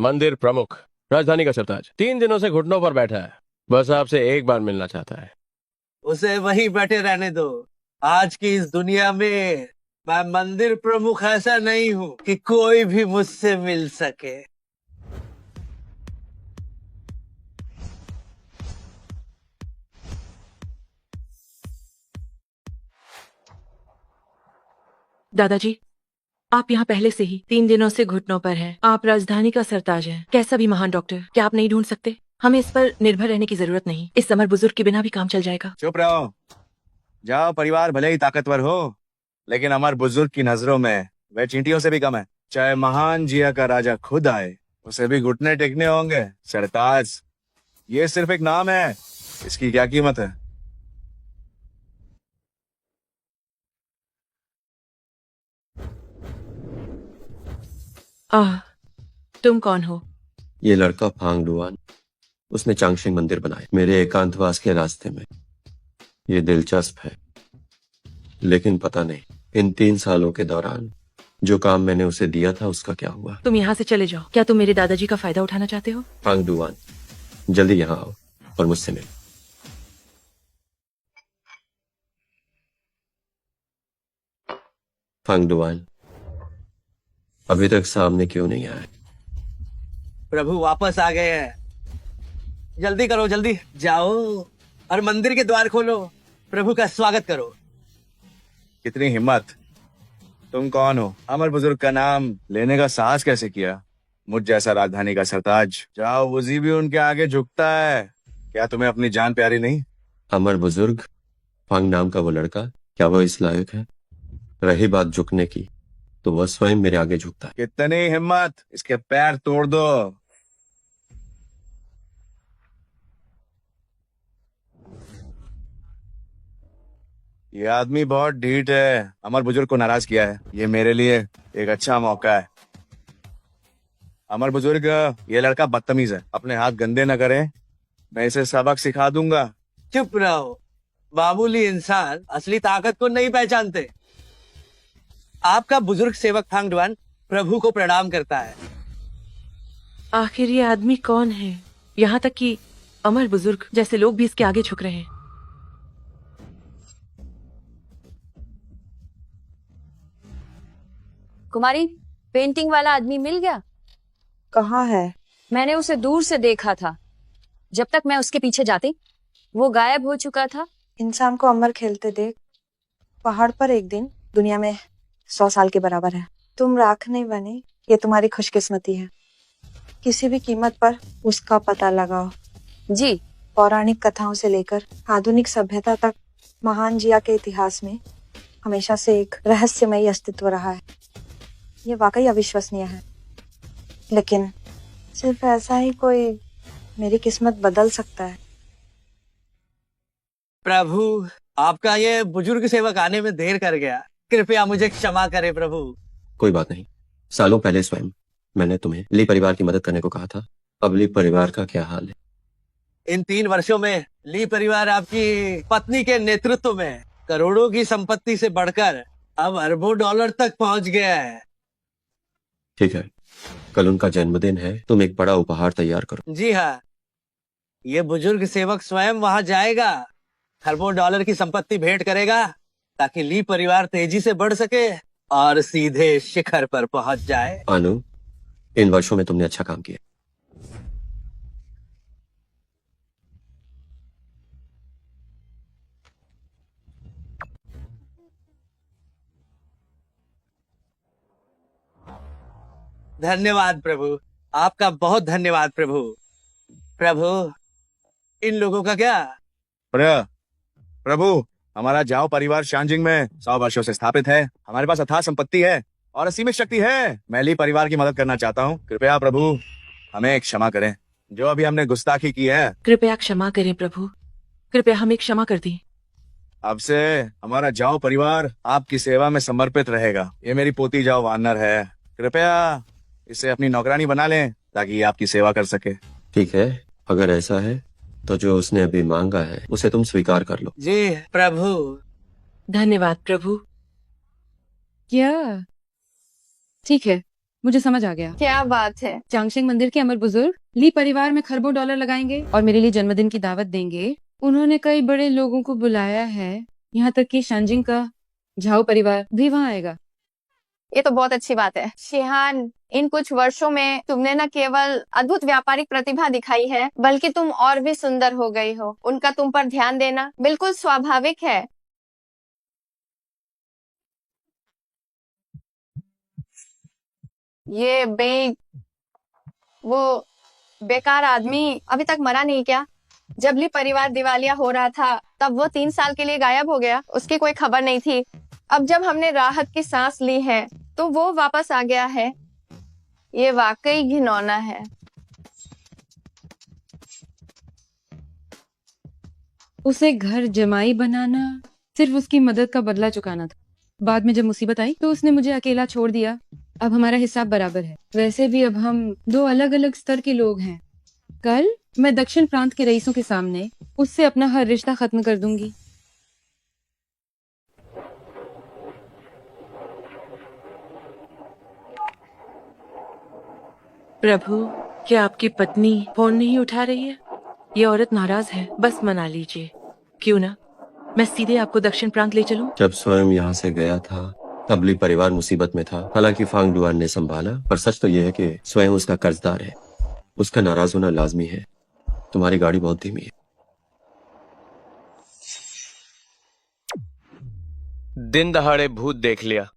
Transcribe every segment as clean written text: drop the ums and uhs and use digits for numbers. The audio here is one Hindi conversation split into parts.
मंदिर प्रमुख, राजधानी का सरताज 3 दिनों से घुटनों पर बैठा है। बस आपसे एक बार मिलना चाहता है। उसे वहीं बैठे रहने दो। आज की इस दुनिया में मैं मंदिर प्रमुख ऐसा नहीं हूँ कि कोई भी मुझसे मिल सके। दादाजी, आप यहाँ पहले से ही 3 दिनों से घुटनों पर हैं। आप राजधानी का सरताज हैं, कैसा भी महान डॉक्टर। क्या आप नहीं ढूंढ सकते? हमें इस पर निर्भर रहने की जरूरत नहीं। इस अमर बुजुर्ग के बिना भी काम चल जाएगा। चुप रहो। जाओ, परिवार भले ही ताकतवर हो, लेकिन अमर बुजुर्ग की नजरों में वह चींटियों से भी कम है। चाहे महान जिया का राजा खुद आए, उसे भी घुटने टेकने होंगे। सरताज ये सिर्फ एक नाम है, इसकी क्या कीमत है? आह, तुम कौन हो? ये लड़का फांग डुआन, उसने चांगशिंग मंदिर बनाए मेरे एकांतवास के रास्ते में। ये दिलचस्प है, लेकिन पता नहीं इन 3 सालों के दौरान जो काम मैंने उसे दिया था उसका क्या हुआ। तुम यहाँ से चले जाओ। क्या तुम मेरे दादाजी का फायदा उठाना चाहते हो? फांग डुआन, जल्दी यहाँ आओ और मुझसे मिलो। फांग डुआन अभी तक सामने क्यों नहीं आया? प्रभु वापस आ गए हैं। जल्दी करो, जल्दी जाओ और मंदिर के द्वार खोलो। प्रभु का स्वागत करो। कितनी हिम्मत! तुम कौन हो? अमर बुजुर्ग का नाम लेने का साहस कैसे किया? मुझ जैसा राजधानी का सरताज। जाओ, वजी भी उनके आगे झुकता है। क्या तुम्हें अपनी जान प्यारी नहीं? अमर बुजुर्ग, फांग नाम का वो लड़का, क्या वो इस लायक है? रही बात झुकने की, तो वह स्वयं मेरे आगे झुकता है। कितनी हिम्मत! इसके पैर तोड़ दो। ये आदमी बहुत ढीठ है, अमर बुजुर्ग को नाराज किया है। ये मेरे लिए एक अच्छा मौका है। अमर बुजुर्ग, ये लड़का बदतमीज है, अपने हाथ गंदे न करे, मैं इसे सबक सिखा दूंगा। चुप रहो। मामूली इंसान असली ताकत को नहीं पहचानते। आपका बुजुर्ग सेवक फांग डुआन प्रभु को प्रणाम करता है। आखिर ये आदमी कौन है? यहाँ तक कि अमर बुजुर्ग जैसे लोग भी इसके आगे झुक रहे हैं। कुमारी, पेंटिंग वाला आदमी मिल गया? कहाँ है? मैंने उसे दूर से देखा था। जब तक मैं उसके पीछे जाती, वो गायब हो चुका था। इंसान को अमर खेलते देख पहाड़ पर एक दिन दुनिया में 100 साल के बराबर है। तुम राख नहीं बनी, ये तुम्हारी खुशकिस्मती है। किसी भी कीमत पर उसका पता लगाओ। जी। पौराणिक कथाओं से लेकर आधुनिक सभ्यता तक महान जिया के इतिहास में हमेशा से एक रहस्यमयी अस्तित्व रहा है। ये वाकई अविश्वसनीय है, लेकिन सिर्फ ऐसा ही कोई मेरी किस्मत बदल सकता है। प्रभु, आपका ये बुजुर्ग सेवक आने में देर कर गया। कृपया मुझे क्षमा करें प्रभु। कोई बात नहीं। सालों पहले स्वयं मैंने तुम्हें ली परिवार की मदद करने को कहा था। अब ली परिवार का क्या हाल है? इन 3 वर्षों में ली परिवार आपकी पत्नी के नेतृत्व में करोड़ों की संपत्ति से बढ़कर अब अरबों डॉलर तक पहुंच गया है। ठीक है, कल उनका जन्मदिन है, तुम एक बड़ा उपहार तैयार करो। जी हाँ, ये बुजुर्ग सेवक स्वयं वहां जाएगा, खरबों डॉलर की संपत्ति भेंट करेगा, ताकि ली परिवार तेजी से बढ़ सके और सीधे शिखर पर पहुंच जाए। अनु, इन वर्षों में तुमने अच्छा काम किया। धन्यवाद प्रभु, आपका बहुत धन्यवाद प्रभु। प्रभु, इन लोगों का क्या? प्रभु, हमारा जाओ परिवार शांजिंग में 100 वर्षों से स्थापित है। हमारे पास अथाह संपत्ति है और असीमित शक्ति है। मैं ली परिवार की मदद करना चाहता हूँ। कृपया प्रभु हमें क्षमा करें, जो अभी हमने गुस्ताखी की है। कृपया क्षमा करें प्रभु, कृपया हमें क्षमा कर दी। अब से हमारा जाओ परिवार आपकी सेवा में समर्पित रहेगा। ये मेरी पोती जाओ वानर है, कृपया इसे अपनी नौकरानी बना लें ताकि ये आपकी सेवा कर सके। ठीक है, अगर ऐसा है तो जो उसने अभी मांगा है उसे तुम स्वीकार कर लो। जी प्रभु। धन्यवाद प्रभु। क्या? ठीक है, मुझे समझ आ गया। क्या बात है? चांगशेंग मंदिर के अमर बुजुर्ग ली परिवार में खरबों डॉलर लगाएंगे और मेरे लिए जन्मदिन की दावत देंगे। उन्होंने कई बड़े लोगों को बुलाया है, यहाँ तक कि शानजिंग का झाओ परिवार भी वहाँ आएगा। ये तो बहुत अच्छी बात है शिहान। इन कुछ वर्षों में तुमने न केवल अद्भुत व्यापारिक प्रतिभा दिखाई है, बल्कि तुम और भी सुंदर हो गई हो। उनका तुम पर ध्यान देना बिल्कुल स्वाभाविक है। ये वो बेकार आदमी अभी तक मरा नहीं क्या? जब ली परिवार दिवालिया हो रहा था तब वो 3 साल के लिए गायब हो गया, उसकी कोई खबर नहीं थी। अब जब हमने राहत की सांस ली है तो वो वापस आ गया है। ये वाकई घिनौना है। उसे घर जमाई बनाना सिर्फ उसकी मदद का बदला चुकाना था। बाद में जब मुसीबत आई तो उसने मुझे अकेला छोड़ दिया। अब हमारा हिसाब बराबर है। वैसे भी अब हम 2 अलग अलग स्तर के लोग हैं। कल मैं दक्षिण प्रांत के रईसों के सामने उससे अपना हर रिश्ता खत्म कर दूंगी। प्रभु, क्या आपकी पत्नी फोन नहीं उठा रही है? ये औरत नाराज है, बस मना लीजिए। क्यों ना मैं सीधे आपको दक्षिण प्रांत ले चलूं? जब स्वयं यहाँ से गया था तब ली परिवार मुसीबत में था। हालांकि फांग डुआन ने संभाला, पर सच तो यह है कि स्वयं उसका कर्जदार है। उसका नाराज होना लाजमी है। तुम्हारी गाड़ी बहुत धीमी है। दिन दहाड़े भूत देख लिया।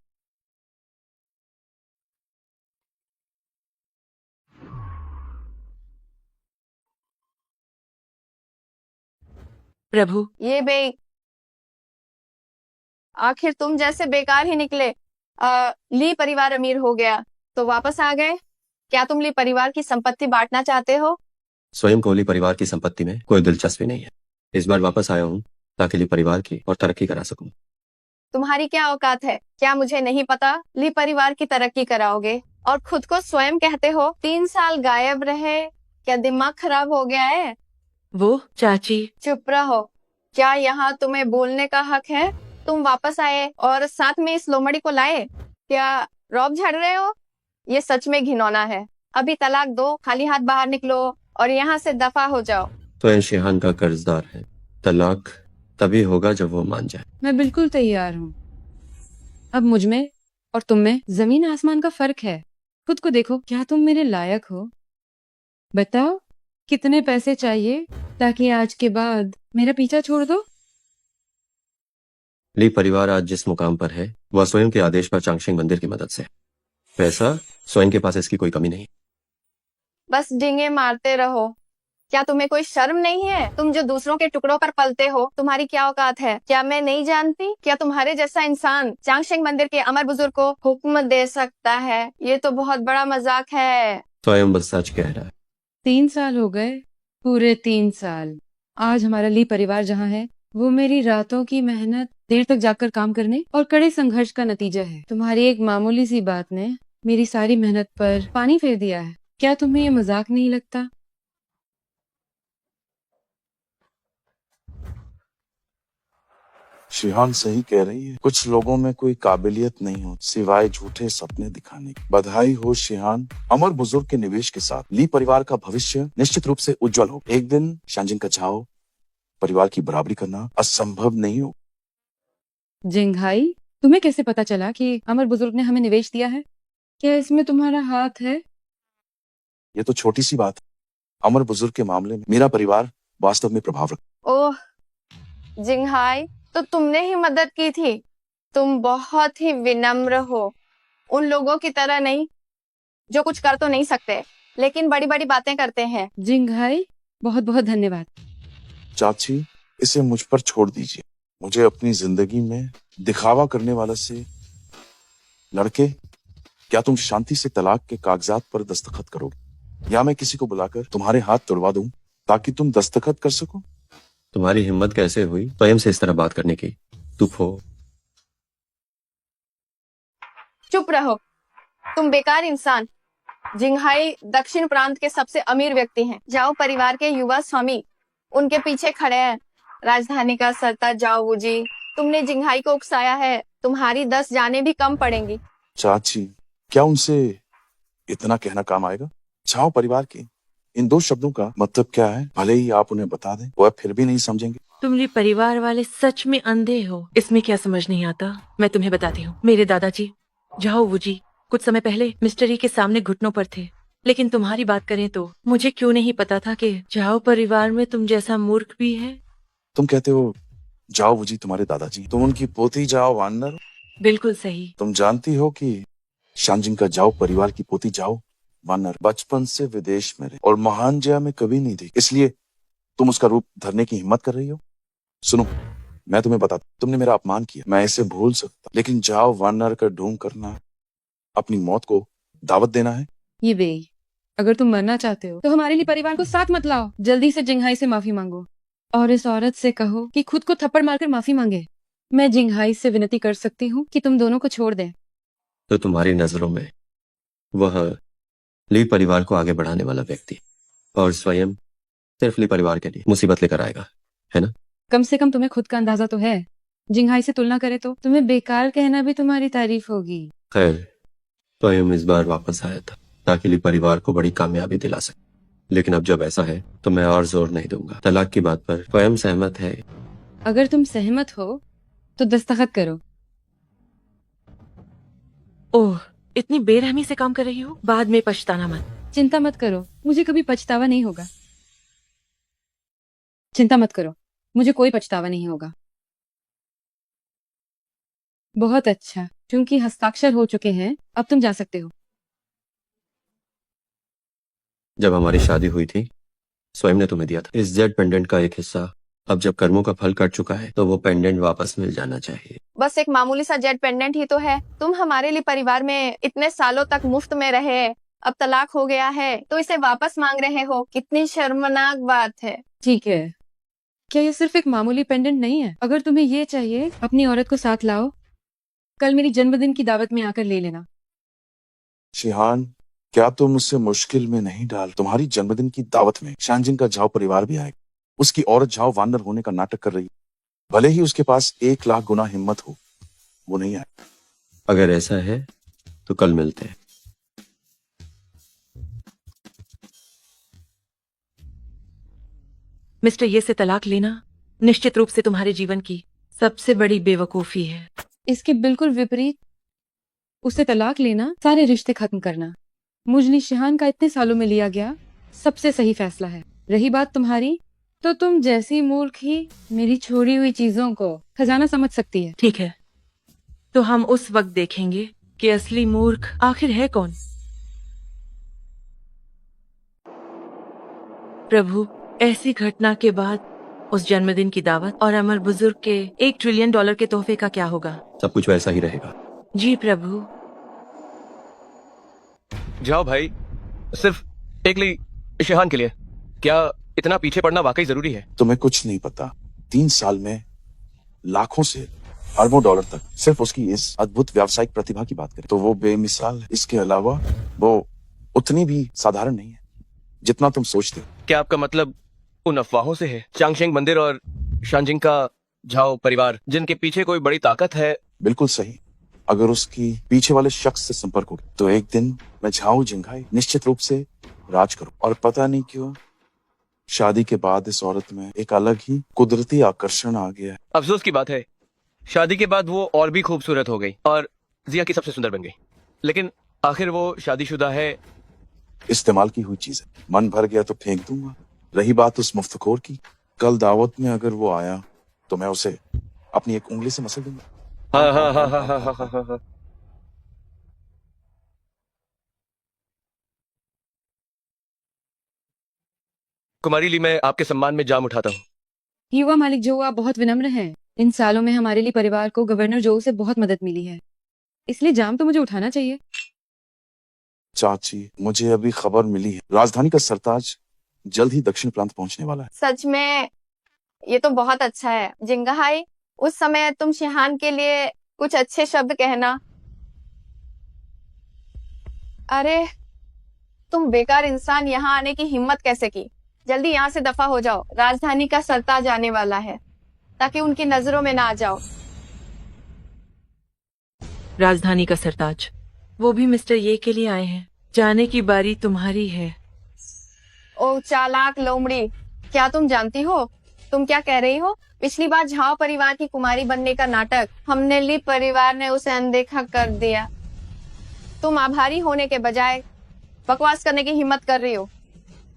प्रभु, ये आखिर तुम जैसे बेकार ही निकले। ली परिवार अमीर हो गया तो वापस आ गए। क्या तुम ली परिवार की संपत्ति बांटना चाहते हो? स्वयं को ली परिवार की संपत्ति में कोई दिलचस्पी नहीं है। इस बार वापस आया हूँ ताकि ली परिवार की और तरक्की करा सकूं। तुम्हारी क्या औकात है? क्या मुझे नहीं पता? ली परिवार की तरक्की कराओगे और खुद को स्वयं कहते हो 3 साल गायब रहे। क्या दिमाग खराब हो गया है? वो चाची। चुप रहो। क्या यहाँ तुम्हें बोलने का हक है? तुम वापस आए और साथ में इस लोमड़ी को लाए। क्या रौब झड़ रहे हो? ये सच में घिनौना है। अभी तलाक दो, खाली हाथ बाहर निकलो और यहाँ से दफा हो जाओ। स्वयं शिहान का कर्जदार है। तलाक तभी होगा जब वो मान जाए। मैं बिल्कुल तैयार हूँ। अब मुझ में और तुम में जमीन आसमान का फर्क है। खुद को देखो, क्या तुम मेरे लायक हो? बताओ कितने पैसे चाहिए ताकि आज के बाद मेरा पीछा छोड़ दो? ली परिवार आज जिस मुकाम पर है वह स्वयं के आदेश पर चांगशेंग मंदिर की मदद से है। पैसा स्वयं के पास इसकी कोई कमी नहीं। बस डींगे मारते रहो। क्या तुम्हें कोई शर्म नहीं है? तुम जो दूसरों के टुकड़ों पर पलते हो, तुम्हारी क्या औकात है? क्या मैं नहीं जानती? क्या तुम्हारे जैसा इंसान चांगशेंग मंदिर के अमर बुजुर्ग को हुक्म दे सकता है? ये तो बहुत बड़ा मजाक है। स्वयं बस सच कह रहा है। 3 साल हो गए, पूरे 3 साल। आज हमारा ली परिवार जहाँ है वो मेरी रातों की मेहनत, देर तक जाकर काम करने और कड़े संघर्ष का नतीजा है। तुम्हारी एक मामूली सी बात ने मेरी सारी मेहनत पर पानी फेर दिया है। क्या तुम्हें ये मजाक नहीं लगता? शिहान सही कह रही है। कुछ लोगों में कोई काबिलियत नहीं हो सिवाय झूठे सपने दिखाने की। बधाई हो शिहान, अमर बुजुर्ग के निवेश के साथ ली परिवार का भविष्य निश्चित रूप से उज्जवल हो। एक दिन शानजिंग का झाओ परिवार की बराबरी करना असंभव नहीं हो। जिंगहाई, तुम्हें कैसे पता चला कि अमर बुजुर्ग ने हमें निवेश दिया है? क्या इसमें तुम्हारा हाथ है? ये तो छोटी सी बात है। अमर बुजुर्ग के मामले में मेरा परिवार वास्तव में प्रभाव रखता। ओह जिंगहाई, तो तुमने ही मदद की थी। तुम बहुत ही विनम्र हो। उन लोगों की तरह नहीं जो कुछ कर तो नहीं सकते लेकिन बड़ी बड़ी बातें करते हैं। जिंगहाई, बहुत बहुत धन्यवाद। चाची, इसे मुझ पर छोड़ दीजिए। मुझे अपनी जिंदगी में दिखावा करने वाला से लड़के, क्या तुम शांति से तलाक के कागजात पर दस्तखत करोगे या मैं किसी को बुलाकर तुम्हारे हाथ तोड़वा दूं ताकि तुम दस्तखत कर सको? तुम्हारी हिम्मत कैसे हुई स्वयं से इस तरह बात करने की? चुप हो। चुप रहो, तुम बेकार इंसान। जिंगहाई दक्षिण प्रांत के सबसे अमीर व्यक्ति हैं। जाओ परिवार के युवा स्वामी उनके पीछे खड़े हैं। राजधानी का सरताज जाओ वूजी, तुमने जिंगहाई को उकसाया है। तुम्हारी 10 जानें भी कम पड़ेंगी। चाची, क्या उनसे इतना कहना काम आएगा? झाओ परिवार के इन दो शब्दों का मतलब क्या है भले ही आप उन्हें बता दें, वह फिर भी नहीं समझेंगे। तुम लिए परिवार वाले सच में अंधे हो, इसमें क्या समझ नहीं आता। मैं तुम्हें बताती हूँ। मेरे दादाजी जाओ वो जी कुछ समय पहले मिस्टर ई के सामने घुटनों पर थे, लेकिन तुम्हारी बात करें तो मुझे क्यों नहीं पता था कि जाओ परिवार में तुम जैसा मूर्ख भी है। तुम कहते हो जाओ वो जी तुम्हारे दादाजी, तुम उनकी पोती जाओ वानर। बिल्कुल सही। तुम जानती हो कि शानजिंग का जाओ परिवार की पोती जाओ वानर बचपन से विदेश में रहे और महान जया में कभी नहीं देखी, इसलिए तुम उसका रूप धरने की हिम्मत कर रही हो। सुनो, मैं तुम्हें बताता, तुमने मेरा अपमान किया, मैं इसे भूल सकता, लेकिन जाओ वानर का ढोंग करना अपनी मौत को दावत देना है। ये बेई, अगर तुम मरना चाहते हो तो हमारे लिए परिवार को साथ मत लाओ। जल्दी से जिंगहाई से माफी मांगो और इस औरत से कहो कि खुद को थप्पड़ मारकर माफी मांगे। मैं जिंगहाई से विनती कर सकती हूँ कि तुम दोनों को छोड़ दें। तो तुम्हारी नजरों में वह ली परिवार को आगे बढ़ाने वाला व्यक्ति और स्वयं सिर्फ ली परिवार के लिए मुसीबत लेकर आएगा, है ना? कम से कम तुम्हें खुद का अंदाजा तो है। जिंगहाई से तुलना करे तो तुम्हें बेकार कहना भी तुम्हारी तारीफ होगी। खैर, स्वयं इस बार वापस आया था ताकि ली परिवार को बड़ी कामयाबी दिला सके, लेकिन अब जब ऐसा है तो मैं और जोर नहीं दूंगा। तलाक की बात पर स्वयं सहमत है। अगर तुम सहमत हो तो दस्तखत करो। ओह, इतनी बेरहमी से काम कर रही हो, बाद में पछताना मत। चिंता मत करो, मुझे कभी पछतावा नहीं होगा। चिंता मत करो, मुझे कोई पछतावा नहीं होगा। बहुत अच्छा, क्योंकि हस्ताक्षर हो चुके हैं, अब तुम जा सकते हो। जब हमारी शादी हुई थी स्वयं ने तुम्हें दिया था इस जेड पेंडेंट का एक हिस्सा। अब जब कर्मों का फल कट चुका है तो वो पेंडेंट वापस मिल जाना चाहिए। बस एक मामूली सा जेड पेंडेंट ही तो है। तुम हमारे लिए परिवार में इतने सालों तक मुफ्त में रहे, अब तलाक हो गया है तो इसे वापस मांग रहे हो। कितनी शर्मनाक बात है। ठीक है, क्या ये सिर्फ एक मामूली पेंडेंट नहीं है? अगर तुम्हें ये चाहिए अपनी औरत को साथ लाओ, कल मेरी जन्मदिन की दावत में आकर ले लेना। शिहान, क्या तुम उससे मुश्किल में नहीं डाल? तुम्हारी जन्मदिन की दावत में शानजिंग का झाओ परिवार भी आएगा। उसकी औरत झाओ वानर होने का नाटक कर रही है, भले ही उसके पास 1 लाख गुना हिम्मत हो, वो नहीं आए। अगर ऐसा है तो कल मिलते हैं। मिस्टर ये से तलाक लेना निश्चित रूप से तुम्हारे जीवन की सबसे बड़ी बेवकूफी है। इसके बिल्कुल विपरीत, उससे तलाक लेना सारे रिश्ते खत्म करना मुजनी शिहान का इतने सालों में लिया गया सबसे सही फैसला है। रही बात तुम्हारी, तो तुम जैसी मूर्ख ही मेरी छोड़ी हुई चीजों को खजाना समझ सकती है। ठीक है, तो हम उस वक्त देखेंगे कि असली मूर्ख आखिर है कौन। प्रभु, ऐसी घटना के बाद उस जन्मदिन की दावत और अमर बुजुर्ग के $1 ट्रिलियन के तोहफे का क्या होगा? सब कुछ वैसा ही रहेगा। जी प्रभु। जाओ भाई, सिर्फ एक ली शिहान के लिए क्या इतना पीछे पड़ना वाकई जरूरी है? तुम्हें कुछ नहीं पता, 3 साल में लाखों से अरबों डॉलर तक सिर्फ उसकी इस अद्भुत व्यावसायिक प्रतिभा की बात करें तो वो बेमिसाल है। इसके अलावा वो उतनी भी साधारण नहीं है जितना तुम सोचते हो। क्या आपका मतलब उन अफवाहों से है? चांगशेंग मंदिर और शानजिंग का झाओ परिवार जिनके पीछे कोई बड़ी ताकत है? बिल्कुल सही। अगर उसकी पीछे वाले शख्स से संपर्क हो गया तो एक दिन मैं झाओ जिंगहाई निश्चित रूप से राज करूं। और पता नहीं क्यों शादी के बाद इस औरत में एक अलग ही कुदरती आकर्षण आ गया है। अफसोस की बात है, शादी के बाद वो और भी खूबसूरत हो गई और जिया की सबसे सुंदर बन गई, लेकिन आखिर वो शादीशुदा है। इस्तेमाल की हुई चीज है, मन भर गया तो फेंक दूंगा। रही बात उस मुफ्तखोर की, कल दावत में अगर वो आया तो मैं उसे अपनी एक उंगली से मसल दूंगा। हाँ हाँ हाँ हाँ हाँ हाँ हाँ हाँ। कुमारी ली, मैं आपके सम्मान में जाम उठाता हूँ। युवा मालिक जो आप बहुत विनम्र हैं। इन सालों में हमारे लिए परिवार को गवर्नर जो से बहुत मदद मिली है, इसलिए जाम तो मुझे उठाना चाहिए। चाची, मुझे अभी खबर मिली है राजधानी का सरताज जल्द ही दक्षिण प्रांत पहुंचने वाला है। सच में ये तो बहुत अच्छा है। जिंगहाई, उस समय तुम शिहान के लिए कुछ अच्छे शब्द कहना। अरे तुम बेकार इंसान, यहाँ आने की हिम्मत कैसे की? जल्दी यहाँ से दफा हो जाओ। राजधानी का सरताज आने वाला है, ताकि उनकी नजरों में ना आ जाओ। राजधानी का सरताज, वो भी मिस्टर ये के लिए आए हैं। जाने की बारी तुम्हारी है। ओ चालाक लोमड़ी, क्या तुम जानती हो तुम क्या कह रही हो? पिछली बार झाओ परिवार की कुमारी बनने का नाटक हमने ली परिवार ने उसे अनदेखा कर दिया। तुम आभारी होने के बजाय बकवास करने की हिम्मत कर रही हो।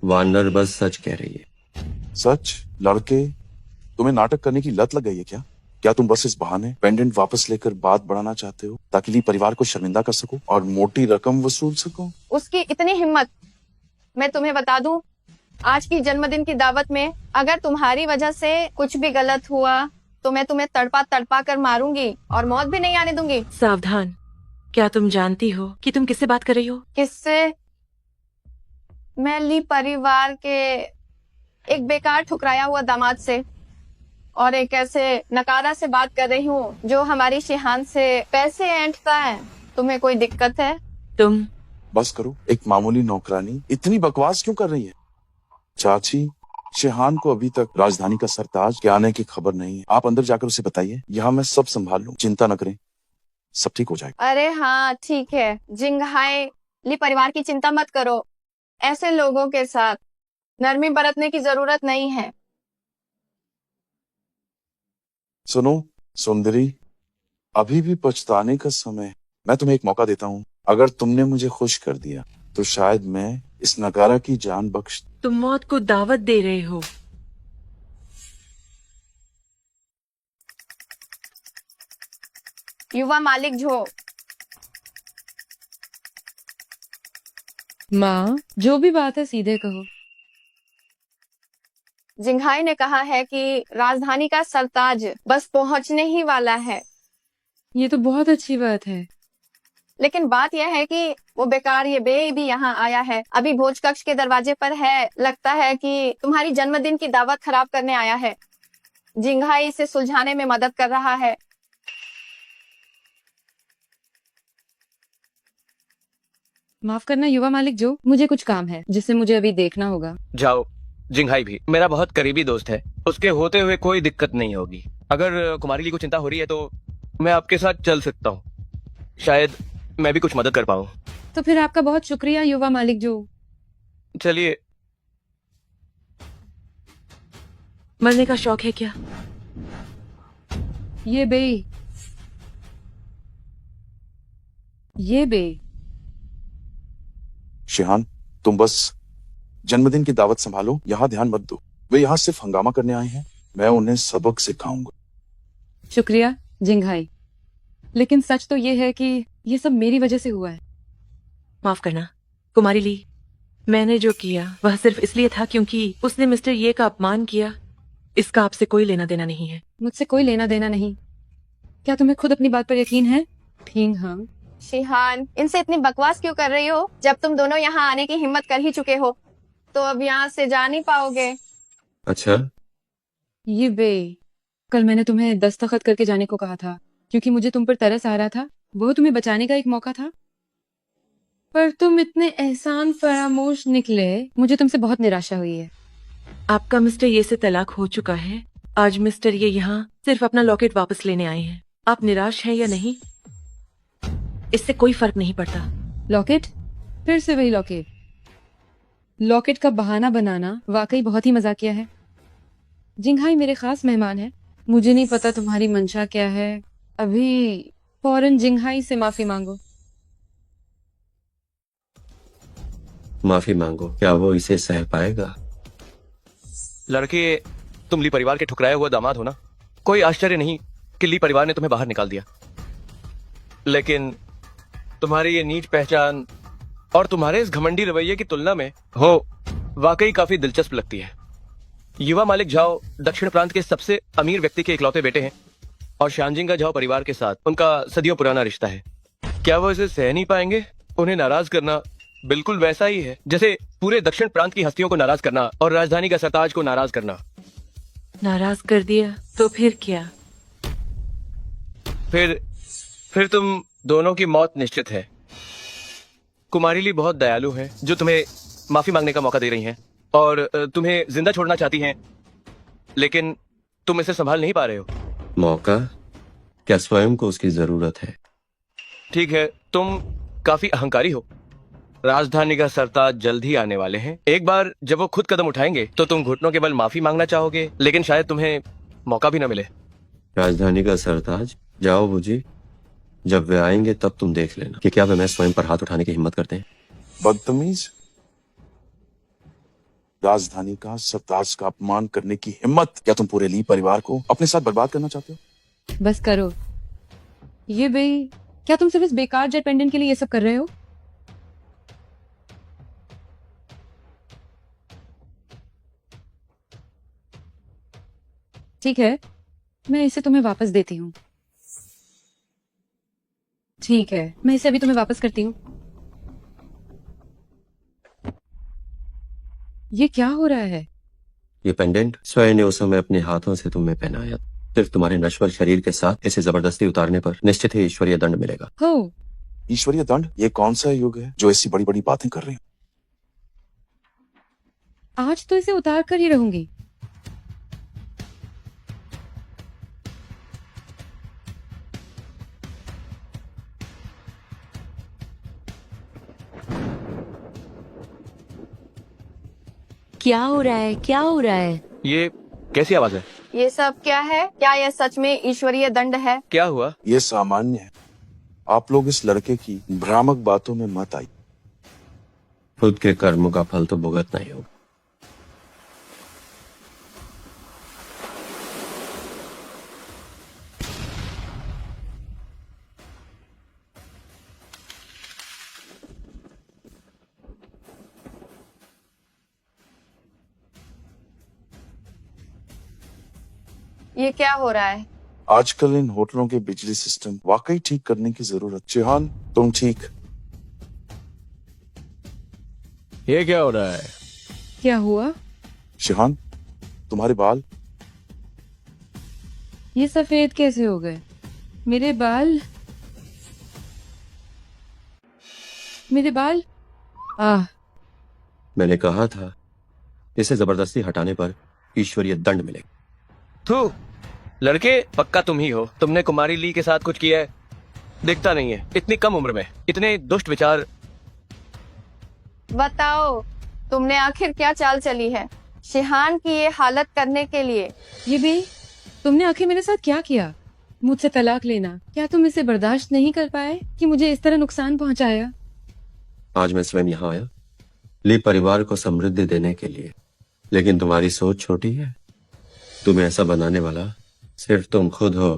वानर बस सच कह रही है। सच? लड़के, तुम्हें नाटक करने की लत लग गई है क्या? क्या तुम बस इस बहाने पेंडेंट वापस लेकर बात बढ़ाना चाहते हो ताकि ली परिवार को शर्मिंदा कर सको और मोटी रकम वसूल सको? उसकी इतनी हिम्मत! मैं तुम्हें बता दूं, आज की जन्मदिन की दावत में अगर तुम्हारी वजह से कुछ भी गलत हुआ तो मैं तुम्हें तड़पा तड़पा कर मारूंगी और मौत भी नहीं आने दूंगी। सावधान, क्या तुम जानती हो कि तुम किससे बात कर रही हो? किससे? मैं ली परिवार के एक बेकार ठुकराया हुआ दामाद से और एक ऐसे नकारा से बात कर रही हूँ जो हमारी शिहान से पैसे ऐंठता है। तुम्हें कोई दिक्कत है? तुम बस करो, एक मामूली नौकरानी इतनी बकवास क्यों कर रही है? चाची, शिहान को अभी तक राजधानी का सरताज के आने की खबर नहीं है। आप अंदर जाकर उसे बताइए, यहाँ मैं सब संभाल लूं, चिंता न करें, सब ठीक हो जाएगा। अरे हाँ ठीक है, जिंगहाई ली परिवार की चिंता मत करो। ऐसे लोगों के साथ नरमी बरतने की जरूरत नहीं है। सुनो सुंदरी, अभी भी पछताने का समय। मैं तुम्हें एक मौका देता हूँ, अगर तुमने मुझे खुश कर दिया तो शायद मैं इस नकारा की जान बख्श। तुम मौत को दावत दे रहे हो। युवा मालिक झो, माँ, जो भी बात है सीधे कहो। जिंघाई ने कहा है कि राजधानी का सरताज बस पहुंचने ही वाला है। ये तो बहुत अच्छी बात है। लेकिन बात यह है कि वो बेकार ये बे भी यहाँ आया है, अभी भोज कक्ष के दरवाजे पर है। लगता है कि तुम्हारी जन्मदिन की दावत खराब करने आया है। जिंघाई इसे सुलझाने में मदद कर रहा है। माफ करना युवा मालिक जो, मुझे कुछ काम है जिसे मुझे अभी देखना होगा। जाओ। जिंघाई भी मेरा बहुत करीबी दोस्त है, उसके होते हुए कोई दिक्कत नहीं होगी। अगर कुमारी ली को चिंता हो रही है तो मैं आपके साथ चल सकता हूँ, शायद मैं भी कुछ मदद कर पाऊँ। तो फिर आपका बहुत शुक्रिया युवा मालिक जो। चलिए। मरने का शौक है क्या? ये बे शिहान, तुम बस जन्मदिन की दावत संभालो, यहाँ ध्यान मत दो। वे यहाँ सिर्फ हंगामा करने आए हैं, मैं उन्हें सबक सिखाऊंगा। शुक्रिया जिंघाई, लेकिन सच तो ये है कि ये सब मेरी वजह से हुआ है। माफ करना कुमारी ली, मैंने जो किया वह सिर्फ इसलिए था क्योंकि उसने मिस्टर ये का अपमान किया। इसका आपसे कोई लेना देना नहीं है। मुझसे कोई लेना देना नहीं? क्या तुम्हें खुद अपनी बात पर यकीन है? ठीक हाँ। शिहान, इनसे इतनी बकवास क्यों कर रही हो? जब तुम दोनों यहाँ आने की हिम्मत कर ही चुके हो तो अब यहाँ से जा नहीं पाओगे। अच्छा, ये बे, कल मैंने तुम्हें दस्तखत करके जाने को कहा था क्योंकि मुझे तुम पर तरस आ रहा था। वो तुम्हें बचाने का एक मौका था, पर तुम इतने एहसान फरामोश निकले। मुझे तुमसे बहुत निराशा हुई है। आपका मिस्टर ये से तलाक हो चुका है। आज मिस्टर ये यहाँ सिर्फ अपना लॉकेट वापस लेने आए हैं। आप निराश हैं या नहीं, इससे कोई फर्क नहीं पड़ता। लॉकेट? फिर से वही लॉकेट? लॉकेट का बहाना बनाना वाकई बहुत ही मजाकिया है। जिंघाई मेरे खास मेहमान है, मुझे नहीं पता तुम्हारी मंशा क्या है। अभी फौरन जिंघाई से माफी मांगो। माफी मांगो? क्या वो इसे सह पाएगा? लड़के, तुम ली परिवार के ठुकराए हुआ दामाद हो ना। कोई आश्चर्य नहीं कि ली परिवार ने तुम्हें बाहर निकाल दिया, लेकिन तुम्हारी ये नीच पहचान और तुम्हारे इस घमंडी रवैये की तुलना में हो वाकई काफी दिलचस्प लगती है। युवा मालिक झाओ दक्षिण प्रांत के सबसे अमीर व्यक्ति के इकलौते बेटे हैं और शानजिंगा झाओ परिवार के साथ उनका सदियों पुराना रिश्ता है। क्या वो इसे सह नहीं पाएंगे? उन्हें नाराज करना बिल्कुल वैसा ही है जैसे पूरे दक्षिण प्रांत की हस्तियों को नाराज करना और राजधानी का सरताज को नाराज करना। नाराज कर दिया तो फिर क्या? फिर तुम दोनों की मौत निश्चित है। कुमारी ली बहुत दयालु है जो तुम्हें माफी मांगने का मौका दे रही हैं और तुम्हें जिंदा छोड़ना चाहती हैं, लेकिन तुम इसे संभाल नहीं पा रहे हो। मौका? क्या स्वयं को उसकी जरूरत है? ठीक है, तुम काफी अहंकारी हो, राजधानी का सरताज जल्द ही आने वाले हैं। एक बार जब वो खुद कदम उठाएंगे तो तुम घुटनों के बल माफी मांगना चाहोगे, लेकिन शायद तुम्हें मौका भी न मिले। राजधानी का सरताज? जाओ बुजी, जब वे आएंगे तब तुम देख लेना कि क्या वे मैं स्वयं पर हाथ उठाने की हिम्मत करते हैं। बदतमीज, राजधानी का सरताज का अपमान करने की हिम्मत! क्या तुम पूरे ली परिवार को अपने साथ बर्बाद करना चाहते हो? बस करो ये भाई, क्या तुम सिर्फ इस बेकार जेट पेंडेंट के लिए ये सब कर रहे हो? ठीक है, मैं इसे तुम्हें वापस देती हूँ। ठीक है, मैं इसे अभी तुम्हें वापस करती हूँ। ये क्या हो रहा है? ये पेंडेंट स्वयं ने उस समय अपने हाथों से तुम्हें पहनाया। सिर्फ तुम्हारे नश्वर शरीर के साथ इसे जबरदस्ती उतारने पर निश्चित ही ईश्वरीय दंड मिलेगा। हो, ईश्वरीय दंड? ये कौन सा युग है जो ऐसी बड़ी बड़ी बातें कर रही है? आज तो इसे उतार कर ही रहूंगी। क्या हो रहा है? क्या हो रहा है? ये कैसी आवाज है? ये सब क्या है? क्या यह सच में ईश्वरीय दंड है? क्या हुआ? ये सामान्य है। आप लोग इस लड़के की भ्रामक बातों में मत आइए। खुद के कर्मों का फल तो भुगतना ही होगा। ये क्या हो रहा है? आजकल इन होटलों के बिजली सिस्टम वाकई ठीक करने की जरूरत। चिहान, तुम ठीक? ये क्या हो रहा है? क्या हुआ? शिहान, तुम्हारे बाल? ये सफेद कैसे हो गए? मेरे बाल, मेरे बाल। आह, मैंने कहा था इसे जबरदस्ती हटाने पर ईश्वरीय दंड मिलेगा। थू, लड़के पक्का तुम ही हो। तुमने कुमारी ली के साथ कुछ किया है? दिखता नहीं है, इतनी कम उम्र में इतने दुष्ट विचार। बताओ, तुमने आखिर क्या चाल चली है शिहान की ये हालत करने के लिए? ये भी तुमने आखिर मेरे साथ क्या किया? मुझसे तलाक लेना? क्या तुम इसे बर्दाश्त नहीं कर पाए कि मुझे इस तरह नुकसान पहुंचाया? आज मैं स्वयं यहाँ आया ली परिवार को समृद्धि देने के लिए, लेकिन तुम्हारी सोच छोटी है। तुम्हें ऐसा बनाने वाला सिर्फ तुम खुद हो।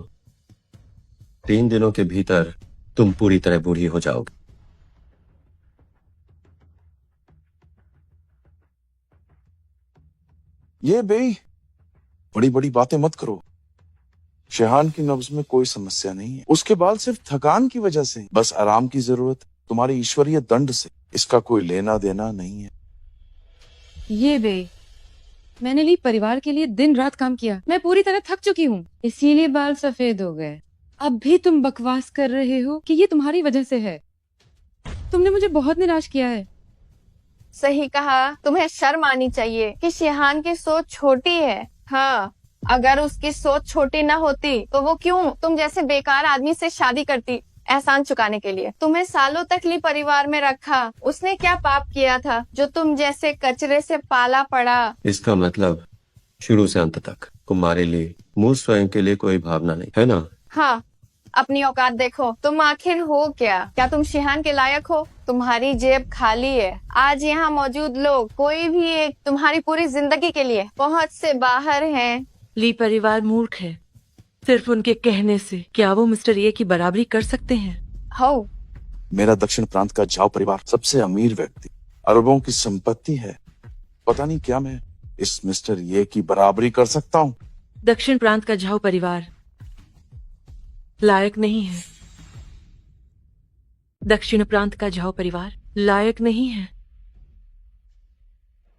3 दिनों के भीतर तुम पूरी तरह बूढ़ी हो जाओगे। ये बेई, बड़ी बड़ी बातें मत करो। शिहान की नब्ज में कोई समस्या नहीं है। उसके बाल सिर्फ थकान की वजह से, बस आराम की जरूरत। तुम्हारे ईश्वरीय दंड से इसका कोई लेना देना नहीं है। ये बे, मैंने ली परिवार के लिए दिन रात काम किया। मैं पूरी तरह थक चुकी हूँ, इसीलिए बाल सफेद हो गए। अब भी तुम बकवास कर रहे हो कि ये तुम्हारी वजह से है। तुमने मुझे बहुत निराश किया है। सही कहा, तुम्हें शर्म आनी चाहिए कि शिहान की सोच छोटी है। हाँ, अगर उसकी सोच छोटी न होती तो वो क्यों तुम जैसे बेकार आदमी से शादी करती एहसान चुकाने के लिए? तुम्हें सालों तक ली परिवार में रखा। उसने क्या पाप किया था जो तुम जैसे कचरे से पाला पड़ा? इसका मतलब शुरू से अंत तक तुम्हारे लिए मुझ स्वयं के लिए कोई भावना नहीं है ना? हाँ, अपनी औकात देखो। तुम आखिर हो क्या? क्या तुम शिहान के लायक हो? तुम्हारी जेब खाली है। आज यहाँ मौजूद लोग कोई भी एक तुम्हारी पूरी जिंदगी के लिए पहुँच से बाहर हैं। ली परिवार मूर्ख है। सिर्फ उनके कहने से क्या वो मिस्टर ए की बराबरी कर सकते हैं? हो, मेरा दक्षिण प्रांत का झाव परिवार सबसे अमीर व्यक्ति, अरबों की संपत्ति है। पता नहीं क्या मैं इस मिस्टर ये की बराबरी कर सकता हूँ। दक्षिण प्रांत का झाऊ परिवार लायक नहीं है। दक्षिण प्रांत का झाऊ परिवार लायक नहीं है।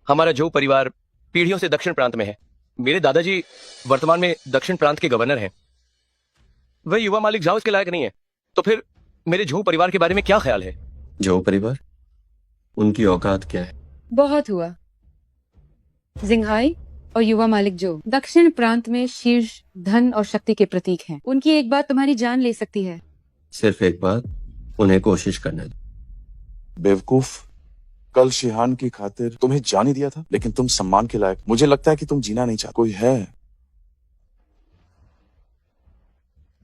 हमारा जो परिवार पीढ़ियों से दक्षिण प्रांत में है। मेरे दादाजी वर्तमान में दक्षिण प्रांत के गवर्नर हैं। वह युवा मालिक जाओ इसके लायक नहीं है। तो फिर मेरे झो परिवार के बारे में क्या ख्याल है? जो परिवार, उनकी औकात क्या है? बहुत हुआ। जिंघाई और युवा मालिक जो दक्षिण प्रांत में शीर्ष धन और शक्ति के प्रतीक हैं। उनकी एक बात तुम्हारी जान ले सकती है। सिर्फ एक बात, उन्हें कोशिश करने दो। बेवकूफ, कल शिहान की खातिर तुम्हें जाने दिया था, लेकिन तुम सम्मान के लायक। मुझे लगता है कि तुम जीना नहीं चाहते। कोई है?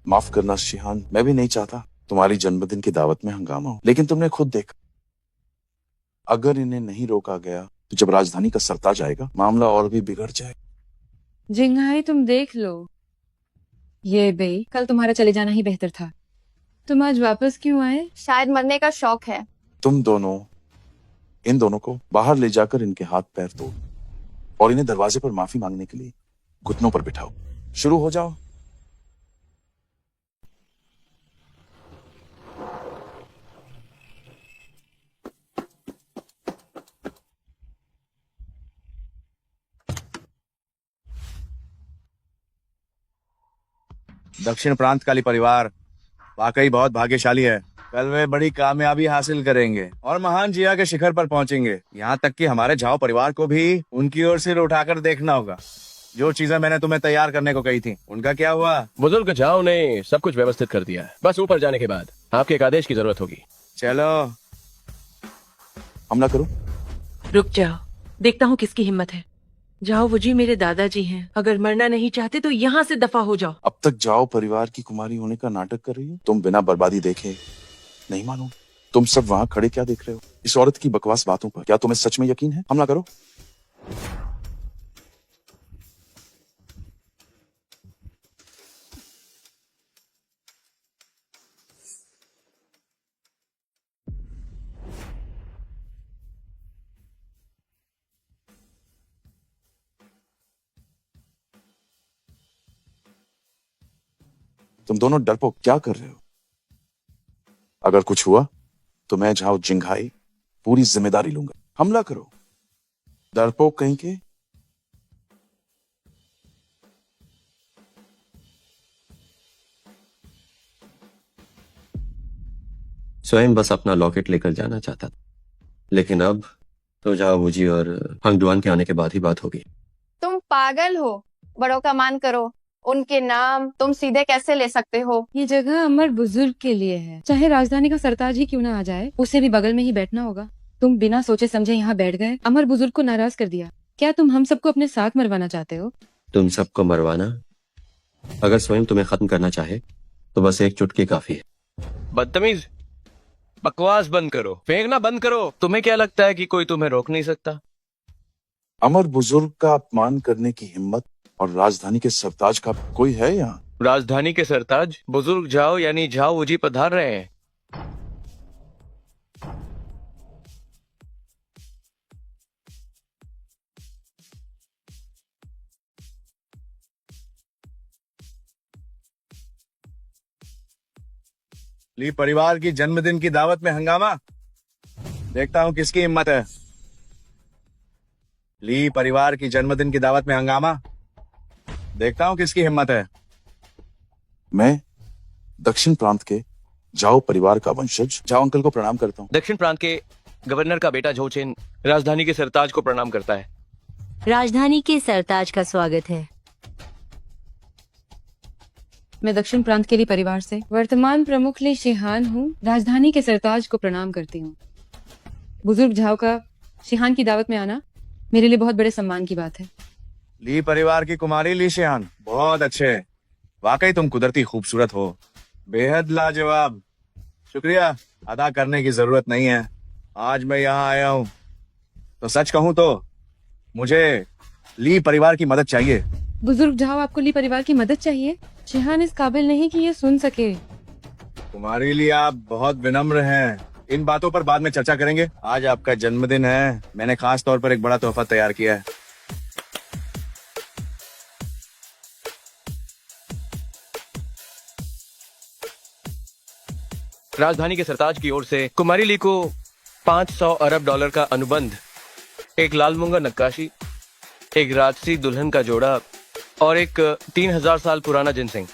माफ करना शिहान, मैं भी नहीं चाहता तुम्हारी जन्मदिन की दावत में हंगामा हो, लेकिन तुमने खुद देखा अगर इन्हें नहीं रोका गया तो जब राजधानी का सरताज आएगा मामला और भी बिगड़ जाएगा। जिंगाई तुम देख लो, ये बे कल तुम्हारा चले जाना ही बेहतर था। तुम आज वापस क्यों आए? शायद मरने का शौक है। तुम दोनों इन दोनों को बाहर ले जाकर इनके हाथ पैर तोड़ और इन्हें दरवाजे पर माफी मांगने के लिए घुटनों पर बिठाओ। शुरू हो जाओ। दक्षिण प्रांत काली परिवार वाकई बहुत भाग्यशाली है। कल वे बड़ी कामयाबी हासिल करेंगे और महान जिया के शिखर पर पहुंचेंगे। यहाँ तक कि हमारे झाओ परिवार को भी उनकी ओर सिर उठाकर देखना होगा। जो चीजें मैंने तुम्हें तैयार करने को कही थी, उनका क्या हुआ? बुजुर्ग जाओ ने सब कुछ व्यवस्थित कर दिया है। बस ऊपर जाने के बाद आपके एक आदेश की जरूरत होगी। चलो हमला करो। रुक जाओ, देखता हूँ किसकी हिम्मत है। जाओ वो जी मेरे दादाजी हैं, अगर मरना नहीं चाहते तो यहाँ से दफा हो जाओ। अब तक जाओ परिवार की कुमारी होने का नाटक कर रही हो। तुम बिना बर्बादी देखे नहीं मानो। तुम सब वहाँ खड़े क्या देख रहे हो? इस औरत की बकवास बातों पर क्या तुम्हें सच में यकीन है? हमला करो। तुम दोनों डरपोक क्या कर रहे हो? अगर कुछ हुआ तो मैं झाओ जिंघाई पूरी जिम्मेदारी लूंगा। हमला करो डरपोक कहीं के। स्वयं बस अपना लॉकेट लेकर जाना चाहता था, लेकिन अब तो झाओ जी और हंगडुआन के आने के बाद ही बात होगी। तुम पागल हो, बड़ों का मान करो। उनके नाम तुम सीधे कैसे ले सकते हो? ये जगह अमर बुजुर्ग के लिए है, चाहे राजधानी का सरताज ही क्यों ना आ जाए, उसे भी बगल में ही बैठना होगा। तुम बिना सोचे समझे यहाँ बैठ गए, अमर बुजुर्ग को नाराज कर दिया। क्या तुम हम सबको अपने साथ मरवाना चाहते हो? तुम सबको मरवाना? अगर स्वयं तुम्हें खत्म करना चाहे तो बस एक चुटकी काफी है। बदतमीज, बकवास बंद करो, फेंकना बंद करो। तुम्हें क्या लगता है कि कोई तुम्हें रोक नहीं सकता? अमर बुजुर्ग का अपमान करने की हिम्मत और राजधानी के सरताज का कोई है यहाँ? राजधानी के सरताज बुजुर्ग जाओ यानी झाओ जी पधार रहे हैं। ली परिवार की जन्मदिन की दावत में हंगामा। देखता हूँ किसकी हिम्मत है। ली परिवार की जन्मदिन की दावत में हंगामा। देखता हूँ किसकी हिम्मत है। मैं दक्षिण प्रांत के जाओ परिवार का वंशज जाओ अंकल को प्रणाम करता हूँ। दक्षिण प्रांत के गवर्नर का बेटा झोचेन राजधानी के सरताज को प्रणाम करता है। राजधानी के सरताज का स्वागत है। मैं दक्षिण प्रांत के लिए परिवार से वर्तमान प्रमुख ली शिहान हूँ, राजधानी के सरताज को प्रणाम करती हूँ। बुजुर्ग झाओ का शिहान की दावत में आना मेरे लिए बहुत बड़े सम्मान की बात है। ली परिवार की कुमारी ली शिहान, बहुत अच्छे। वाकई तुम कुदरती खूबसूरत हो, बेहद लाजवाब। शुक्रिया अदा करने की जरूरत नहीं है। आज मैं यहाँ आया हूँ तो सच कहूँ तो मुझे ली परिवार की मदद चाहिए। बुजुर्ग झाओ, आपको ली परिवार की मदद चाहिए? शिहान इस काबिल नहीं कि ये सुन सके। कुमारी ली, आप बहुत विनम्र हैं। इन बातों पर बाद में चर्चा करेंगे। आज आपका जन्मदिन है, मैंने खास तौर पर एक बड़ा तोहफा तैयार किया है। राजधानी के सरताज की ओर से कुमारी ली को 500 अरब डॉलर का अनुबंध, एक लाल मूंगा नक्काशी, एक राजसी दुल्हन का जोड़ा और एक 3000 साल पुराना जिनसिंग।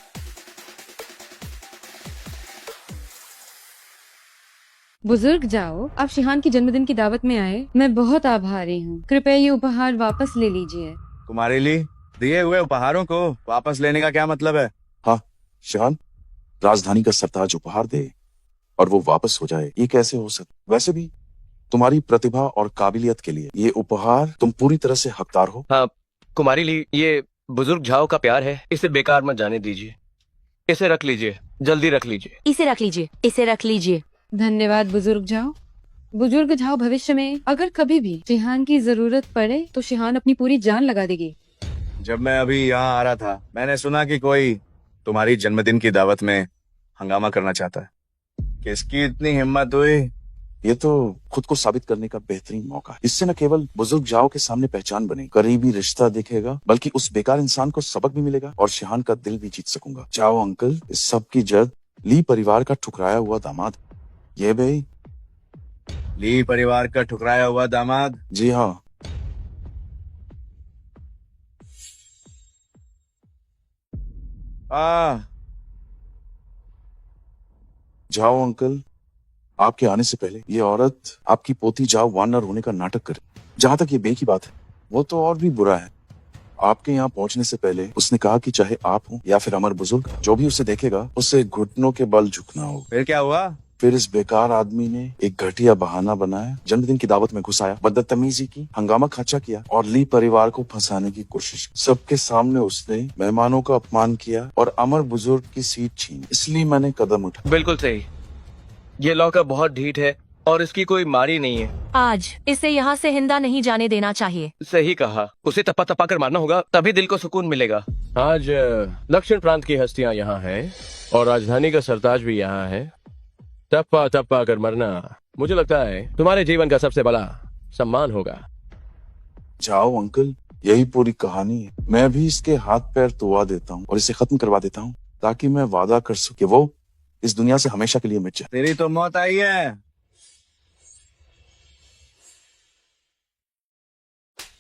बुजुर्ग जाओ, आप शिहान की जन्मदिन की दावत में आए, मैं बहुत आभारी हूँ। कृपया ये उपहार वापस ले लीजिए। कुमारी ली, दिए हुए उपहारों को वापस लेने का क्या मतलब है? हाँ शिहान, राजधानी का सरताज उपहार दे और वो वापस हो जाए, ये कैसे हो सकता? वैसे भी तुम्हारी प्रतिभा और काबिलियत के लिए ये उपहार तुम पूरी तरह से हकदार हो। हाँ कुमारी ली, ये बुजुर्ग झाओ का प्यार है, इसे बेकार मत जाने दीजिए। इसे रख लीजिए, जल्दी रख लीजिए। इसे रख लीजिए, इसे रख लीजिए। धन्यवाद बुजुर्ग जाओ। बुजुर्ग जाओ भविष्य में अगर कभी भी शिहान की जरूरत पड़े तो शिहान अपनी पूरी जान लगा देगी। जब मैं अभी यहाँ आ रहा था मैंने सुना कि कोई तुम्हारी जन्मदिन की दावत में हंगामा करना चाहता है। किसकी इतनी हिम्मत हुई? ये तो खुद को साबित करने का बेहतरीन मौका है। इससे न केवल बुजुर्ग जाओ के सामने पहचान बने, करीबी रिश्ता दिखेगा, बल्कि उस बेकार इंसान को सबक भी मिलेगा और शिहान का दिल भी जीत सकूंगा। जाओ अंकल, इस सब की जड़ ली परिवार का ठुकराया हुआ दामाद। ये भाई ली परिवार का ठुकराया हुआ दामाद? जी हाँ। जाओ अंकल, आपके आने से पहले ये औरत आपकी पोती जाओ वानर होने का नाटक करे। जहां तक ये बे की बात है, वो तो और भी बुरा है। आपके यहाँ पहुंचने से पहले उसने कहा कि चाहे आप हो या फिर अमर बुजुर्ग, जो भी उसे देखेगा उसे घुटनों के बल झुकना हो। फिर क्या हुआ? फिर इस बेकार आदमी ने एक घटिया बहाना बनाया, जन्मदिन की दावत में घुसाया, बदतमीजी की, हंगामा खाचा किया और ली परिवार को फंसाने की कोशिश की। सबके सामने उसने मेहमानों का अपमान किया और अमर बुजुर्ग की सीट छीनी। इसलिए मैंने कदम उठाया। बिल्कुल सही, ये लौका बहुत ढीठ है और इसकी कोई मारी नहीं है। आज इसे यहाँ से हिंदा नहीं जाने देना चाहिए। सही कहा, उसे तपा तपा कर मारना होगा, तभी दिल को सुकून मिलेगा। आज दक्षिण प्रांत की हस्तियां यहाँ हैं और राजधानी का सरताज भी यहाँ है। टप्पा टप्पा कर मरना मुझे लगता है तुम्हारे जीवन का सबसे बड़ा सम्मान होगा। जाओ अंकल, यही पूरी कहानी है। मैं भी इसके हाथ पैर तुवा देता हूँ और इसे खत्म करवा देता हूँ, ताकि मैं वादा कर सकूं कि वो इस दुनिया से हमेशा के लिए मिट जाए। तेरी तो मौत आई है।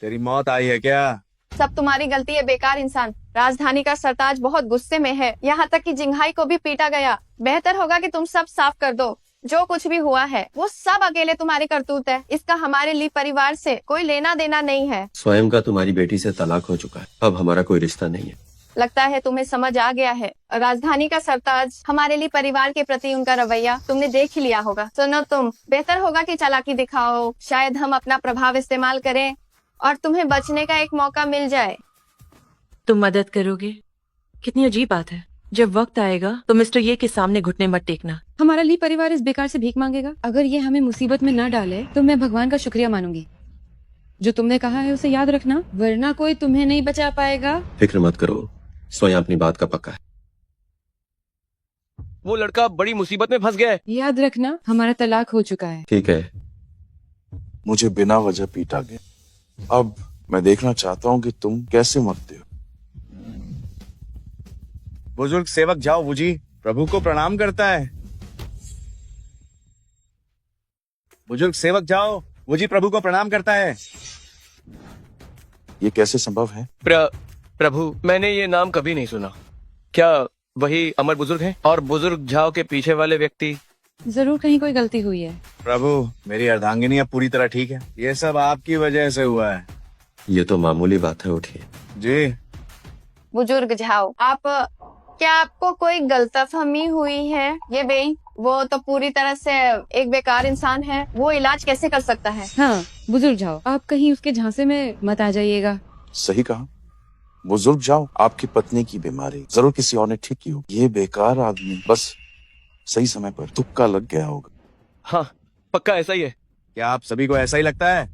तेरी मौत आई है क्या? सब तुम्हारी गलती है बेकार इंसान। राजधानी का सरताज बहुत गुस्से में है, यहाँ तक कि जिंघाई को भी पीटा गया। बेहतर होगा कि तुम सब साफ कर दो। जो कुछ भी हुआ है वो सब अकेले तुम्हारी करतूत है। इसका हमारे ली परिवार से कोई लेना देना नहीं है। स्वयं का तुम्हारी बेटी से तलाक हो चुका है, अब हमारा कोई रिश्ता नहीं है। लगता है तुम्हें समझ आ गया है। राजधानी का सरताज हमारे लिए परिवार के प्रति उनका रवैया तुमने देख ही लिया होगा। सुनो तुम, बेहतर होगा कि चालाकी दिखाओ, शायद हम अपना प्रभाव इस्तेमाल करें और तुम्हें बचने का एक मौका मिल जाए। तुम मदद करोगे? कितनी अजीब बात है। जब वक्त आएगा तो मिस्टर ये के सामने घुटने मत टेकना। हमारा ली परिवार इस बेकार से भीख मांगेगा। अगर ये हमें मुसीबत में न डाले तो मैं भगवान का शुक्रिया मानूंगी। जो तुमने कहा है उसे याद रखना, वरना कोई तुम्हें नहीं बचा पाएगा। फिक्र मत करो, स्वयं अपनी बात का पक्का है। वो लड़का बड़ी मुसीबत में फंस गया है। याद रखना, हमारा तलाक हो चुका है। ठीक है। मुझे बिना वजह पीटा गया। अब मैं देखना चाहता हूँ कि तुम कैसे मरते हो। बुजुर्ग सेवक जाओ वुजी प्रभु को प्रणाम करता है। बुजुर्ग सेवक जाओ वुजी प्रभु को प्रणाम करता है। ये कैसे संभव है? प्रभु, मैंने ये नाम कभी नहीं सुना। क्या वही अमर बुजुर्ग हैं? और बुजुर्ग झाओ के पीछे वाले व्यक्ति? जरूर कहीं कोई गलती हुई है। प्रभु, मेरी अर्धांगिनी अब पूरी तरह ठीक है। ये सब आपकी वजह से हुआ है। ये तो मामूली बात है, उठिए। जी बुजुर्ग झाओ, क्या आपको कोई गलतफहमी हुई है? ये बेई, वो तो पूरी तरह से एक बेकार इंसान है। वो इलाज कैसे कर सकता है? हाँ बुजुर्ग जाओ, आप कहीं उसके झांसे में मत आ जाइएगा। सही कहा। बुजुर्ग जाओ, आपकी पत्नी की बीमारी जरूर किसी और ने ठीक की होगी। ये बेकार आदमी बस सही समय पर तुक्का लग गया होगा। हाँ, पक्का ऐसा ही है। क्या आप सभी को ऐसा ही लगता है?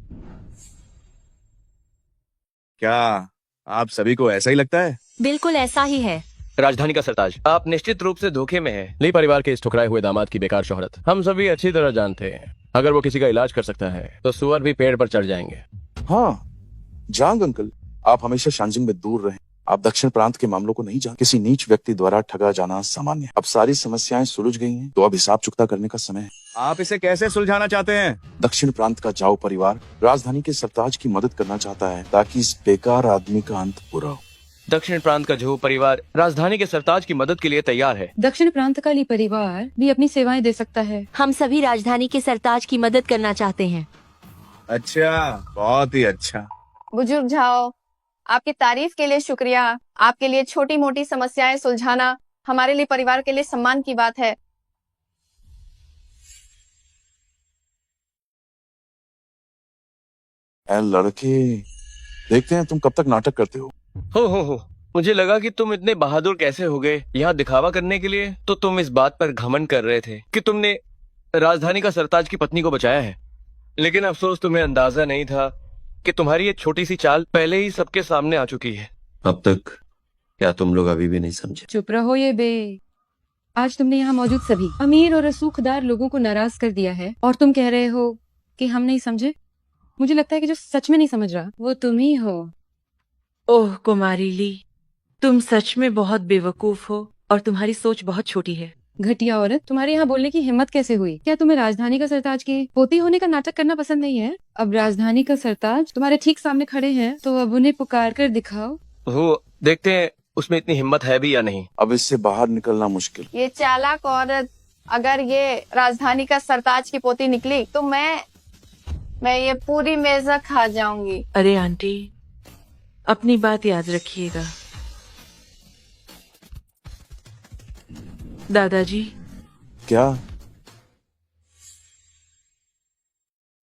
क्या आप सभी को ऐसा ही लगता है? बिल्कुल ऐसा ही है। राजधानी का सरताज, आप निश्चित रूप से धोखे में हैं। ली परिवार के इस ठुकराए हुए दामाद की बेकार शोहरत हम सभी अच्छी तरह जानते हैं। अगर वो किसी का इलाज कर सकता है तो सुअर भी पेड़ पर चढ़ जाएंगे। हाँ जांग अंकल, आप हमेशा शांजिंग में दूर रहें। आप दक्षिण प्रांत के मामलों को नहीं जानते। किसी नीच व्यक्ति द्वारा ठगा जाना सामान्य है। अब सारी समस्याएं सुलझ गई हैं, तो अब हिसाब चुकता करने का समय है। आप इसे कैसे सुलझाना चाहते हैं? दक्षिण प्रांत का जाओ परिवार राजधानी के सरताज की मदद करना चाहता है, ताकि इस बेकार आदमी का अंत बुरा हो। दक्षिण प्रांत का झो परिवार राजधानी के सरताज की मदद के लिए तैयार है। दक्षिण प्रांत का ली परिवार भी अपनी सेवाएं दे सकता है। हम सभी राजधानी के सरताज की मदद करना चाहते हैं। अच्छा, बहुत ही अच्छा। बुजुर्ग झाओ, आपकी तारीफ के लिए शुक्रिया। आपके लिए छोटी मोटी समस्याएं सुलझाना हमारे लिए परिवार के लिए सम्मान की बात है। ऐ लड़के, देखते हैं तुम कब तक नाटक करते हो। हो मुझे लगा कि तुम इतने बहादुर कैसे हो गए यहाँ दिखावा करने के लिए। तो तुम इस बात पर घमंड कर रहे थे कि तुमने राजधानी का सरताज की पत्नी को बचाया है, लेकिन अफसोस तुम्हें अंदाजा नहीं था कि तुम्हारी ये छोटी सी चाल पहले ही सबके सामने आ चुकी है। अब तक क्या तुम लोग अभी भी नहीं समझे? चुप रहो ये बे। आज तुमने यहाँ मौजूद सभी अमीर और रसूखदार लोगों को नाराज कर दिया है और तुम कह रहे हो कि हम नहीं समझे। मुझे लगता है कि जो सच में नहीं समझ रहा वो तुम ही हो। ओह कुमारी ली, तुम सच में बहुत बेवकूफ हो और तुम्हारी सोच बहुत छोटी है। घटिया औरत, तुम्हारे यहाँ बोलने की हिम्मत कैसे हुई? क्या तुम्हें राजधानी का सरताज की पोती होने का नाटक करना पसंद नहीं है? अब राजधानी का सरताज तुम्हारे ठीक सामने खड़े हैं, तो अब उन्हें पुकार कर दिखाओ। वो देखते हैं उसमें इतनी हिम्मत है भी या नहीं। अब इससे बाहर निकलना मुश्किल। ये चालाक औरत अगर ये राजधानी का सरताज की पोती निकली तो मैं ये पूरी मेज़ा खा जाऊंगी। अरे आंटी, अपनी बात याद रखिएगा। दादाजी, क्या?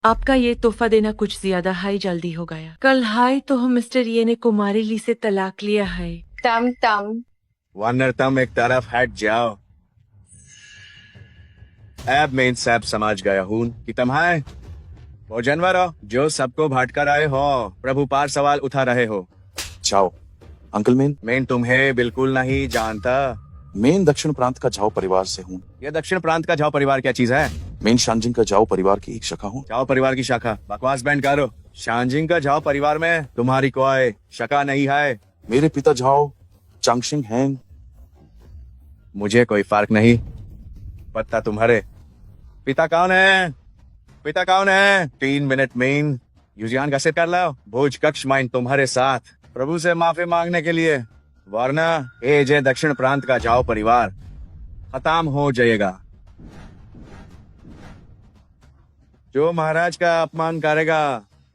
आपका ये तोहफा देना कुछ ज्यादा हाई जल्दी हो गया। कल हाई तो हम मिस्टर ये ने कुमारी ली से तलाक लिया है। टम टम वरना तुम एक तरफ हट जाओ। अब मैं सब समझ गया हूँ कि तुम्हारे वो जानवर हो जो सबको भटकर आए हो, प्रभु पार सवाल उठा रहे हो। जाओ अंकल मेन। मैं तुम्हें बिल्कुल नहीं जानता। मेन दक्षिण प्रांत का झाओ परिवार से हूँ। ये दक्षिण प्रांत का झाओ परिवार क्या चीज है? मेन शानजिंग का झाओ परिवार की एक शाखा हूँ। झाओ परिवार की शाखा? बकवास बैंड करो। शानजिंग का झाओ परिवार में तुम्हारी कोई शाखा नहीं है। मेरे पिता झाओ चांगशिंग हैं। मुझे कोई फर्क नहीं पता तुम्हारे पिता कौन है। पिता कौन है? 3 मिनट में युजियान का सिर कर लो। भोज कक्ष माइन तुम्हारे साथ प्रभु से माफी मांगने के लिए, वरना ये जे दक्षिण प्रांत का झाओ परिवार खत्म हो जाएगा। जो महाराज का अपमान करेगा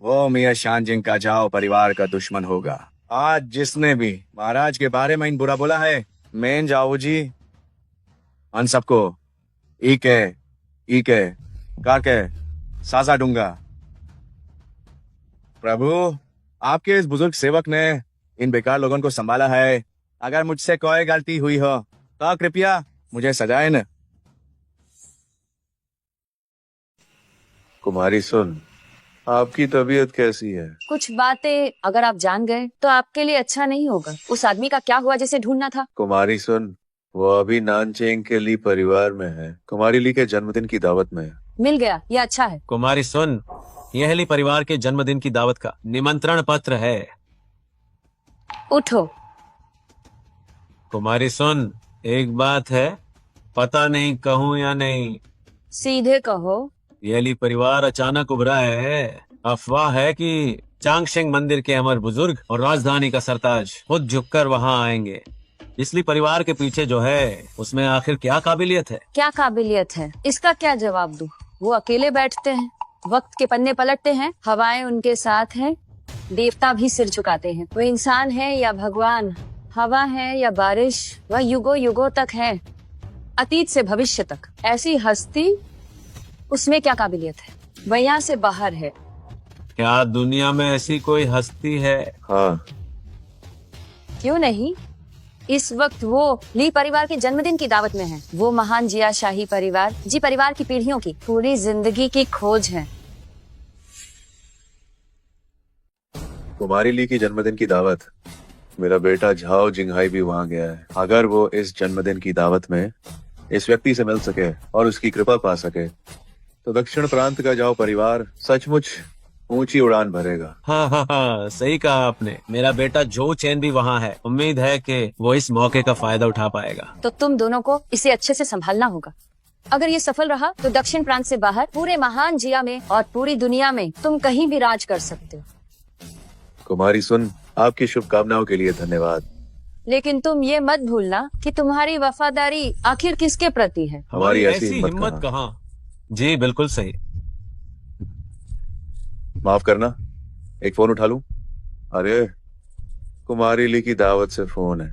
वो मियां शानजिंग का झाओ परिवार का दुश्मन होगा। आज जिसने भी महाराज के बारे में इन बुरा बोला है, मैं जाओ जी उन सबको ईके करके साजा दूंगा। प्रभु, आपके इस बुजुर्ग सेवक ने इन बेकार लोगों को संभाला है। अगर मुझसे कोई गलती हुई हो तो कृपया मुझे सजाए न। कुमारी सुन, आपकी तबीयत कैसी है? कुछ बातें अगर आप जान गए तो आपके लिए अच्छा नहीं होगा। उस आदमी का क्या हुआ जिसे ढूंढना था? कुमारी सुन, वो अभी नानचेंग के ली परिवार में है। कुमारी ली के जन्मदिन की दावत में है। मिल गया, ये अच्छा है। कुमारी सुन, यह ली परिवार के जन्मदिन की दावत का निमंत्रण पत्र है। उठो। कुमारी सुन, एक बात है, पता नहीं कहूँ या नहीं। सीधे कहो। यह ली परिवार अचानक उभरा है। अफवाह है कि चांगशेंग मंदिर के अमर बुजुर्ग और राजधानी का सरताज खुद झुककर वहाँ आएंगे। इसलिए परिवार के पीछे जो है उसमें आखिर क्या काबिलियत है? क्या काबिलियत है, इसका क्या जवाब दूं? वो अकेले बैठते हैं, वक्त के पन्ने पलटते हैं, हवाएं उनके साथ हैं, देवता भी सिर झुकाते हैं। वो इंसान है या भगवान, हवा है या बारिश, वह युगों युगों तक है, अतीत से भविष्य तक। ऐसी हस्ती, उसमें क्या काबिलियत है? वह यहाँ से बाहर है। क्या दुनिया में ऐसी कोई हस्ती है? हाँ। क्यों नहीं? इस वक्त वो ली परिवार के जन्मदिन की दावत में है। वो महान जिया शाही परिवार, जी परिवार की पीढ़ियों की पूरी जिंदगी की खोज है। कुमारी ली की जन्मदिन की दावत, मेरा बेटा झाओ जिंगहाई भी वहाँ गया है। अगर वो इस जन्मदिन की दावत में इस व्यक्ति से मिल सके और उसकी कृपा पा सके तो दक्षिण प्रांत का झाओ परिवार सचमुच ऊंची उड़ान भरेगा। हाँ हाँ हाँ, सही कहा आपने। मेरा बेटा जो चैन भी वहाँ है। उम्मीद है कि वो इस मौके का फायदा उठा पाएगा। तो तुम दोनों को इसे अच्छे से संभालना होगा। अगर ये सफल रहा तो दक्षिण प्रांत से बाहर पूरे महान जिया में और पूरी दुनिया में तुम कहीं भी राज कर सकते हो। कुमारी सुन, आपकी शुभकामनाओं के लिए धन्यवाद। लेकिन तुम ये मत भूलना कि तुम्हारी वफादारी आखिर किसके प्रति है। हमारी ऐसी हिम्मत कहाँ। जी बिल्कुल सही। माफ करना, एक फोन उठा लूं? अरे कुमारी ली की दावत से फोन है।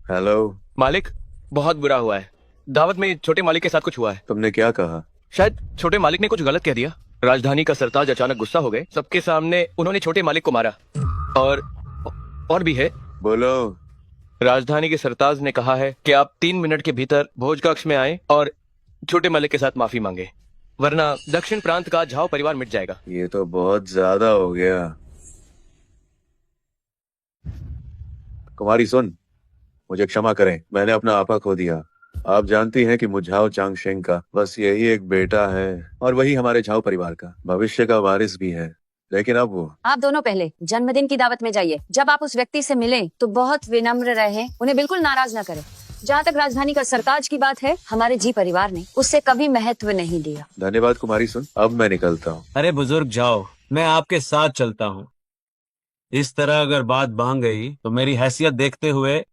हेलो मालिक, बहुत बुरा हुआ है। दावत में छोटे मालिक के साथ कुछ हुआ है। तुमने क्या कहा? शायद छोटे मालिक ने कुछ गलत कह दिया। राजधानी का सरताज अचानक गुस्सा हो गए। सबके सामने उन्होंने छोटे मालिक को मारा। और भी है। बोलो। राजधानी के सरताज ने कहा है कि आप 3 मिनट के भीतर भोज कक्ष में आए और छोटे मालिक के साथ माफी मांगे, वरना दक्षिण प्रांत का झाओ परिवार मिट जाएगा। ये तो बहुत ज्यादा हो गया। कुमारी सुन, मुझे क्षमा करें, मैंने अपना आपा खो दिया। आप जानती हैं कि मुझाओ चांगशेंग का बस यही एक बेटा है और वही हमारे झाओ परिवार का भविष्य का वारिस भी है। लेकिन अब वो आप दोनों पहले जन्मदिन की दावत में जाइए। जब आप उस व्यक्ति से मिलें तो बहुत विनम्र रहे, उन्हें बिल्कुल नाराज ना करें। जहाँ तक राजधानी का सरताज की बात है, हमारे जी परिवार ने उससे कभी महत्व नहीं दिया। धन्यवाद कुमारी सुन, अब मैं निकलता हूँ। अरे बुजुर्ग जाओ, मैं आपके साथ चलता हूँ। इस तरह अगर बात बांध गई तो मेरी हैसियत देखते हुए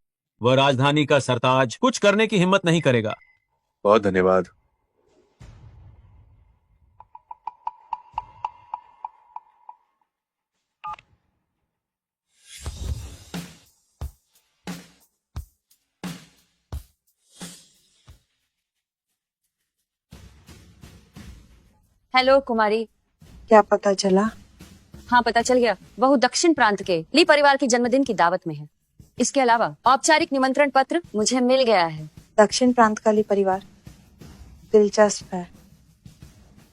वह राजधानी का सरताज कुछ करने की हिम्मत नहीं करेगा। बहुत धन्यवाद। हेलो कुमारी। क्या पता चला? हाँ पता चल गया, वह दक्षिण प्रांत के ली परिवार की जन्मदिन की दावत में है। इसके अलावा औपचारिक निमंत्रण पत्र मुझे मिल गया है। दक्षिण प्रांत का ली परिवार दिलचस्प है।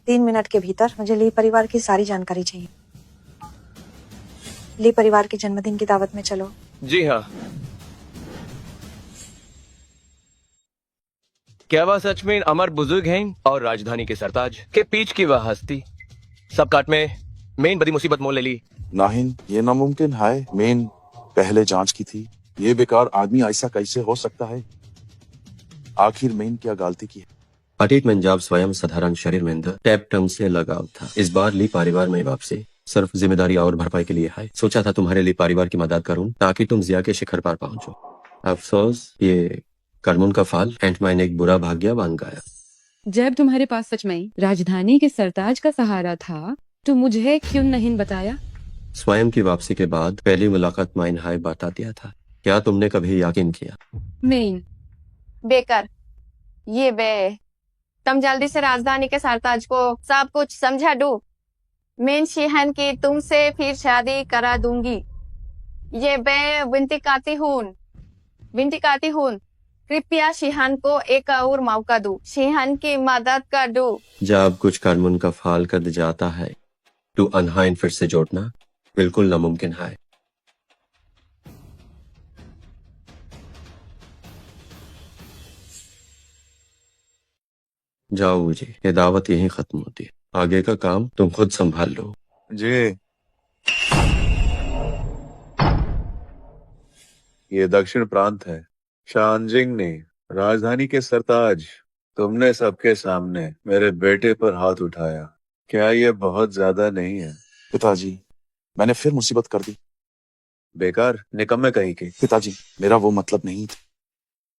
3 मिनट के भीतर मुझे ली परिवार की सारी जानकारी चाहिए। ली परिवार के जन्मदिन की दावत में चलो। जी हाँ। क्या वह सच में अमर बुजुर्ग हैं और राजधानी के सरताज के पीछ की वह हस्ती सब काट में मेन बड़ी मुसीबत मोल ले ली? नाहिन, ये नामुमकिन है। मेन पहले जांच की थी। ये बेकार आदमी ऐसा कैसे हो सकता है? आखिर मेन क्या गलती की है? अतीत में जब स्वयं साधारण शरीर में टैप टंग से लगाव था, इस बार ली परिवार में वापसी सिर्फ जिम्मेदारी और भरपाई के लिए है। सोचा था तुम्हारे लिए परिवार की मदद करूं ताकि तुम जिया के शिखर पर पहुंचो। अफसोस ये कर्मुन का फाल एंटमाइन एक बुरा भाग्य बन गया। जब तुम्हारे पास सच में राजधानी के सरताज का सहारा था तो मुझे क्यों नहीं बताया? स्वयं की वापसी के बाद पहली मुलाकात माइन हाय बता दिया था। क्या तुमने कभी यकीन किया? मेन बेकर, ये बे तुम जल्दी से राजधानी के सरताज को सब कुछ समझा दो। मेन शिहन की तुमसे फिर शादी करा दूंगी। ये बे विनती करती हूँ, कृपया शिहन को एक और मौका दो, शिहन की मदद कर दो। जब कुछ कर्मुन का फाल कर जाता है तो अनहाइन फिर से जोड़ना बिल्कुल नामुमकिन है। जाओ जी, ये दावत यहीं खत्म होती है। आगे का काम तुम खुद संभाल लो। जी। ये दक्षिण प्रांत है। शानजिंग ने राजधानी के सरताज, तुमने सबके सामने मेरे बेटे पर हाथ उठाया। क्या ये बहुत ज्यादा नहीं है? पिताजी, मैंने फिर मुसीबत कर दी। बेकार निकम्मे कहीं के। पिताजी, मेरा वो मतलब नहीं था।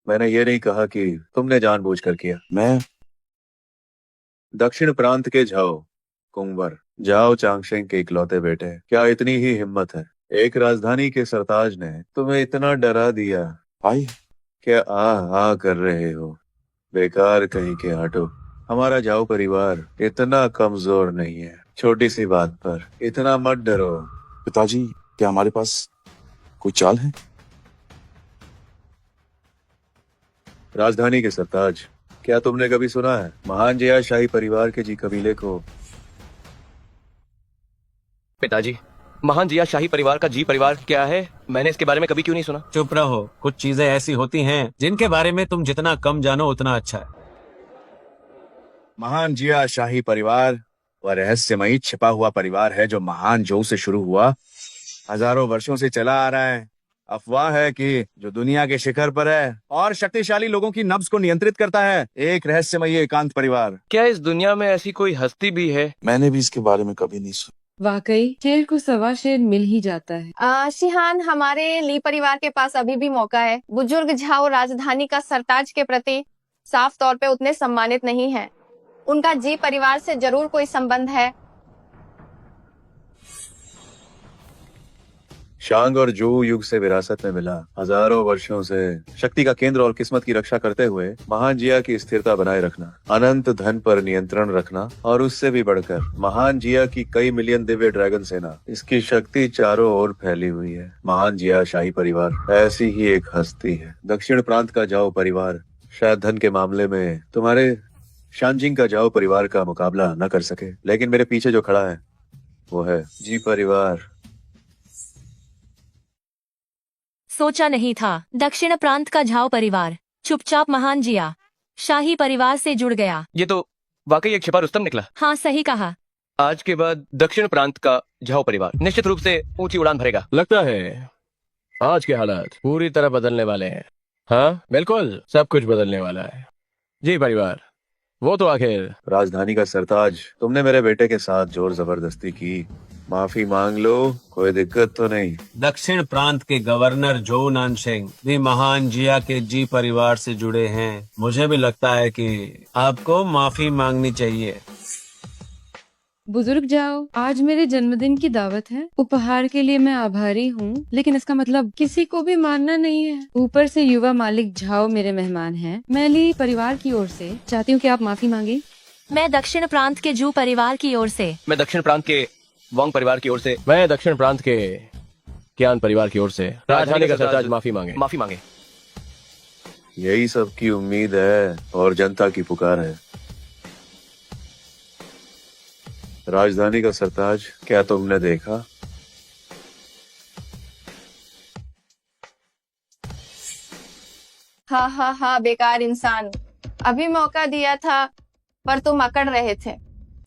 मैंने ये नहीं कहा कि तुमने जानबूझकर किया। मैं दक्षिण प्रांत के झाओ कुंवर झाओ चांगशेंग के इकलौते बेटे, क्या इतनी ही हिम्मत है? एक राजधानी के सरताज ने तुम्हें इतना डरा दिया। भाई, क्या आ कर रहे हो? बेकार कहीं के हटो। हमारा झाओ परिवार इतना कमजोर नहीं है। छोटी सी बात पर इतना मत डरो। पिताजी, क्या हमारे पास कोई चाल है? राजधानी के सरताज, क्या तुमने कभी सुना है महान जिया शाही परिवार के जी कबीले को? पिताजी, महान जिया शाही परिवार का जी परिवार क्या है? मैंने इसके बारे में कभी क्यों नहीं सुना? चुप रहो, कुछ चीजें ऐसी होती हैं जिनके बारे में तुम जितना कम जानो उतना अच्छा है। महान जिया शाही परिवार वह रहस्यमयी छिपा हुआ परिवार है जो महान जो से शुरू हुआ, हजारों वर्षों से चला आ रहा है। अफवाह है कि जो दुनिया के शिखर पर है और शक्तिशाली लोगों की नब्ज को नियंत्रित करता है, एक रहस्यमयी एकांत परिवार। क्या इस दुनिया में ऐसी कोई हस्ती भी है? मैंने भी इसके बारे में कभी नहीं सुना। वाकई शेर को सवा शेर मिल ही जाता है। शिहान, हमारे ली परिवार के पास अभी भी मौका है। बुजुर्ग झाओ राजधानी का सरताज के प्रति साफ तौर पे उतने सम्मानित नहीं है। उनका जी परिवार से जरूर कोई संबंध है। शांग और जो युग से विरासत में मिला, हजारों वर्षों से शक्ति का केंद्र और किस्मत की रक्षा करते हुए महान जिया की स्थिरता बनाए रखना, अनंत धन पर नियंत्रण रखना और उससे भी बढ़कर महान जिया की कई मिलियन दिव्य ड्रैगन सेना, इसकी शक्ति चारों ओर फैली हुई है। महान जिया शाही परिवार ऐसी ही एक हस्ती है। दक्षिण प्रांत का जाओ परिवार शायद धन के मामले में तुम्हारे शानजिंग का जाओ परिवार का मुकाबला न कर सके, लेकिन मेरे पीछे जो खड़ा है वो है जी परिवार। सोचा नहीं था दक्षिण प्रांत का झाओ परिवार चुपचाप महान जिया शाही परिवार से जुड़ गया। ये तो वाकई एक छिपा रुस्तम निकला। हाँ सही कहा। आज के बाद दक्षिण प्रांत का झाओ परिवार निश्चित रूप से ऊंची उड़ान भरेगा। लगता है आज के हालात पूरी तरह बदलने वाले हैं। हाँ बिल्कुल, सब कुछ बदलने वाला है। जी परिवार, वो तो आखिर राजधानी का सरताज, तुमने मेरे बेटे के साथ जोर जबरदस्ती की, माफी मांग लो, कोई दिक्कत तो नहीं। दक्षिण प्रांत के गवर्नर जो नानशेंग भी महान जिया के जी परिवार से जुड़े हैं। मुझे भी लगता है कि आपको माफी मांगनी चाहिए। बुजुर्ग जाओ, आज मेरे जन्मदिन की दावत है। उपहार के लिए मैं आभारी हूँ, लेकिन इसका मतलब किसी को भी मारना नहीं है। ऊपर से युवा मालिक झाओ मेरे मेहमान हैं। मैं ली परिवार की ओर से चाहती हूँ कि आप माफी मांगे। मैं दक्षिण प्रांत के जू परिवार की ओर से। मैं दक्षिण प्रांत के वांग परिवार की ओर से। मैं दक्षिण प्रांत के क्यान परिवार की ओर से राजधानी का सरताज माफी मांगे। माफी मांगे। यही सबकी उम्मीद है और जनता की पुकार है। राजधानी का सरताज, क्या तुमने देखा? हाँ हाँ हाँ, बेकार इंसान। अभी मौका दिया था पर तुम अकड़ रहे थे।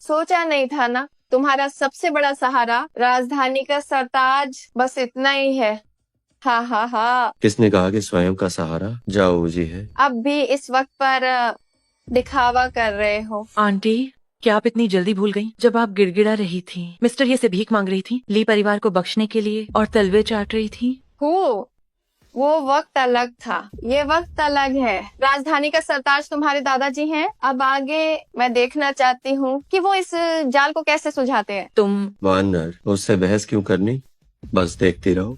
सोचा नहीं था ना, तुम्हारा सबसे बड़ा सहारा राजधानी का सरताज बस इतना ही है। हाँ हाँ हाँ। किसने कहा कि स्वयं का सहारा जाओ जी है? अब भी इस वक्त पर दिखावा कर रहे हो। आंटी, क्या आप इतनी जल्दी भूल गईं? जब आप गिड़गिड़ा रही थी, मिस्टर ये से भीख मांग रही थी ली परिवार को बख्शने के लिए और तलवे चाट रही थी। हो, वो वक्त अलग था, ये वक्त अलग है। राजधानी का सरताज तुम्हारे दादाजी हैं। अब आगे मैं देखना चाहती हूँ कि वो इस जाल को कैसे सुलझाते हैं। तुम वानर, उससे बहस क्यों करनी, बस देखती रहो।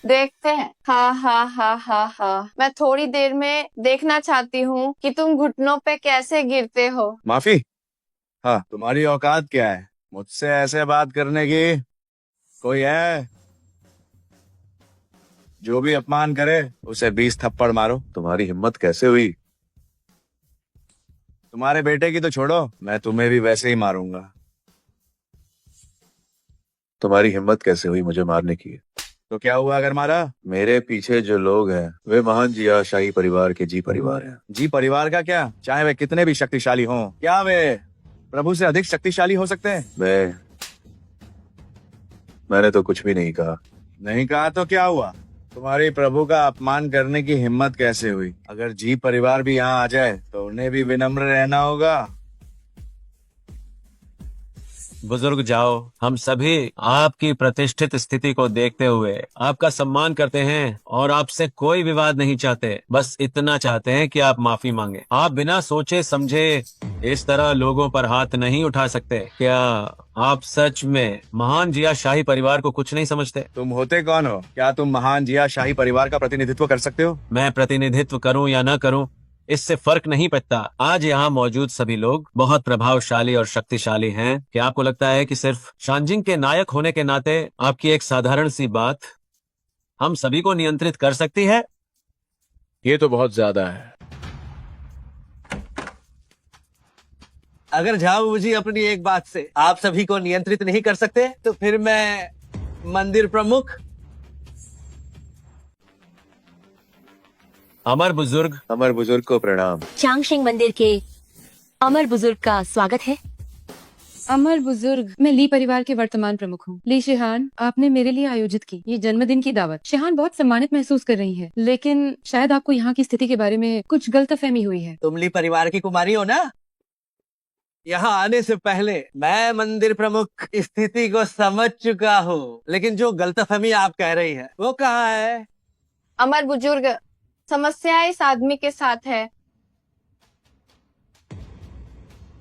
देखते हैं। हाँ हाँ हाँ हाँ हाँ, मैं थोड़ी देर में देखना चाहती हूँ कि तुम घुटनों पे कैसे गिरते हो। माफी? हाँ, तुम्हारी औकात क्या है मुझसे ऐसे बात करने की? कोई है? जो भी अपमान करे उसे 20 थप्पड़ मारो। तुम्हारी हिम्मत कैसे हुई? तुम्हारे बेटे की तो छोड़ो, मैं तुम्हें भी वैसे ही मारूंगा। तुम्हारी हिम्मत कैसे हुई मुझे मारने की? तो क्या हुआ अगर मारा? मेरे पीछे जो लोग हैं वे महान जिया शाही परिवार के जी परिवार हैं। जी परिवार का क्या? चाहे वे कितने भी शक्तिशाली हों, क्या वे प्रभु से अधिक शक्तिशाली हो सकते हैं? मैंने तो कुछ भी नहीं कहा। नहीं कहा तो क्या हुआ? तुम्हारी प्रभु का अपमान करने की हिम्मत कैसे हुई? अगर जी परिवार भी यहाँ आ जाए तो उन्हें भी विनम्र रहना होगा। बुजुर्ग जाओ, हम सभी आपकी प्रतिष्ठित स्थिति को देखते हुए आपका सम्मान करते हैं और आपसे कोई विवाद नहीं चाहते। बस इतना चाहते हैं कि आप माफी मांगे। आप बिना सोचे समझे इस तरह लोगों पर हाथ नहीं उठा सकते। क्या आप सच में महान जिया शाही परिवार को कुछ नहीं समझते? तुम होते कौन हो? क्या तुम महान जिया शाही परिवार का प्रतिनिधित्व कर सकते हो? मैं प्रतिनिधित्व करूं या न करूं, इससे फर्क नहीं पड़ता। आज यहाँ मौजूद सभी लोग बहुत प्रभावशाली और शक्तिशाली हैं। क्या आपको लगता है कि सिर्फ शानजिंग के नायक होने के नाते आपकी एक साधारण सी बात हम सभी को नियंत्रित कर सकती है? ये तो बहुत ज्यादा है। अगर झाऊ जी अपनी एक बात से आप सभी को नियंत्रित नहीं कर सकते तो फिर मैं मंदिर प्रमुख अमर बुजुर्ग को प्रणाम। चांगशिंग मंदिर के अमर बुजुर्ग का स्वागत है। अमर बुजुर्ग, मैं ली परिवार के वर्तमान प्रमुख हूँ। ली शिहान, आपने मेरे लिए आयोजित की ये जन्मदिन की दावत। शिहान बहुत सम्मानित महसूस कर रही है, लेकिन शायद आपको यहाँ की स्थिति के बारे में कुछ गलतफहमी हुई है। तुम ली परिवार की कुमारी हो ना? यहाँ आने से पहले मैं मंदिर प्रमुख स्थिति को समझ चुका हूँ, लेकिन जो गलतफहमी आप कह रही है वो कहाँ है? अमर बुजुर्ग, समस्या इस आदमी के साथ है।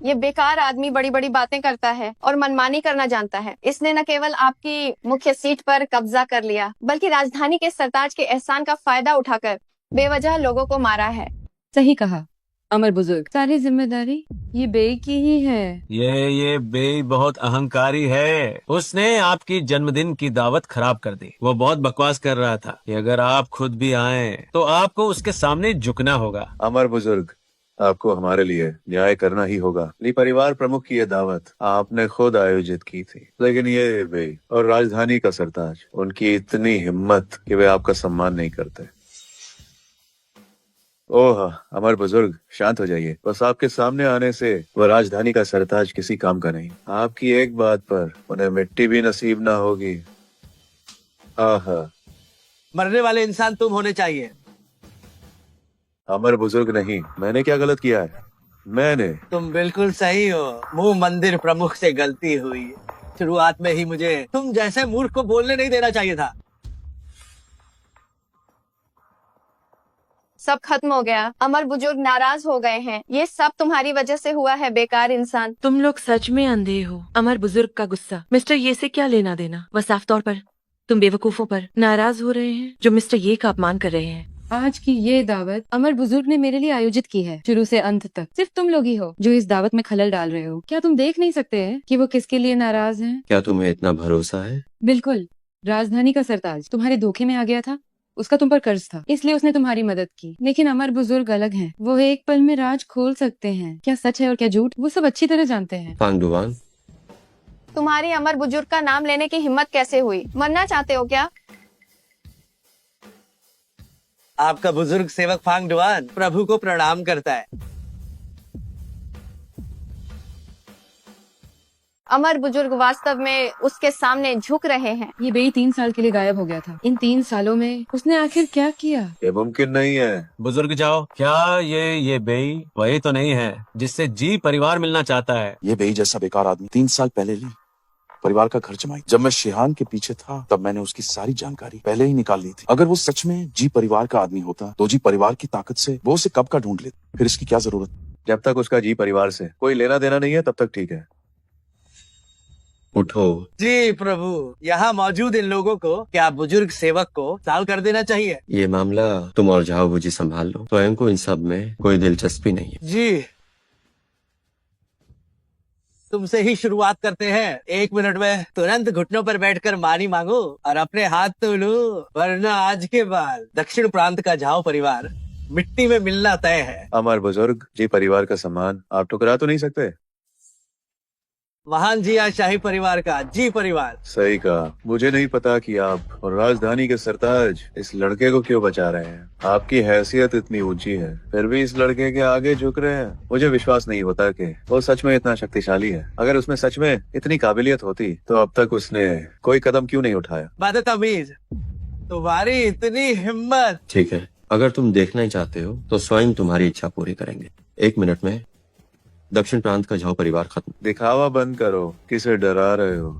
ये बेकार आदमी बड़ी बड़ी बातें करता है और मनमानी करना जानता है। इसने न केवल आपकी मुख्य सीट पर कब्जा कर लिया, बल्कि राजधानी के सरताज के एहसान का फायदा उठाकर बेवजह लोगों को मारा है। सही कहा अमर बुजुर्ग, सारी जिम्मेदारी ये बेई की ही है। ये बेई बहुत अहंकारी है। उसने आपकी जन्मदिन की दावत खराब कर दी। वो बहुत बकवास कर रहा था कि अगर आप खुद भी आए तो आपको उसके सामने झुकना होगा। अमर बुजुर्ग, आपको हमारे लिए न्याय करना ही होगा। ली परिवार प्रमुख की यह दावत आपने खुद आयोजित की थी, लेकिन ये बेई और राजधानी का सरताज, उनकी इतनी हिम्मत कि वे आपका सम्मान नहीं करते। ओह अमर बुजुर्ग, शांत हो जाइए। बस आपके सामने आने से वह राजधानी का सरताज किसी काम का नहीं। आपकी एक बात पर उन्हें मिट्टी भी नसीब ना होगी। आहा, मरने वाले इंसान तुम होने चाहिए। अमर बुजुर्ग नहीं, मैंने क्या गलत किया है? मैंने तुम बिल्कुल सही हो। मुंह मंदिर प्रमुख से गलती हुई। शुरुआत में ही मुझे तुम जैसे मूर्ख को बोलने नहीं देना चाहिए था। सब खत्म हो गया। अमर बुजुर्ग नाराज हो गए हैं। ये सब तुम्हारी वजह से हुआ है, बेकार इंसान। तुम लोग सच में अंधे हो। अमर बुजुर्ग का गुस्सा मिस्टर ये से क्या लेना देना? वह साफ तौर पर तुम बेवकूफों पर नाराज हो रहे हैं जो मिस्टर ये का अपमान कर रहे हैं। आज की ये दावत अमर बुजुर्ग ने मेरे लिए आयोजित की है, शुरू से अंत तक। सिर्फ तुम लोग ही हो जो इस दावत में खलल डाल रहे हो। क्या तुम देख नहीं सकते हैं कि वो किसके लिए नाराज हैं? क्या तुम्हें इतना भरोसा है? बिल्कुल। राजधानी का सरताज तुम्हारे धोखे में आ गया था। उसका तुम पर कर्ज था, इसलिए उसने तुम्हारी मदद की। लेकिन अमर बुजुर्ग अलग हैं। वो एक पल में राज खोल सकते हैं। क्या सच है और क्या झूठ, वो सब अच्छी तरह जानते हैं। फांगडुआन, तुम्हारी अमर बुजुर्ग का नाम लेने की हिम्मत कैसे हुई? मरना चाहते हो क्या? आपका बुजुर्ग सेवक फांगडुआन प्रभु को प्रणाम करता है। अमर बुजुर्ग वास्तव में उसके सामने झुक रहे हैं। ये बेई 3 साल के लिए गायब हो गया था। इन 3 सालों में उसने आखिर क्या किया? ये मुमकिन नहीं है। बुजुर्ग जाओ, क्या ये बेई वही तो नहीं है जिससे जी परिवार मिलना चाहता है? ये बेई जैसा बेकार आदमी 3 साल पहले ली परिवार का घर जमाई। जब मैं शिहान के पीछे था तब मैंने उसकी सारी जानकारी पहले ही निकाल ली थी। अगर वो सच में जी परिवार का आदमी होता तो जी परिवार की ताकत से वो उसे कब का ढूंढ लेता। फिर इसकी क्या जरूरत? जब तक उसका जी परिवार से कोई लेना देना नहीं है तब तक ठीक है। उठो। जी प्रभु, यहाँ मौजूद इन लोगों को क्या बुजुर्ग सेवक को साल कर देना चाहिए? ये मामला तुम और झाओ बुजी संभाल लो। स्वयं को इन सब में कोई दिलचस्पी नहीं है। जी, तुमसे ही शुरुआत करते हैं। 1 मिनट में तुरंत घुटनों पर बैठकर मानी मांगो और अपने हाथ तो लो, वरना आज के बाद दक्षिण प्रांत का झाओ परिवार मिट्टी में मिलना तय है। अमर बुजुर्ग, जी परिवार का सम्मान आप टुकरा तो नहीं सकते। महान जी आज शाही परिवार का जी परिवार। सही कहा। मुझे नहीं पता कि आप और राजधानी के सरताज इस लड़के को क्यों बचा रहे हैं। आपकी हैसियत इतनी ऊंची है, फिर भी इस लड़के के आगे झुक रहे हैं। मुझे विश्वास नहीं होता कि वो सच में इतना शक्तिशाली है। अगर उसमें सच में इतनी काबिलियत होती तो अब तक उसने कोई कदम क्यों नहीं उठाया? बदतमीज, तुम्हारी इतनी हिम्मत। ठीक है, अगर तुम देखना ही चाहते हो तो स्वयं तुम्हारी इच्छा पूरी करेंगे। 1 मिनट में दक्षिण प्रांत का झाओ परिवार खत्म। दिखावा बंद करो। किसे डरा रहे हो?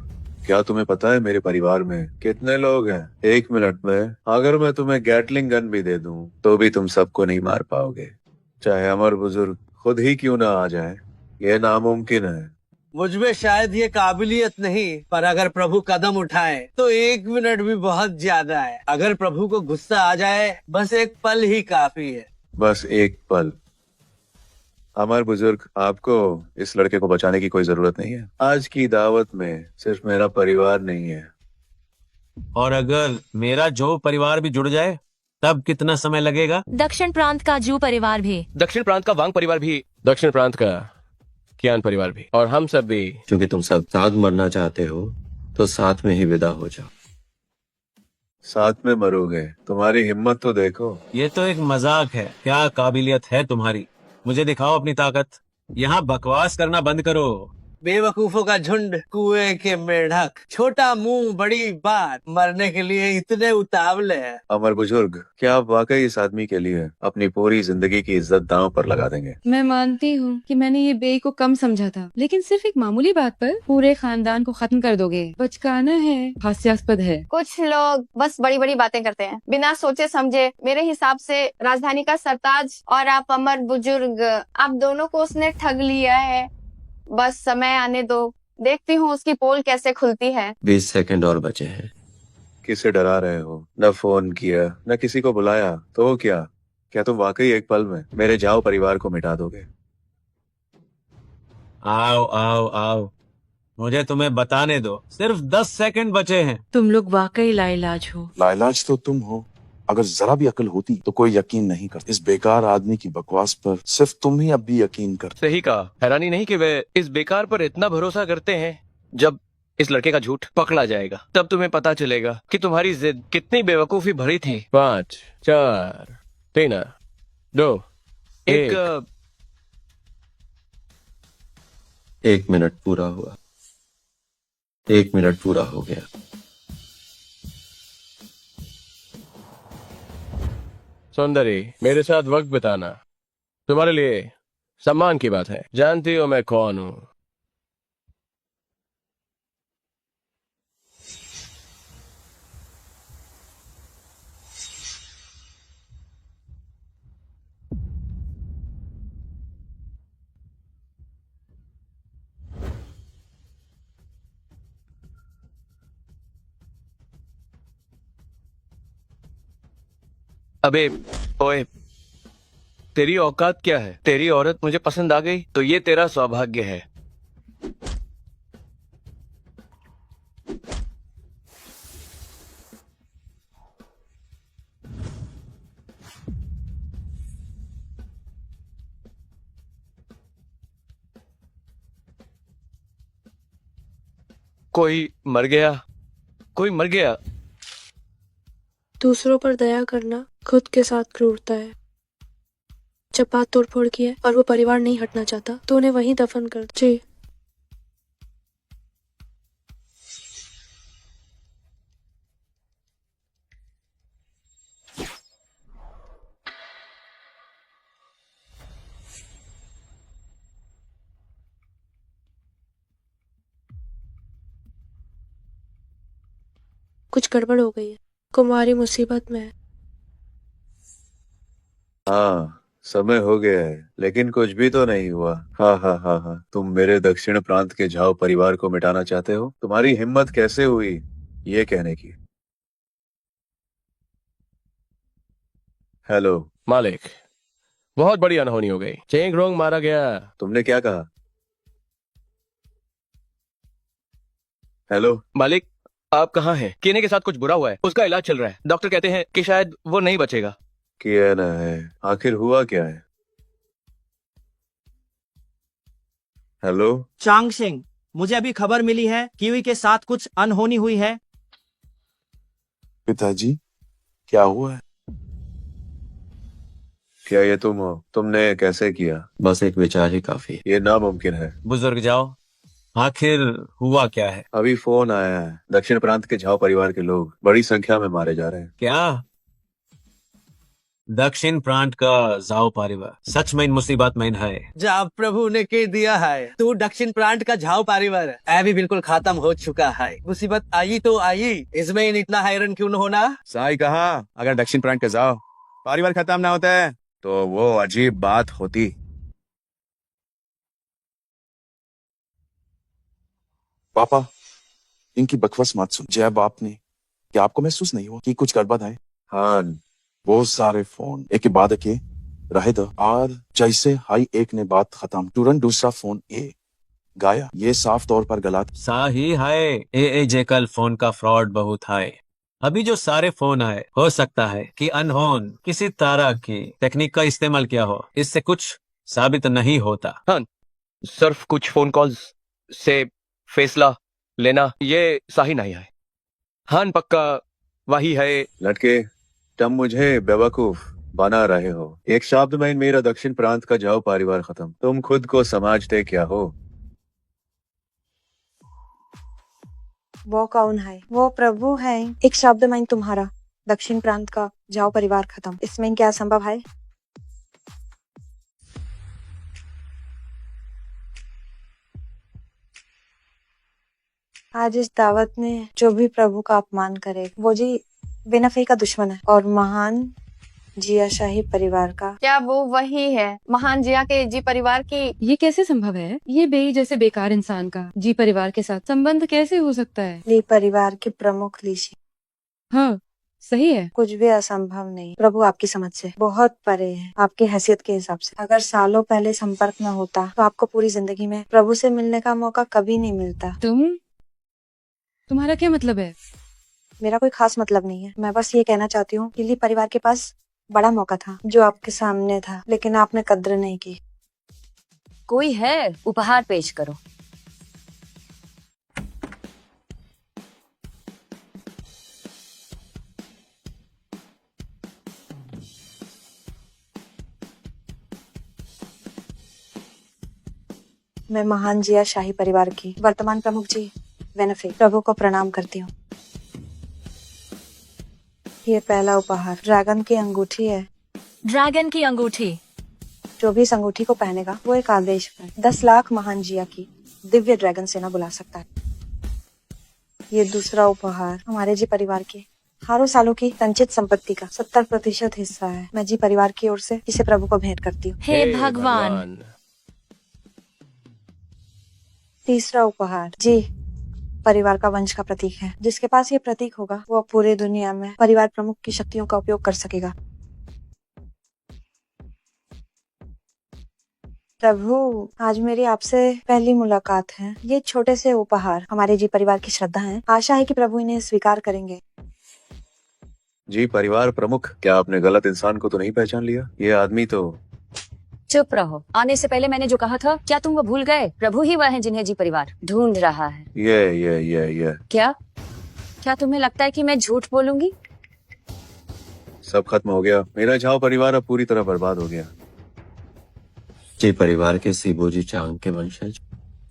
क्या तुम्हें पता है मेरे परिवार में कितने लोग हैं? 1 मिनट में अगर मैं तुम्हें गैटलिंग गन भी दे दूं तो भी तुम सबको नहीं मार पाओगे, चाहे अमर बुजुर्ग खुद ही क्यों ना आ जाए। ये नामुमकिन है। मुझमें शायद ये काबिलियत नहीं, पर अगर प्रभु कदम उठाए तो 1 मिनट भी बहुत ज्यादा है। अगर प्रभु को गुस्सा आ जाए बस 1 पल ही काफी है। बस 1 पल। अमर बुजुर्ग, आपको इस लड़के को बचाने की कोई जरूरत नहीं है। आज की दावत में सिर्फ मेरा परिवार नहीं है। और अगर मेरा जो परिवार भी जुड़ जाए तब कितना समय लगेगा? दक्षिण प्रांत का जू परिवार भी, दक्षिण प्रांत का वांग परिवार भी, दक्षिण प्रांत का कियान परिवार भी, और हम सब भी। क्योंकि तुम सब साथ मरना चाहते हो तो साथ में ही विदा हो जाओ। साथ में मरोगे? तुम्हारी हिम्मत तो देखो। ये तो एक मजाक है। क्या काबिलियत है तुम्हारी? मुझे दिखाओ अपनी ताकत। यहाँ बकवास करना बंद करो। बेवकूफों का झुंड, कुएं के मेढक, छोटा मुंह बड़ी बात, मरने के लिए इतने उतावले हैं। अमर बुजुर्ग, क्या आप वाकई इस आदमी के लिए अपनी पूरी जिंदगी की इज्जत दांव पर लगा देंगे? मैं मानती हूँ कि मैंने ये बेई को कम समझा था, लेकिन सिर्फ एक मामूली बात पर पूरे खानदान को खत्म कर दोगे। बचकाना है, हास्यास्पद है। कुछ लोग बस बड़ी बड़ी बातें करते हैं बिना सोचे समझे। मेरे हिसाब से राजधानी का सरताज और आप अमर बुजुर्ग, आप दोनों को उसने ठग लिया है। बस समय आने दो, देखती हूँ उसकी पोल कैसे खुलती है। 20 सेकंड और बचे हैं। किसे डरा रहे हो? न फोन किया न किसी को बुलाया, तो क्या तुम वाकई एक पल में मेरे जाओ परिवार को मिटा दोगे? आओ आओ आओ, मुझे तुम्हें बताने दो, सिर्फ 10 सेकंड बचे हैं। तुम लोग वाकई लाइलाज हो। लाइलाज तो तुम हो। अगर जरा भी अकल होती तो कोई यकीन नहीं करता। इस बेकार आदमी की बकवास पर सिर्फ तुम ही अब भी यकीन कर। सही कहा। हैरानी नहीं कि वे इस बेकार पर इतना भरोसा करते हैं। जब इस लड़के का झूठ पकड़ा जाएगा तब तुम्हें पता चलेगा कि तुम्हारी जिद कितनी बेवकूफी भरी थी। 5 4 3 2 एक 1 मिनट पूरा हुआ। 1 मिनट पूरा हो गया। सुंदरी, मेरे साथ वक्त बिताना तुम्हारे लिए सम्मान की बात है। जानती हो मैं कौन हूं? अबे ओए, तेरी औकात क्या है? तेरी औरत मुझे पसंद आ गई तो ये तेरा सौभाग्य है। कोई मर गया, कोई मर गया। दूसरों पर दया करना खुद के साथ क्रूरता है। जब बात तोड़फोड़ की है और वो परिवार नहीं हटना चाहता तो उन्हें वहीं दफन कर। जी। कुछ गड़बड़ हो गई है। कुमारी मुसीबत में है। हाँ, समय हो गया है लेकिन कुछ भी तो नहीं हुआ। हाँ हाँ हाँ हाँ, तुम मेरे दक्षिण प्रांत के झाओ परिवार को मिटाना चाहते हो? तुम्हारी हिम्मत कैसे हुई ये कहने की? हेलो मालिक, बहुत बड़ी अनहोनी हो गई। चेंग रोंग मारा गया। तुमने क्या कहा? हेलो मालिक, आप कहाँ हैं? केने के साथ कुछ बुरा हुआ है, उसका इलाज चल रहा है। डॉक्टर कहते हैं कि शायद वो नहीं बचेगा। किया ना है, आखिर हुआ क्या है? हेलो चांग सिंह, मुझे अभी खबर मिली है कीवी के साथ कुछ अनहोनी हुई है। पिताजी, क्या हुआ है? क्या ये तुम हो? तुमने कैसे किया? बस एक विचार ही काफी। ये नामुमकिन है। बुजुर्ग जाओ, आखिर हुआ क्या है? अभी फोन आया है, दक्षिण प्रांत के झाओ परिवार के लोग बड़ी संख्या में मारे जा रहे हैं। क्या? दक्षिण प्रांत का जाओ परिवार सच में इन मुसीबत में है। जब प्रभु ने कह दिया है तू दक्षिण प्रांत का झाव परिवार अभी बिल्कुल खत्म हो चुका है। मुसीबत आई तो आई, इसमें इतना हैरान क्यों न होना। साई कहा, अगर दक्षिण प्रांत के जाओ परिवार खत्म ना होता है तो वो अजीब बात होती। पापा, इनकी बकवास मत सुन। जय बाप ने, क्या आपको महसूस नहीं हुआ कि कुछ गड़बड़ है? हाँ, बहुत सारे फोन एक के बाद के रहे थे और जैसे हाई एक ने बात खत्म तुरंत दूसरा फोन ए गाया। ये साफ तौर पर गलत। सही है। ए जेकल फोन का फ्रॉड बहुत है। अभी जो सारे फोन आए, हो सकता है कि अनहोन किसी तरह की टेक्निक का इस्तेमाल किया हो। इससे कुछ साबित नहीं होता। हाँ, सिर्फ कुछ फोन कॉल्स से फैसला लेना ये सही नहीं है। हाँ, पक्का वही है। लड़के, तुम मुझे बेवकूफ बना रहे हो। एक शब्द में मेरा दक्षिण प्रांत का जाओ परिवार खत्म। तुम खुद को समझते क्या हो? वो कौन है? वो प्रभु है। एक शब्द में तुम्हारा दक्षिण प्रांत का जाओ परिवार खत्म, इसमें क्या संभव है? आज इस दावत में जो भी प्रभु का अपमान करे वो जी बेनफे का दुश्मन है और महान जिया शाही परिवार का। क्या वो वही है महान जिया के जी परिवार की? ये कैसे संभव है? ये बेई जैसे बेकार इंसान का जी परिवार के साथ संबंध कैसे हो सकता है? ली परिवार की प्रमुख लीशी। हाँ, सही है। कुछ भी असंभव नहीं, प्रभु आपकी समझ से बहुत परे है, आपकी हैसियत के हिसाब से। अगर सालों पहले संपर्क न होता तो आपको पूरी जिंदगी में प्रभु से मिलने का मौका कभी नहीं मिलता। तुम्हारा क्या मतलब है? मेरा कोई खास मतलब नहीं है, मैं बस ये कहना चाहती हूँ कि ली परिवार के पास बड़ा मौका था जो आपके सामने था, लेकिन आपने कद्र नहीं की। कोई है, उपहार पेश करो। मैं महान जिया शाही परिवार की वर्तमान प्रमुख जी वेनेफे प्रभु को प्रणाम करती हूँ। ये पहला उपहार ड्रैगन की अंगूठी है। ड्रैगन की अंगूठी? जो भी इस अंगूठी को पहनेगा वो एक आदेश पर 10 लाख महान जिया की दिव्य ड्रैगन सेना बुला सकता है। ये दूसरा उपहार हमारे जी परिवार के हारों सालों की संचित संपत्ति का 70% हिस्सा है। मैं जी परिवार की ओर से इसे प्रभु को भेंट करती हूँ। हे भगवान। तीसरा उपहार जी परिवार का वंश का प्रतीक है। जिसके पास ये प्रतीक होगा वो पूरी दुनिया में परिवार प्रमुख की शक्तियों का उपयोग कर सकेगा। प्रभु, आज मेरी आपसे पहली मुलाकात है। ये छोटे से उपहार हमारे जी परिवार की श्रद्धा हैं। आशा है कि प्रभु इन्हें स्वीकार करेंगे। जी परिवार प्रमुख, क्या आपने गलत इंसान को तो नहीं पहचान लिया? ये आदमी तो चुप रहो। आने से पहले मैंने जो कहा था, क्या तुम वो भूल गए? प्रभु ही वह है जिन्हें जी परिवार ढूंढ रहा है। ये क्या तुम्हें लगता है कि मैं झूठ बोलूंगी? सब खत्म हो गया। मेरा झाओ परिवार अब पूरी तरह बर्बाद हो गया। जी परिवार के सिबोजी चांग के वंशज।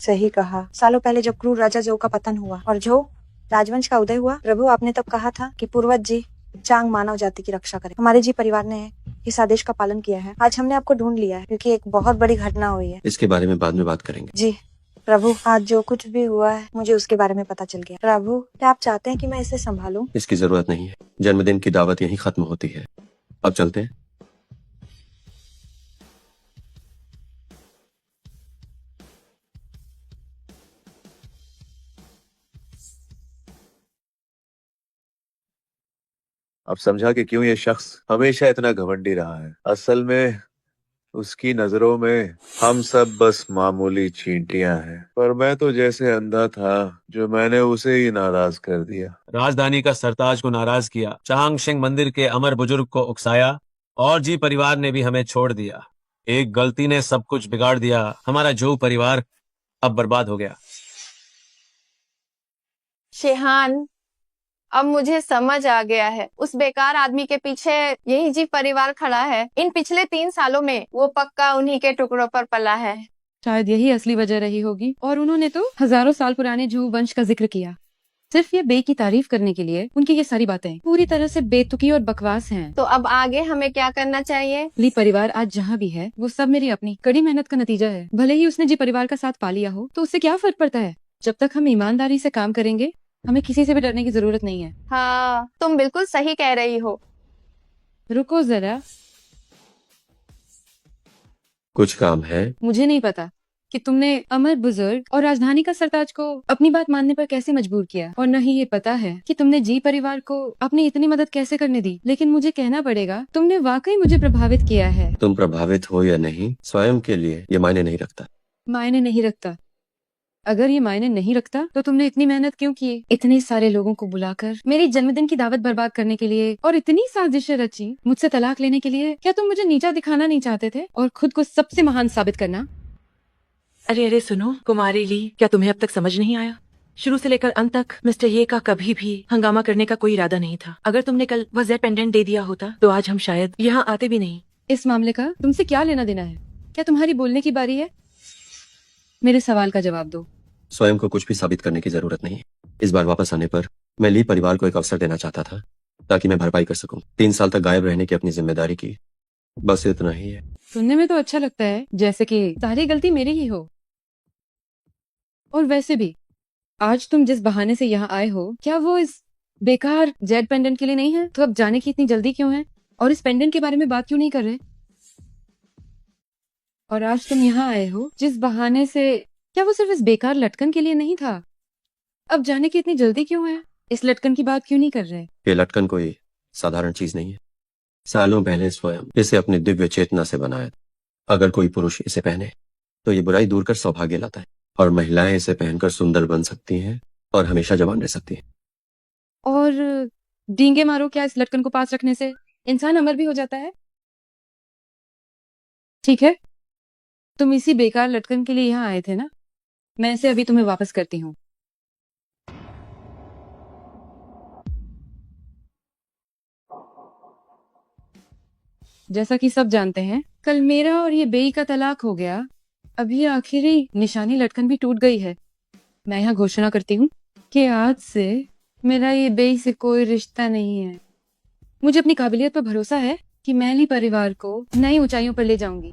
सही कहा। सालों पहले जब क्रूर राजा जो का पतन हुआ और जो राजवंश का उदय हुआ, प्रभु आपने तब कहा था कि पूर्वज जी चांग मानव जाति की रक्षा करें। हमारे जी परिवार ने इस आदेश का पालन किया है। आज हमने आपको ढूंढ लिया है क्योंकि एक बहुत बड़ी घटना हुई है। इसके बारे में बाद में बात करेंगे। जी प्रभु, आज जो कुछ भी हुआ है मुझे उसके बारे में पता चल गया। प्रभु, क्या आप चाहते हैं कि मैं इसे संभालूं? इसकी जरूरत नहीं है। जन्मदिन की दावत यहीं खत्म होती है। अब चलते हैं। अब समझा कि क्यों ये शख्स हमेशा इतना घमंडी रहा है। असल में उसकी नजरों में हम सब बस मामूली चींटियां हैं। पर मैं तो जैसे अंधा था जो मैंने उसे ही नाराज कर दिया। राजधानी का सरताज को नाराज किया, चांगशिंग मंदिर के अमर बुजुर्ग को उकसाया और जी परिवार ने भी हमें छोड़ दिया। एक गलती ने सब कुछ बिगाड़ दिया। हमारा जो परिवार अब बर्बाद हो गया। शेहान, अब मुझे समझ आ गया है। उस बेकार आदमी के पीछे यही जी परिवार खड़ा है। इन पिछले 3 सालों में वो पक्का उन्हीं के टुकड़ों पर पला है। शायद यही असली वजह रही होगी। और उन्होंने तो हजारों साल पुराने जू वंश का जिक्र किया, सिर्फ ये बे की तारीफ करने के लिए। उनकी ये सारी बातें पूरी तरह से बेतुकी और बकवास हैं। तो अब आगे हमें क्या करना चाहिए? ली परिवार आज जहाँ भी है वो सब मेरी अपनी कड़ी मेहनत का नतीजा है। भले ही उसने जी परिवार का साथ पा लिया हो तो उससे क्या फर्क पड़ता है। जब तक हम ईमानदारी से काम करेंगे हमें किसी से भी डरने की जरूरत नहीं है। हाँ, तुम बिल्कुल सही कह रही हो। रुको जरा, कुछ काम है। मुझे नहीं पता कि तुमने अमर बुजुर्ग और राजधानी का सरताज को अपनी बात मानने पर कैसे मजबूर किया, और न ही ये पता है कि तुमने जी परिवार को अपनी इतनी मदद कैसे करने दी। लेकिन मुझे कहना पड़ेगा, तुमने वाकई मुझे प्रभावित किया है। तुम प्रभावित हो या नहीं, स्वयं के लिए ये मायने नहीं रखता। मायने नहीं रखता? अगर ये मायने नहीं रखता तो तुमने इतनी मेहनत क्यों की? इतने सारे लोगों को बुलाकर मेरी जन्मदिन की दावत बर्बाद करने के लिए, और इतनी साजिशें रची मुझसे तलाक लेने के लिए। क्या तुम मुझे नीचा दिखाना नहीं चाहते थे और खुद को सबसे महान साबित करना? अरे अरे सुनो कुमारी ली, क्या तुम्हें अब तक समझ नहीं आया? शुरू से लेकर अंत तक मिस्टर ये का कभी भी हंगामा करने का कोई इरादा नहीं था। अगर तुमने कल वह जेड पेंडेंट दे दिया होता तो आज हम शायद यहाँ आते भी नहीं। इस मामले का तुमसे क्या लेना देना है? क्या तुम्हारी बोलने की बारी है? मेरे सवाल का जवाब दो। स्वयं को कुछ भी साबित करने की जरूरत नहीं। इस बार वापस आने पर मैं ली परिवार को एक अवसर देना चाहता था ताकि मैं भरपाई कर सकूं। 3 साल तक गायब रहने की अपनी जिम्मेदारी की, बस इतना ही है। सुनने में तो अच्छा लगता है जैसे कि सारी गलती मेरी ही हो। और वैसे भी आज तुम जिस बहाने से यहाँ आए हो, क्या वो इस बेकार जेड पेंडेंट के लिए नहीं है? तो अब जाने की इतनी जल्दी क्यों है? और इस पेंडेंट के बारे में बात क्यों नहीं कर रहे? और आज तुम यहाँ आए हो जिस बहाने से, क्या वो सिर्फ इस बेकार लटकन के लिए नहीं था? अब जाने की इतनी जल्दी क्यों है? इस लटकन की बात क्यों नहीं कर रहे? ये लटकन कोई साधारण चीज नहीं है। सालों पहले स्वयं इसे अपनी दिव्य चेतना से बनाया। अगर कोई पुरुष इसे पहने तो ये बुराई दूर कर सौभाग्य लाता है, और महिलाएं इसे पहनकर सुंदर बन सकती हैं और हमेशा जवान रह सकती हैं। और डींगे मारो, क्या इस लटकन को पास रखने से इंसान अमर भी हो जाता है? ठीक है, तुम इसी बेकार लटकन के लिए यहाँ आए थे ना? मैं इसे अभी तुम्हें वापस करती हूँ। जैसा कि सब जानते हैं, कल मेरा और ये बेई का तलाक हो गया। अभी आखिरी निशानी लटकन भी टूट गई है। मैं यहाँ घोषणा करती हूँ कि आज से मेरा ये बेई से कोई रिश्ता नहीं है। मुझे अपनी काबिलियत पर भरोसा है कि मैं ली परिवार को नई ऊंचाइयों पर ले जाऊंगी।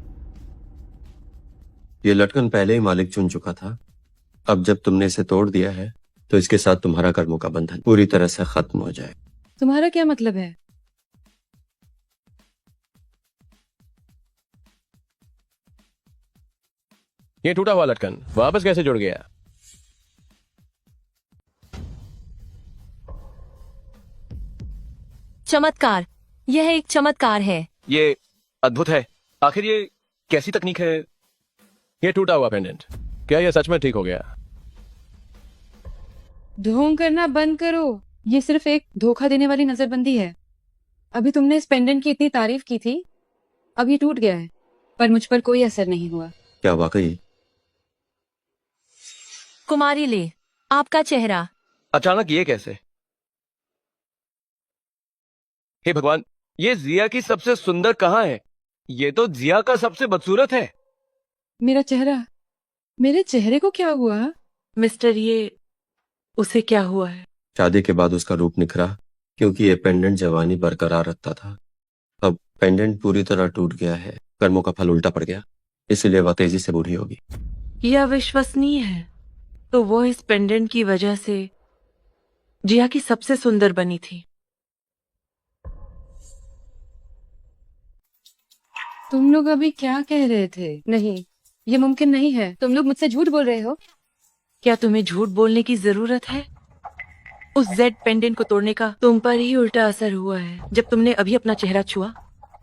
ये लटकन पहले ही मालिक चुन चुका था। अब जब तुमने इसे तोड़ दिया है तो इसके साथ तुम्हारा कर्मों का बंधन पूरी तरह से खत्म हो जाए। तुम्हारा क्या मतलब है? ये टूटा हुआ लटकन वापस कैसे जुड़ गया? चमत्कार, यह एक चमत्कार है। ये अद्भुत है। आखिर ये कैसी तकनीक है? ये टूटा हुआ पेंडेंट, क्या ये सच में ठीक हो गया? ढोंग करना बंद करो। ये सिर्फ एक धोखा देने वाली नजरबंदी है। अभी तुमने इस पेंडेंट की इतनी तारीफ की थी, अब ये टूट गया है, पर मुझ पर कोई असर नहीं हुआ। क्या वाकई? कुमारी ले, आपका चेहरा। अचानक ये कैसे? हे भगवान, ये जिया की सबसे सुंदर कहाँ है? ये तो जिया का सबसे बदसूरत है। मेरा चेहरा, मेरे चेहरे को क्या हुआ? मिस्टर, ये उसे क्या हुआ है? शादी के बाद उसका रूप निखरा, क्योंकि ये पेंडेंट जवानी बरकरार रखता था। अब पेंडेंट पूरी तरह टूट गया है, कर्मों का फल उल्टा पड़ गया, इसलिए वह तेजी से बूढ़ी होगी। यह अविश्वसनीय है। तो वो इस पेंडेंट की वजह से जिया की सबसे सुंदर बनी थी। तुम लोग अभी क्या कह रहे थे? नहीं, ये मुमकिन नहीं है। तुम लोग मुझसे झूठ बोल रहे हो। क्या तुम्हें झूठ बोलने की जरूरत है? उस जेड पेंडेंट को तोड़ने का तुम पर ही उल्टा असर हुआ है। जब तुमने अभी अपना चेहरा छुआ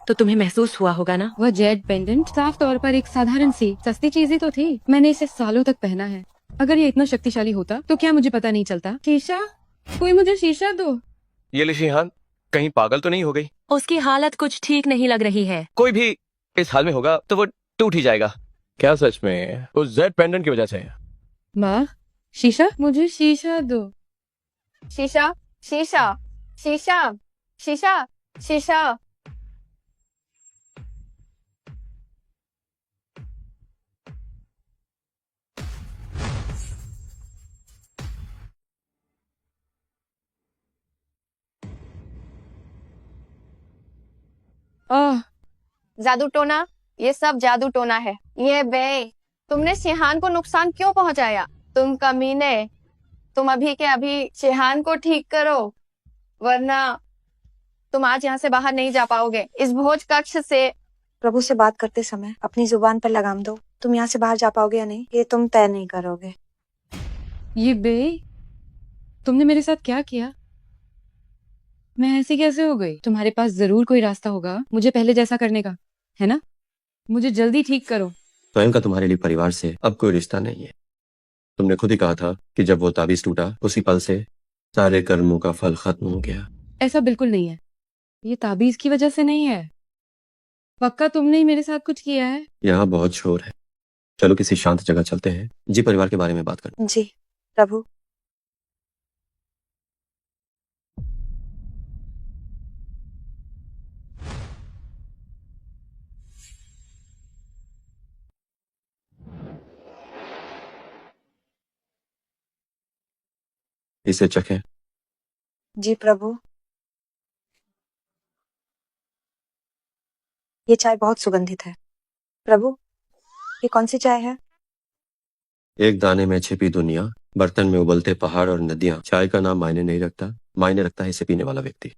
तो तुम्हें महसूस हुआ होगा ना? वह जेड पेंडेंट साफ तौर पर एक साधारण सी सस्ती चीज ही तो थी। मैंने इसे सालों तक पहना है। अगर ये इतना शक्तिशाली होता तो क्या मुझे पता नहीं चलता? शीशा, कोई मुझे शीशा दो। ये ली शिहान कहीं पागल तो नहीं हो गई? उसकी हालत कुछ ठीक नहीं लग रही है। कोई भी इस हाल में होगा तो वो टूट ही जाएगा। क्या सच में उस जेड पेंडेंट की वजह से? माँ, शीशा, मुझे शीशा दो। शीशा, शीशा, शीशा, शीशा, शीशा। आह, जादू टोना, ये सब जादू टोना है। ये बे, तुमने शिहान को नुकसान क्यों पहुंचाया? तुम कमीने, तुम अभी के अभी शिहान को ठीक करो, वरना तुम आज यहाँ से बाहर नहीं जा पाओगे। इस भोज कक्ष से प्रभु से बात करते समय अपनी जुबान पर लगाम दो। तुम यहाँ से बाहर जा पाओगे या नहीं, ये तुम तय नहीं करोगे। ये बे, तुमने मेरे साथ क्या किया? मैं ऐसी कैसे हो गई? तुम्हारे पास जरूर कोई रास्ता होगा मुझे पहले जैसा करने का, है ना? मुझे जल्दी ठीक करो। स्वयं का तुम्हारे लिए परिवार से अब कोई रिश्ता नहीं है। तुमने खुद ही कहा था कि जब वो ताबीज टूटा उसी पल से सारे कर्मों का फल खत्म हो गया। ऐसा बिल्कुल नहीं है। ये ताबीज की वजह से नहीं है। पक्का तुमने ही मेरे साथ कुछ किया है? यहाँ बहुत शोर है, चलो किसी शांत जगह चलते हैं, जी परिवार के बारे में बात करते। जी प्रभु। इसे चखें। जी प्रभु। ये चाय बहुत सुगंधित है। प्रभु, ये कौन सी चाय है? एक दाने में छिपी दुनिया, बर्तन में उबलते पहाड़ और नदियां। चाय का नाम मायने नहीं रखता, मायने रखता है इसे पीने वाला व्यक्ति।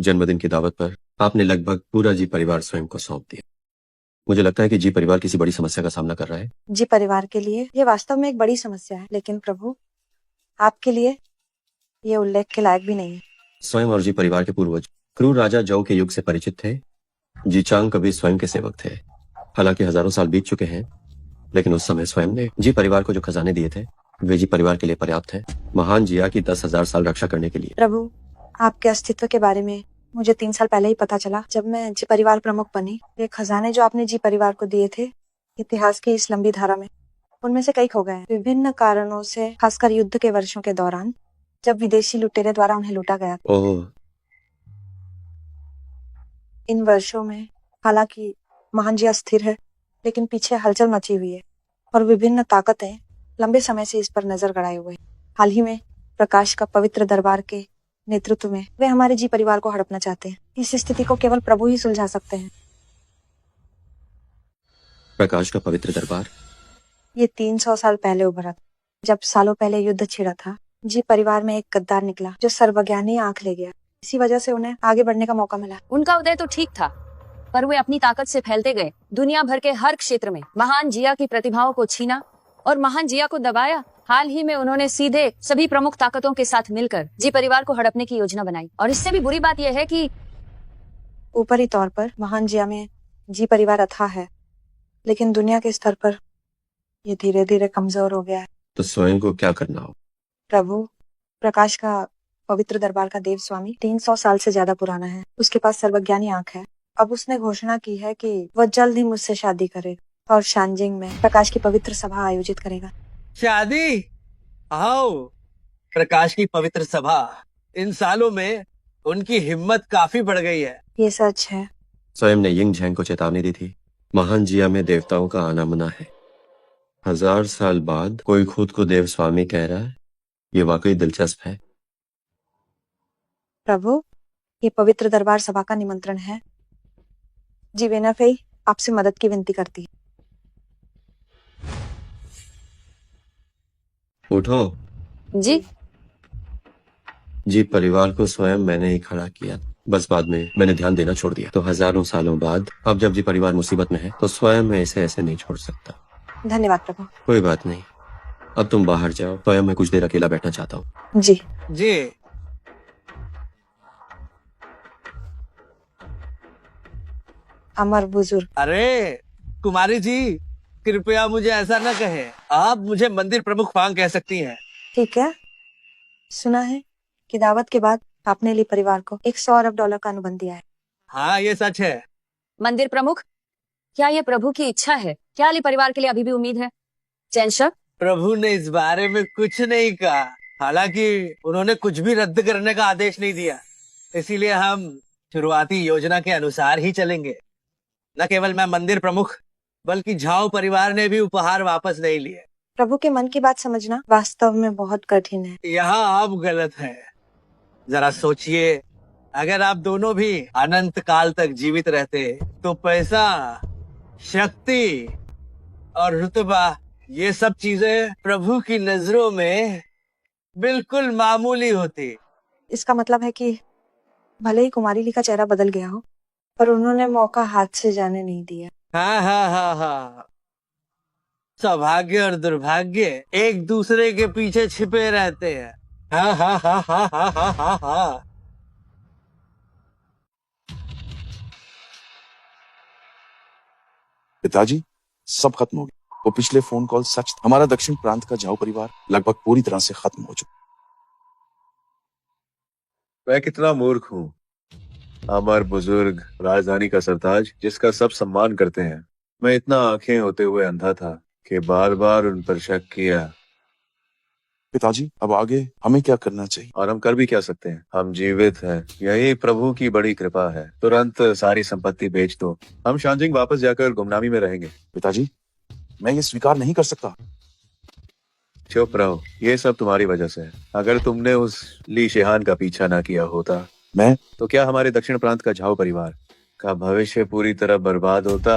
जन्मदिन की दावत पर आपने लगभग पूरा जी परिवार स्वयं को सौंप दिया। मुझे लगता है कि जी परिवार किसी बड़ी समस्या का सामना कर रहा है। जी परिवार के लिए ये वास्तव में एक बड़ी समस्या है, लेकिन प्रभु आपके लिए ये उल्लेख के लायक भी नहीं है। स्वयं और जी परिवार के पूर्वज क्रूर राजा जौ के युग से परिचित थे। जी चांग कभी स्वयं के सेवक थे। हालांकि हजारों साल बीत चुके हैं, लेकिन उस समय स्वयं ने जी परिवार को जो खजाने दिए थे वे जी परिवार के लिए पर्याप्त है महान जिया की 10,000 साल रक्षा करने के लिए। प्रभु आपके अस्तित्व के बारे में मुझे 3 साल पहले ही पता चला, जब मैं जी परिवार प्रमुख बनी। ये खजाने जो आपने जी परिवार को दिए थे इतिहास की इस लंबी धारा में, उनमें से कई खो गए हैं विभिन्न कारणों से, खासकर युद्ध के वर्षों के दौरान जब विदेशी लुटेरे द्वारा उन्हें लूटा गया। ओह, इन वर्षों में हालांकि महान जी अस्थिर है, लेकिन पीछे हलचल मची हुई है और विभिन्न ताकतें लंबे समय से इस पर नजर गड़ाए हुए हैं। हाल ही में प्रकाश का पवित्र दरबार के नेतृत्व में वे हमारे जी परिवार को हड़पना चाहते हैं। इस स्थिति को केवल प्रभु ही सुलझा सकते हैं। प्रकाश का पवित्र दरबार? ये 300 साल पहले उभरा था, जब सालों पहले युद्ध छिड़ा था। जी परिवार में एक गद्दार निकला जो सर्वज्ञानी आंख ले गया। इसी वजह से उन्हें आगे बढ़ने का मौका मिला। उनका उदय तो ठीक था, पर वे अपनी ताकत से फैलते गए। दुनिया भर के हर क्षेत्र में महान जिया की प्रतिभाओं को छीना और महान जिया को दबाया। हाल ही में उन्होंने सीधे सभी प्रमुख ताकतों के साथ मिलकर जी परिवार को हड़पने की योजना बनाई। और इससे भी बुरी बात यह है कि ऊपरी तौर पर महान जिया में जी परिवार अथाह है, लेकिन दुनिया के स्तर पर ये धीरे धीरे कमजोर हो गया है। तो स्वयं को क्या करना हो? प्रभु प्रकाश का पवित्र दरबार का देव स्वामी 300 साल से ज्यादा पुराना है। उसके पास सर्वज्ञानी आंख है। अब उसने घोषणा की है कि वह जल्द ही मुझसे शादी करेगा और शानजिंग में प्रकाश की पवित्र सभा आयोजित करेगा। शादी? आओ, प्रकाश की पवित्र सभा। इन सालों में उनकी हिम्मत काफी बढ़ गई है। ये सच है। स्वयं ने यिंग झैंग को चेतावनी दी थी, महान जिया में देवताओं का आना मना है। 1000 साल बाद कोई खुद को देव स्वामी कह रहा है, ये वाकई दिलचस्प है। प्रभु ये पवित्र दरबार सभा का निमंत्रण है। जी वेनाफेई आपसे मदद की विनती करती है। उठो। जी जी परिवार को स्वयं मैंने ही खड़ा किया, बस बाद में मैंने ध्यान देना छोड़ दिया। तो हजारों सालों बाद अब जब जी परिवार मुसीबत में है तो स्वयं मैं इसे ऐसे नहीं छोड़ सकता। धन्यवाद प्रभु। कोई बात नहीं, अब तुम बाहर जाओ, स्वयं मैं कुछ देर अकेला बैठना चाहता हूँ। जी जी। अमर बुजुर्ग। अरे कुमारी जी, कृपया मुझे ऐसा न कहे। आप मुझे मंदिर प्रमुख फांग कह सकती हैं। ठीक है। सुना है कि दावत के बाद आपने ली परिवार को $100 अरब का अनुबंध दिया है। हाँ ये सच है। मंदिर प्रमुख, क्या ये प्रभु की इच्छा है? क्या अली परिवार के लिए अभी भी उम्मीद है? चैनशर, प्रभु ने इस बारे में कुछ नहीं कहा। हालांकि उन्होंने कुछ भी रद्द करने का आदेश नहीं दिया, इसीलिए हम शुरुआती योजना के अनुसार ही चलेंगे। न केवल मैं मंदिर प्रमुख, बल्कि झाओ परिवार ने भी उपहार वापस नहीं लिए। प्रभु के मन की बात समझना वास्तव में बहुत कठिन है। यहाँ आप गलत हैं। जरा सोचिए, अगर आप दोनों भी अनंत काल तक जीवित रहते तो पैसा, शक्ति और रुतबा, ये सब चीजें प्रभु की नजरों में बिल्कुल मामूली होती। इसका मतलब है कि भले ही कुमारी ली का चेहरा बदल गया हो, पर उन्होंने मौका हाथ से जाने नहीं दिया। हाँ हाँ हाँ हाँ, सौभाग्य और दुर्भाग्य एक दूसरे के पीछे छिपे रहते हैं। हाँ हाँ हाँ हाँ हाँ हाँ हाँ हाँ। पिताजी, सब खत्म हो गया। वो पिछले फोन कॉल सच था। हमारा दक्षिण प्रांत का झाऊ परिवार लगभग पूरी तरह से खत्म हो चुका। मैं कितना मूर्ख हूँ। अमर बुजुर्ग, राजधानी का सरताज, जिसका सब सम्मान करते हैं। मैं इतना आंखें होते हुए अंधा था कि बार बार उन पर शक किया। पिताजी, अब आगे हमें क्या करना चाहिए? और हम कर भी क्या सकते हैं? हम जीवित हैं, यही प्रभु की बड़ी कृपा है। तुरंत सारी संपत्ति बेच दो, हम शानजिंग वापस जाकर गुमनामी में रहेंगे। पिताजी, मैं ये स्वीकार नहीं कर सकता। चुप रहो, ये सब तुम्हारी वजह से है। अगर तुमने उस ली शेहान का पीछा ना किया होता तो क्या हमारे दक्षिण प्रांत का झाओ परिवार का भविष्य पूरी तरह बर्बाद होता?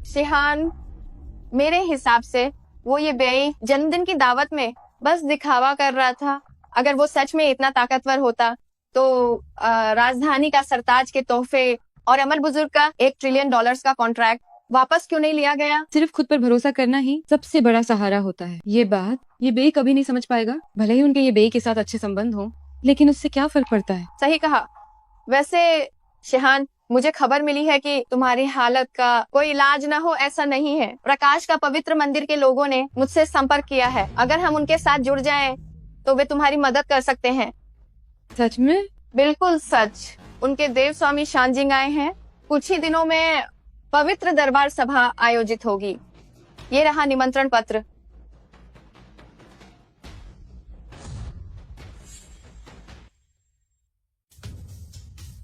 शिहान, मेरे हिसाब से वो ये बेई जन्मदिन की दावत में बस दिखावा कर रहा था। अगर वो सच में इतना ताकतवर होता तो राजधानी का सरताज के तोहफे और अमर बुजुर्ग का $1 ट्रिलियन का कॉन्ट्रैक्ट वापस क्यों नहीं लिया गया? सिर्फ खुद पर भरोसा करना ही सबसे बड़ा सहारा होता है। ये बात ये बेई कभी नहीं समझ पाएगा। भले ही उनके ये बेई के साथ अच्छे संबंध हो, लेकिन उससे क्या फर्क पड़ता है? सही कहा। वैसे शिहान, मुझे खबर मिली है कि तुम्हारी हालत का कोई इलाज ना हो ऐसा नहीं है। प्रकाश का पवित्र मंदिर के लोगों ने मुझसे संपर्क किया है। अगर हम उनके साथ जुड़ जाएं, तो वे तुम्हारी मदद कर सकते हैं। सच में? बिल्कुल सच। उनके देव स्वामी शानजिंग आए हैं। कुछ ही दिनों में पवित्र दरबार सभा आयोजित होगी। ये रहा निमंत्रण पत्र।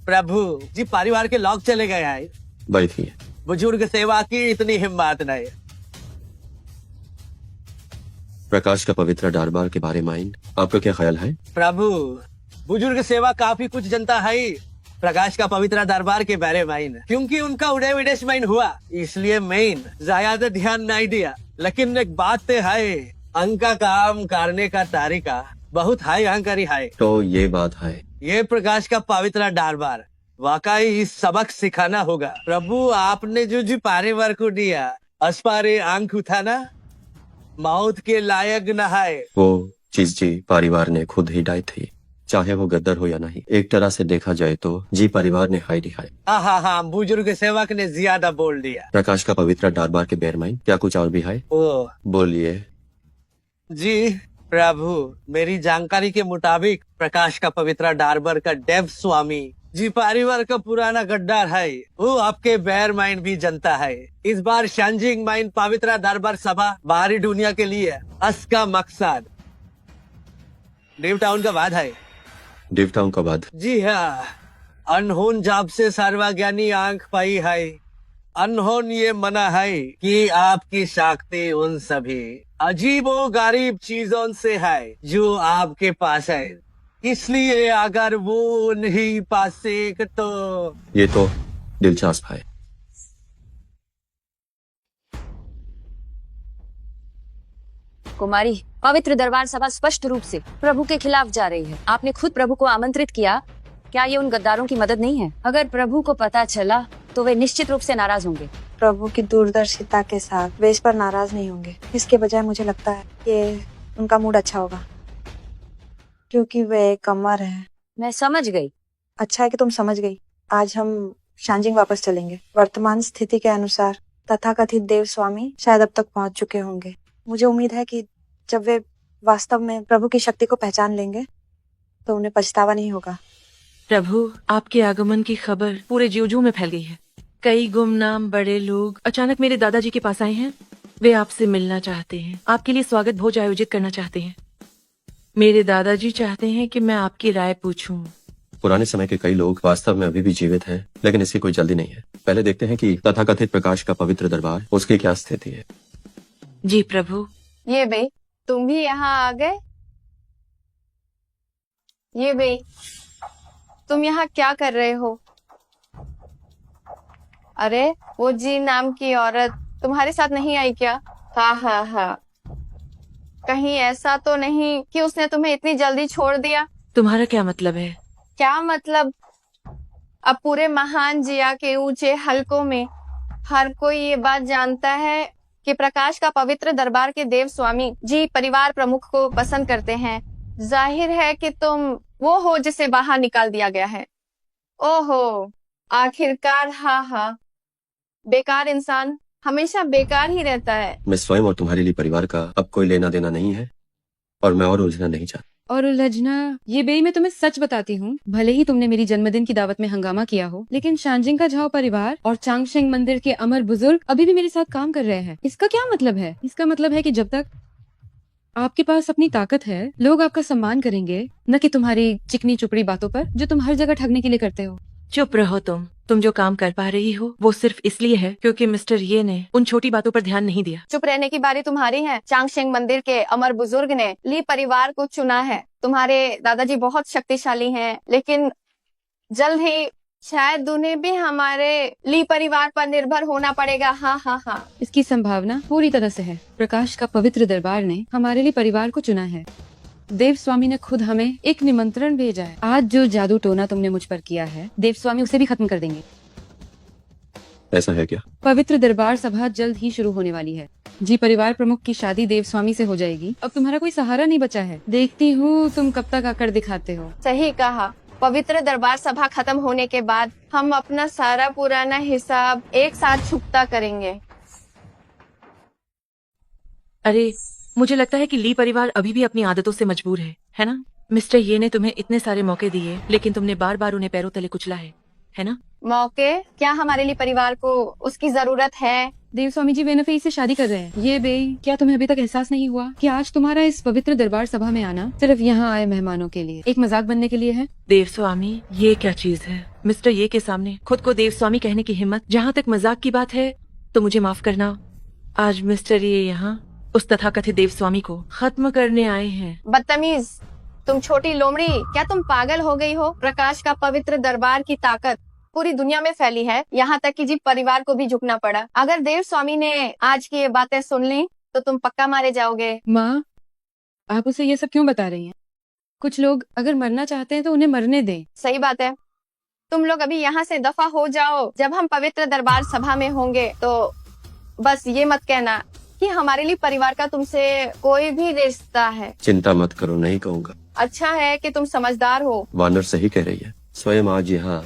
प्रभु जी, परिवार के लोग चले गए हैं। बैठिए। बुजुर्ग सेवा की इतनी हिम्मत नहीं। प्रकाश का पवित्र दरबार के बारे में आपका क्या ख्याल है? प्रभु, बुजुर्ग सेवा काफी कुछ जनता है प्रकाश का पवित्र दरबार के बारे में, क्योंकि उनका उड़े विदेश में हुआ, इसलिए मैंने ज्यादा ध्यान नहीं दिया। लेकिन एक बात तो है, अंका काम करने का तरीका बहुत हाई अहंकारी है। तो ये बात है, ये प्रकाश का पवित्र दरबार वाकई इस सबक सिखाना होगा। प्रभु, आपने जो परिवार को दिया, अस्पारे आंख उठाना मौत के लायक न है। वो चीज जी परिवार ने खुद ही डाई थी, चाहे वो गद्दर हो या नहीं। एक तरह से देखा जाए तो जी परिवार ने हाई दिखाई। हाँ, बुजुर्ग सेवक ने ज्यादा बोल दिया। प्रकाश का पवित्र दरबार के बेर में क्या कुछ और भी है? ओ बोलिए। जी प्रभु, मेरी जानकारी के मुताबिक प्रकाश का पवित्र दरबार का देव स्वामी जी परिवार का पुराना गद्दार है। वो आपके बैर माइंड भी जनता है। इस बार शानजिंग माइंड पवित्र दरबार सभा बाहरी दुनिया के लिए इसका मकसद देव टाउन का बाद है। देवताओं का बाद? जी हाँ, अनहोन जाप से सर्वज्ञानी आंख पाई है। अनहोन ये मना है कि आपकी शक्ति उन सभी अजीबो गरीब चीजों से है जो आपके पास है, इसलिए अगर वो नहीं पासे तो ये तो दिलचस्प है। कुमारी, पवित्र दरबार सभा स्पष्ट रूप से प्रभु के खिलाफ जा रही है। आपने खुद प्रभु को आमंत्रित किया, क्या ये उन गद्दारों की मदद नहीं है? अगर प्रभु को पता चला तो वे निश्चित रूप से नाराज होंगे। प्रभु की दूरदर्शिता के साथ वे इस पर नाराज नहीं होंगे। इसके बजाय मुझे लगता है कि उनका मूड अच्छा होगा, क्योंकि वे एक अमर है। मैं समझ गई। अच्छा है कि तुम समझ गई। आज हम शानजिंग वापस चलेंगे। वर्तमान स्थिति के अनुसार तथाकथित देव स्वामी शायद अब तक पहुंच चुके होंगे। मुझे उम्मीद है कि जब वे वास्तव में प्रभु की शक्ति को पहचान लेंगे तो उन्हें पछतावा नहीं होगा। प्रभु, आपके आगमन की खबर पूरे ज्यूजू में फैल गई है। कई गुमनाम बड़े लोग अचानक मेरे दादाजी के पास आए हैं। वे आपसे मिलना चाहते हैं, आपके लिए स्वागत भोज आयोजित करना चाहते हैं। मेरे दादाजी चाहते हैं कि मैं आपकी राय पूछूं। पुराने समय के कई लोग वास्तव में अभी भी जीवित हैं, लेकिन इसकी कोई जल्दी नहीं है। पहले देखते हैं कि तथाकथित प्रकाश का पवित्र दरबार उसकी क्या स्थिति है। जी प्रभु। ये बे, तुम भी यहाँ आ गए? ये बे, तुम यहाँ क्या कर रहे हो? अरे, वो जी नाम की औरत तुम्हारे साथ नहीं आई क्या? हाँ। कहीं ऐसा तो नहीं कि उसने तुम्हें इतनी जल्दी छोड़ दिया? तुम्हारा क्या मतलब है? क्या मतलब? अब पूरे महान जिया के ऊंचे हलकों में हर कोई ये बात जानता है कि प्रकाश का पवित्र दरबार के देव स्वामी जी परिवार प्रमुख को पसंद करते हैं। जाहिर है कि तुम वो हो जिसे बाहर निकाल दिया गया है। ओहो, आखिरकार। हाँ, बेकार इंसान हमेशा बेकार ही रहता है। मैं स्वयं और तुम्हारे लिए परिवार का अब कोई लेना देना नहीं है, और मैं और उलझना नहीं चाहता। और उलझना? ये बेई, मैं तुम्हें सच बताती हूँ, भले ही तुमने मेरी जन्मदिन की दावत में हंगामा किया हो, लेकिन शानजिंग का झाओ परिवार और चांगशेंग मंदिर के अमर बुजुर्ग अभी भी मेरे साथ काम कर रहे हैं। इसका क्या मतलब है? इसका मतलब है कि जब तक आपके पास अपनी ताकत है, लोग आपका सम्मान करेंगे, न कि तुम्हारी चिकनी चुपड़ी बातों पर जो तुम हर जगह ठगने के लिए करते हो। चुप रहो तुम जो काम कर पा रही हो वो सिर्फ इसलिए है क्योंकि मिस्टर ये ने उन छोटी बातों पर ध्यान नहीं दिया। चुप रहने की बारी तुम्हारी है। चांगशेंग मंदिर के अमर बुजुर्ग ने ली परिवार को चुना है। तुम्हारे दादाजी बहुत शक्तिशाली हैं, लेकिन जल्द ही शायद उन्हें भी हमारे ली परिवार पर निर्भर होना पड़ेगा। हाँ। इसकी संभावना पूरी तरह से है। प्रकाश का पवित्र दरबार ने हमारे लिए परिवार को चुना है। देव स्वामी ने खुद हमें एक निमंत्रण भेजा है। आज जो जादू टोना तुमने मुझ पर किया है, देव स्वामी उसे भी खत्म कर देंगे। ऐसा है क्या? पवित्र दरबार सभा जल्द ही शुरू होने वाली है जी। परिवार प्रमुख की शादी देव स्वामी से हो जाएगी। अब तुम्हारा कोई सहारा नहीं बचा है। देखती हूँ तुम कब तक आकर दिखाते हो। सही कहा। पवित्र दरबार सभा खत्म होने के बाद हम अपना सारा पुराना हिसाब एक साथ चुकता करेंगे। अरे, मुझे लगता है कि ली परिवार अभी भी अपनी आदतों से मजबूर है ना? मिस्टर ये ने तुम्हें इतने सारे मौके दिए, लेकिन तुमने बार बार उन्हें पैरों तले कुचला है ना? मौके? क्या हमारे लिए परिवार को उसकी जरूरत है? देव स्वामी जी बेनफी से शादी कर रहे हैं। ये बे, क्या तुम्हें अभी तक एहसास नहीं हुआ कि आज तुम्हारा इस पवित्र दरबार सभा में आना सिर्फ यहाँ आए मेहमानों के लिए, एक मजाक बनने के लिए है? देव स्वामी, ये क्या चीज है? मिस्टर ये के सामने खुद को देव स्वामी कहने की हिम्मत। जहाँ तक मजाक की बात है तो मुझे माफ करना, आज मिस्टर ये यहाँ उस तथाकथित देव स्वामी को खत्म करने आए हैं। बदतमीज, तुम छोटी लोमड़ी, क्या तुम पागल हो गई हो? प्रकाश का पवित्र दरबार की ताकत पूरी दुनिया में फैली है, यहाँ तक कि जी परिवार को भी झुकना पड़ा। अगर देव स्वामी ने आज की ये बातें सुन ली तो तुम पक्का मारे जाओगे। माँ, आप उसे ये सब क्यों बता रही हैं? कुछ लोग अगर मरना चाहते हैं तो उन्हें मरने दें। सही बात है। तुम लोग अभी यहाँ से दफा हो जाओ। जब हम पवित्र दरबार सभा में होंगे तो बस ये मत कहना कि हमारे लिए परिवार का तुमसे कोई भी रिश्ता है। चिंता मत करो, नहीं कहूँगा। अच्छा है कि तुम समझदार हो। वानर सही कह रही है। स्वयं आज यहाँ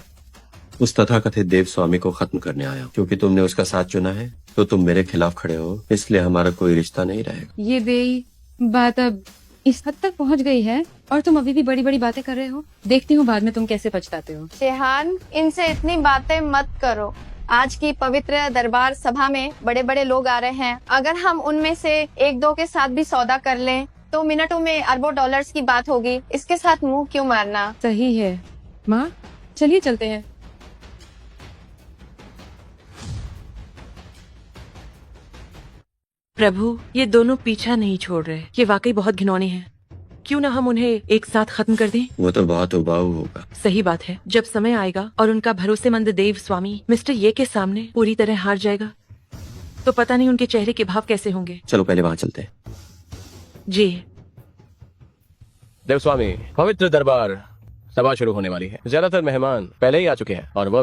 उस तथाकथित देव स्वामी को खत्म करने आया हूँ। क्योंकि तुमने उसका साथ चुना है तो तुम मेरे खिलाफ खड़े हो, इसलिए हमारा कोई रिश्ता नहीं रहेगा। ये बे, बात अब इस हद तक पहुँच गई है और तुम अभी भी बड़ी बड़ी बातें कर रहे हो। देखती हूँ बाद में तुम कैसे पछताते हो। शेहान, इनसे इतनी बातें मत करो। आज की पवित्र दरबार सभा में बड़े बड़े लोग आ रहे हैं। अगर हम उनमें से एक दो के साथ भी सौदा कर लें तो मिनटों में अरबों डॉलर्स की बात होगी। इसके साथ मुंह क्यों मारना? सही है माँ, चलिए चलते हैं। प्रभु, ये दोनों पीछा नहीं छोड़ रहे। ये वाकई बहुत घिनौने हैं। क्यों ना हम उन्हें एक साथ खत्म कर दें? वो तो बहुत उबाऊ होगा। सही बात है। जब समय आएगा और उनका भरोसेमंद देव स्वामी मिस्टर ये के सामने पूरी तरह हार जाएगा तो पता नहीं उनके चेहरे के भाव कैसे होंगे। चलो पहले वहाँ चलते हैं। जी। देव स्वामी, पवित्र दरबार सभा शुरू होने वाली है। ज्यादातर मेहमान पहले ही आ चुके हैं और वो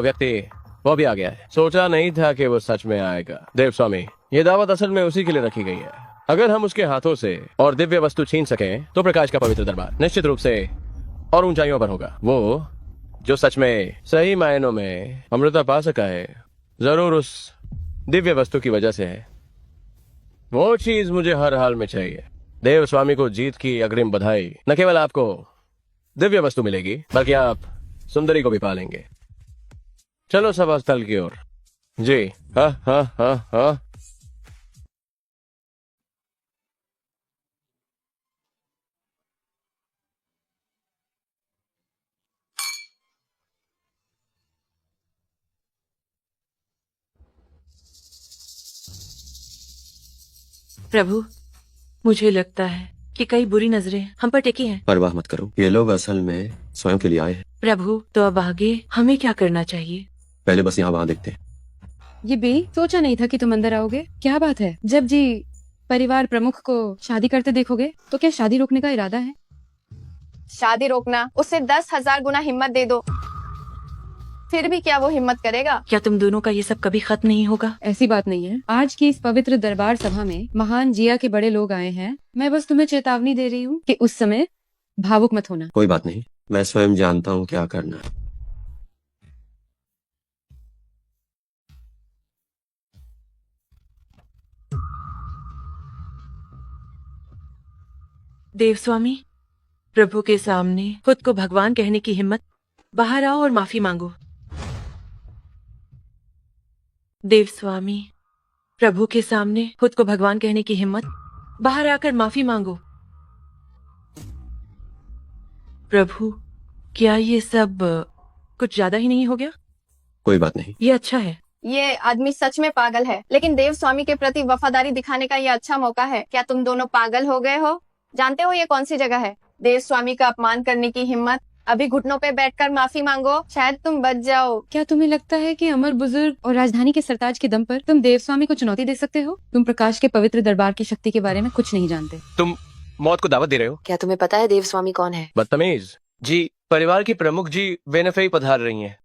भी आ गया है। सोचा नहीं था कि वो सच में आएगा। देव स्वामी, ये दावत असल में उसी के लिए रखी गई है। अगर हम उसके हाथों से और दिव्य वस्तु छीन सकें तो प्रकाश का पवित्र दरबार निश्चित रूप से और ऊंचाइयों पर होगा। वो जो सच में सही मायनों में अमृता पा सका है, जरूर उस दिव्य वस्तु की वजह से है। वो चीज मुझे हर हाल में चाहिए। देव स्वामी को जीत की अग्रिम बधाई। न केवल आपको दिव्य वस्तु मिलेगी बल्कि आप सुंदरी को भी पालेंगे। चलो सभा स्थल की ओर। जी हाँ हाँ हाँ हाँ। प्रभु, मुझे लगता है कि कई बुरी नजरें हम पर टिकी हैं। परवाह मत करो, ये लोग असल में स्वयं के लिए आए हैं। प्रभु, तो अब आगे हमें क्या करना चाहिए? पहले बस यहाँ वहाँ देखते हैं। ये बे, सोचा नहीं था कि तुम अंदर आओगे। क्या बात है? जब जी परिवार प्रमुख को शादी करते देखोगे तो क्या शादी रोकने का इरादा है? शादी रोकना? उसे 10,000 गुना हिम्मत दे दो, फिर भी क्या वो हिम्मत करेगा? क्या तुम दोनों का ये सब कभी खत्म नहीं होगा? ऐसी बात नहीं है। आज की इस पवित्र दरबार सभा में महान जिया के बड़े लोग आए हैं। मैं बस तुम्हें चेतावनी दे रही हूँ कि उस समय भावुक मत होना। कोई बात नहीं, मैं स्वयं जानता हूँ क्या करना है। देव स्वामी, प्रभु के सामने खुद को भगवान कहने की हिम्मत। बाहर आओ और माफी मांगो। देव स्वामी, प्रभु के सामने खुद को भगवान कहने की हिम्मत। बाहर आकर माफी मांगो। प्रभु, क्या ये सब कुछ ज्यादा ही नहीं हो गया? कोई बात नहीं, ये अच्छा है। ये आदमी सच में पागल है, लेकिन देव स्वामी के प्रति वफादारी दिखाने का ये अच्छा मौका है। क्या तुम दोनों पागल हो गए हो? जानते हो ये कौन सी जगह है? देव स्वामी का अपमान करने की हिम्मत। अभी घुटनों पे बैठकर माफी मांगो, शायद तुम बच जाओ। क्या तुम्हें लगता है कि अमर बुजुर्ग और राजधानी के सरताज के दम पर तुम देव स्वामी को चुनौती दे सकते हो? तुम प्रकाश के पवित्र दरबार की शक्ति के बारे में कुछ नहीं जानते। मौत को दावत दे रहे हो? क्या तुम्हें पता है देवस्वामी कौन है? बदतमीज। जी, परिवार की प्रमुख जी वेनफेई पधार रही हैं।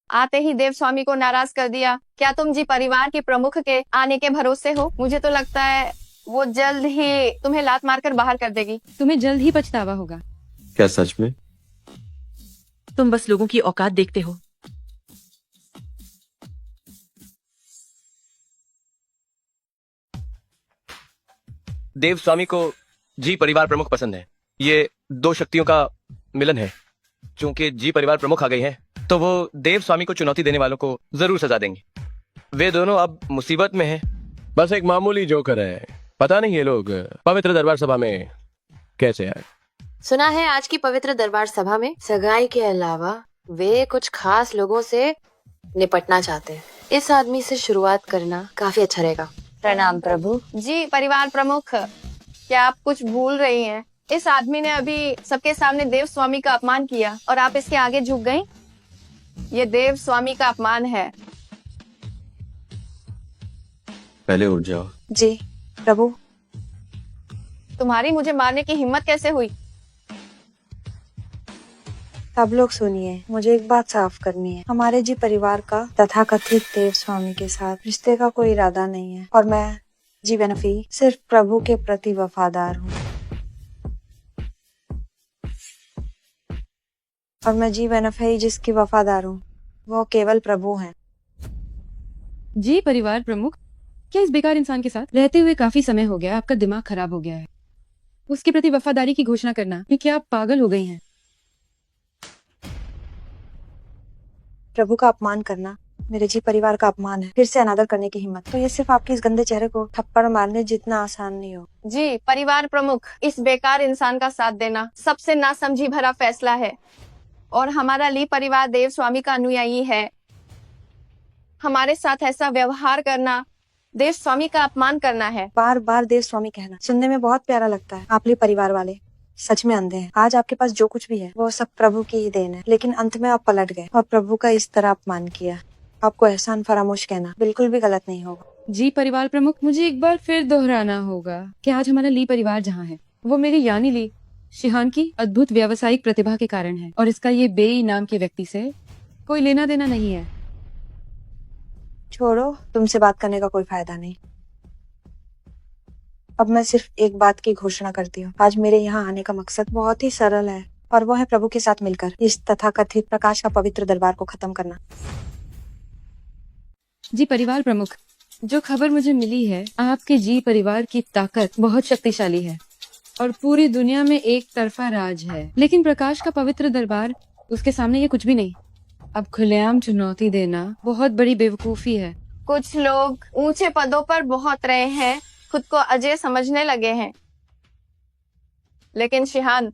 आते ही देव स्वामी को नाराज कर दिया। क्या तुम जी परिवार के प्रमुख के आने के भरोसे हो? मुझे तो लगता है वो जल्द ही तुम्हें लात मारकर बाहर कर देगी। तुम्हें जल्द ही पछतावा होगा। क्या सच में? तुम बस लोगों की औकात देखते हो। देव स्वामी को जी परिवार प्रमुख पसंद है। ये दो शक्तियों का मिलन है। चूंकि जी परिवार प्रमुख आ गई है तो वो देव स्वामी को चुनौती देने वालों को जरूर सजा देंगे। वे दोनों अब मुसीबत में हैं। बस एक मामूली जोकर है। पता नहीं ये लोग पवित्र दरबार सभा में कैसे आए। सुना है आज की पवित्र दरबार सभा में सगाई के अलावा वे कुछ खास लोगों से निपटना चाहते हैं। इस आदमी से शुरुआत करना काफी अच्छा रहेगा। प्रणाम प्रभु। जी परिवार प्रमुख, क्या आप कुछ भूल रही हैं? इस आदमी ने अभी सबके सामने देव स्वामी का अपमान किया और आप इसके आगे झुक गईं? ये देव स्वामी का अपमान है। पहले उठ जाओ। जी प्रभु। तुम्हारी मुझे मारने की हिम्मत कैसे हुई? सब लोग सुनिए, मुझे एक बात साफ करनी है। हमारे जी परिवार का तथाकथित देव स्वामी के साथ रिश्ते का कोई इरादा नहीं है और मैं जी वेनफी सिर्फ प्रभु के प्रति वफादार हूँ। और मैं जी वेनफी जिसकी वफादार हूँ वो केवल प्रभु हैं। जी परिवार प्रमुख, क्या इस बेकार इंसान के साथ रहते हुए काफी समय हो गया? आपका दिमाग खराब हो गया है। उसके प्रति वफादारी की घोषणा करना, कि क्या आप पागल हो गई हैं? प्रभु का अपमान करना मेरे जी परिवार का अपमान है। फिर से अनादर करने की हिम्मत, तो ये सिर्फ आपके इस गंदे चेहरे को थप्पड़ मारने जितना आसान नहीं हो। जी परिवार प्रमुख, इस बेकार इंसान का साथ देना सबसे नासमझी भरा फैसला है और हमारा ली परिवार देव स्वामी का अनुयायी है। हमारे साथ ऐसा व्यवहार करना देव स्वामी का अपमान करना है। बार बार देव स्वामी कहना सुनने में बहुत प्यारा लगता है। आप ली परिवार वाले सच में अंधे हैं। आज आपके पास जो कुछ भी है वो सब प्रभु की ही देन है, लेकिन अंत में आप पलट गए और प्रभु का इस तरह अपमान किया। आपको एहसान फरामोश कहना बिल्कुल भी गलत नहीं होगा। जी परिवार प्रमुख, मुझे एक बार फिर दोहराना होगा कि आज हमारा ली परिवार जहाँ है वो मेरी यानी ली शिहान की अद्भुत व्यावसायिक प्रतिभा के कारण है और इसका ये बेई नाम के व्यक्ति से कोई लेना देना नहीं है। छोड़ो, तुमसे बात करने का कोई फायदा नहीं। अब मैं सिर्फ एक बात की घोषणा करती हूँ। आज मेरे यहाँ आने का मकसद बहुत ही सरल है और वो है प्रभु के साथ मिलकर इस तथाकथित प्रकाश का पवित्र दरबार को खत्म करना। जी परिवार प्रमुख, जो खबर मुझे मिली है आपके जी परिवार की ताकत बहुत शक्तिशाली है और पूरी दुनिया में एक तरफा राज है, लेकिन प्रकाश का पवित्र दरबार उसके सामने ये कुछ भी नहीं। अब खुलेआम चुनौती देना बहुत बड़ी बेवकूफी है। कुछ लोग ऊंचे पदों पर बहुत रहे हैं, खुद को अजय समझने लगे हैं, लेकिन शिहान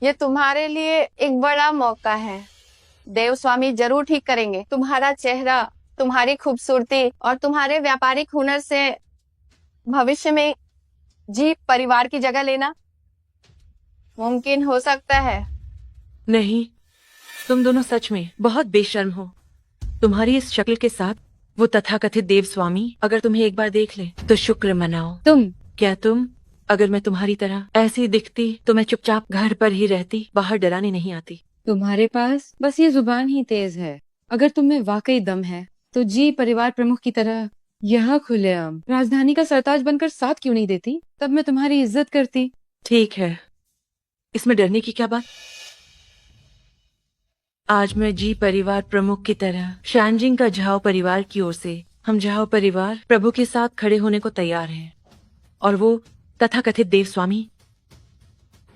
ये तुम्हारे लिए एक बड़ा मौका है। देव स्वामी जरूर ठीक करेंगे। तुम्हारा चेहरा, तुम्हारी खूबसूरती और तुम्हारे व्यापारिक हुनर से भविष्य में जी परिवार की जगह लेना मुमकिन हो सकता है। नहीं, तुम दोनों सच में बहुत बेशर्म हो। तुम्हारी इस शक्ल के साथ वो तथाकथित देव स्वामी अगर तुम्हें एक बार देख ले तो शुक्र मनाओ। तुम अगर मैं तुम्हारी तरह ऐसी दिखती तो मैं चुपचाप घर पर ही रहती, बाहर डराने नहीं आती। तुम्हारे पास बस ये जुबान ही तेज है। अगर तुम में वाकई दम है तो जी परिवार प्रमुख की तरह यहाँ खुलेआम राजधानी का सरताज बनकर साथ क्यों नहीं देती? तब मैं तुम्हारी इज्जत करती। ठीक है, इसमें डरने की क्या बात। आज मैं जी परिवार प्रमुख की तरह शानजिंग का झाओ परिवार की ओर से हम झाओ परिवार प्रभु के साथ खड़े होने को तैयार हैं। और वो तथाकथित देव स्वामी,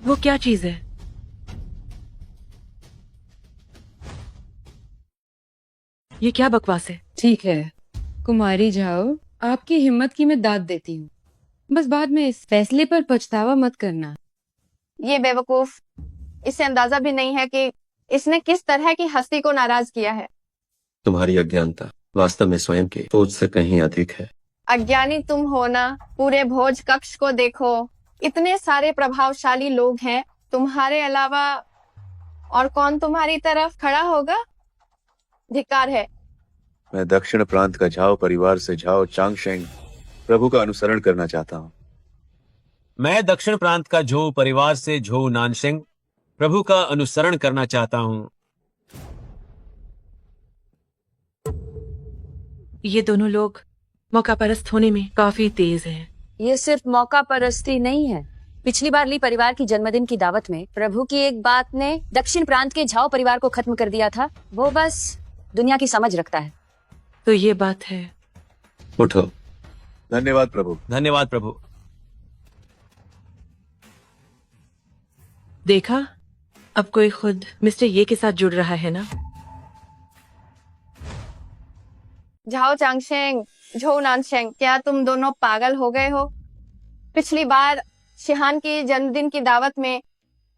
वो क्या चीज है? ये क्या बकवास है? ठीक है कुमारी झाओ, आपकी हिम्मत की मैं दाद देती हूँ, बस बाद में इस फैसले पर पछतावा मत करना। ये बेवकूफ, इसे अंदाजा भी नहीं है कि इसने किस तरह की हस्ती को नाराज किया है। तुम्हारी अज्ञानता वास्तव में स्वयं की सोच से कहीं अधिक है। अज्ञानी तुम हो ना। पूरे भोज कक्ष को देखो, इतने सारे प्रभावशाली लोग हैं, तुम्हारे अलावा और कौन तुम्हारी तरफ खड़ा होगा? धिक्कार है। मैं दक्षिण प्रांत का झाओ परिवार से झाओ चांगशेंग प्रभु का अनुसरण करना चाहता हूँ। मैं दक्षिण प्रांत का झो परिवार से झो नानसिंह प्रभु का अनुसरण करना चाहता हूँ। ये दोनों लोग मौकापरस्त होने में काफी तेज हैं। ये सिर्फ मौका परस्ती नहीं है। पिछली बार ली परिवार की जन्मदिन की दावत में प्रभु की एक बात ने दक्षिण प्रांत के झाओ परिवार को खत्म कर दिया था। वो बस दुनिया की समझ रखता है। तो ये बात है। उठो। धन्यवाद प्रभु। धन्यवाद प्रभु। देखा, अब कोई खुद मिस्टर ये के साथ जुड़ रहा है ना। झाओ चांगशेंग, झो नानशेंग, क्या तुम दोनों पागल हो गए हो? पिछली बार शिहान की जन्मदिन की दावत में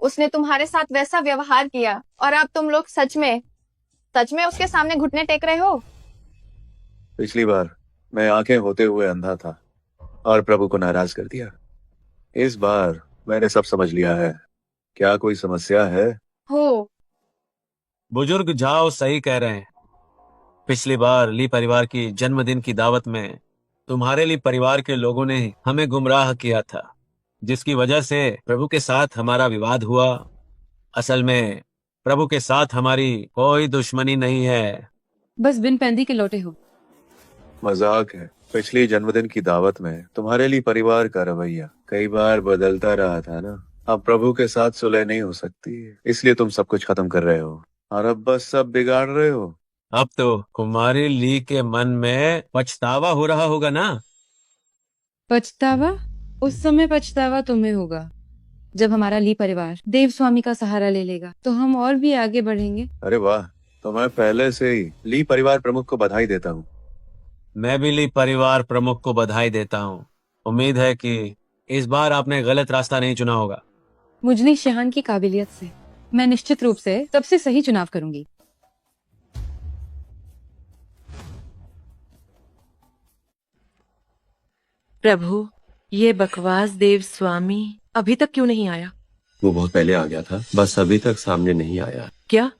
उसने तुम्हारे साथ वैसा व्यवहार किया और अब तुम लोग सच में उसके सामने घुटने टेक रहे हो। पिछली बार मैं आंखें होते हुए अंधा था और प्रभु को नाराज कर दिया। इस बार मैंने सब समझ लिया है। क्या कोई समस्या है? हो, बुजुर्ग झाओ सही कह रहे हैं। पिछली बार ली परिवार की जन्मदिन की दावत में तुम्हारे ली परिवार के लोगों ने हमें गुमराह किया था, जिसकी वजह से प्रभु के साथ हमारा विवाद हुआ। असल में प्रभु के साथ हमारी कोई दुश्मनी नहीं है। बस बिन पैंदी के लौटे हो। मजाक है। पिछली जन्मदिन की दावत में तुम्हारे लिए परिवार का रवैया कई बार बदलता रहा था ना। अब प्रभु के साथ सुलह नहीं हो सकती, इसलिए तुम सब कुछ खत्म कर रहे हो और अब बस सब बिगाड़ रहे हो। अब तो कुमारी ली के मन में पछतावा हो रहा होगा ना। पछतावा? उस समय पछतावा तुम्हें होगा जब हमारा ली परिवार देव स्वामी का सहारा ले लेगा, तो हम और भी आगे बढ़ेंगे। अरे वाह, तो मैं पहले से ही ली परिवार प्रमुख को बधाई देता हूँ। मैं भी ली परिवार प्रमुख को बधाई देता हूँ। उम्मीद है कि इस बार आपने गलत रास्ता नहीं चुना होगा। मुजनी शहान की काबिलियत से मैं निश्चित रूप से सबसे सही चुनाव करूंगी। प्रभु, ये बकवास देव स्वामी अभी तक क्यों नहीं आया? वो बहुत पहले आ गया था, बस अभी तक सामने नहीं आया। क्या?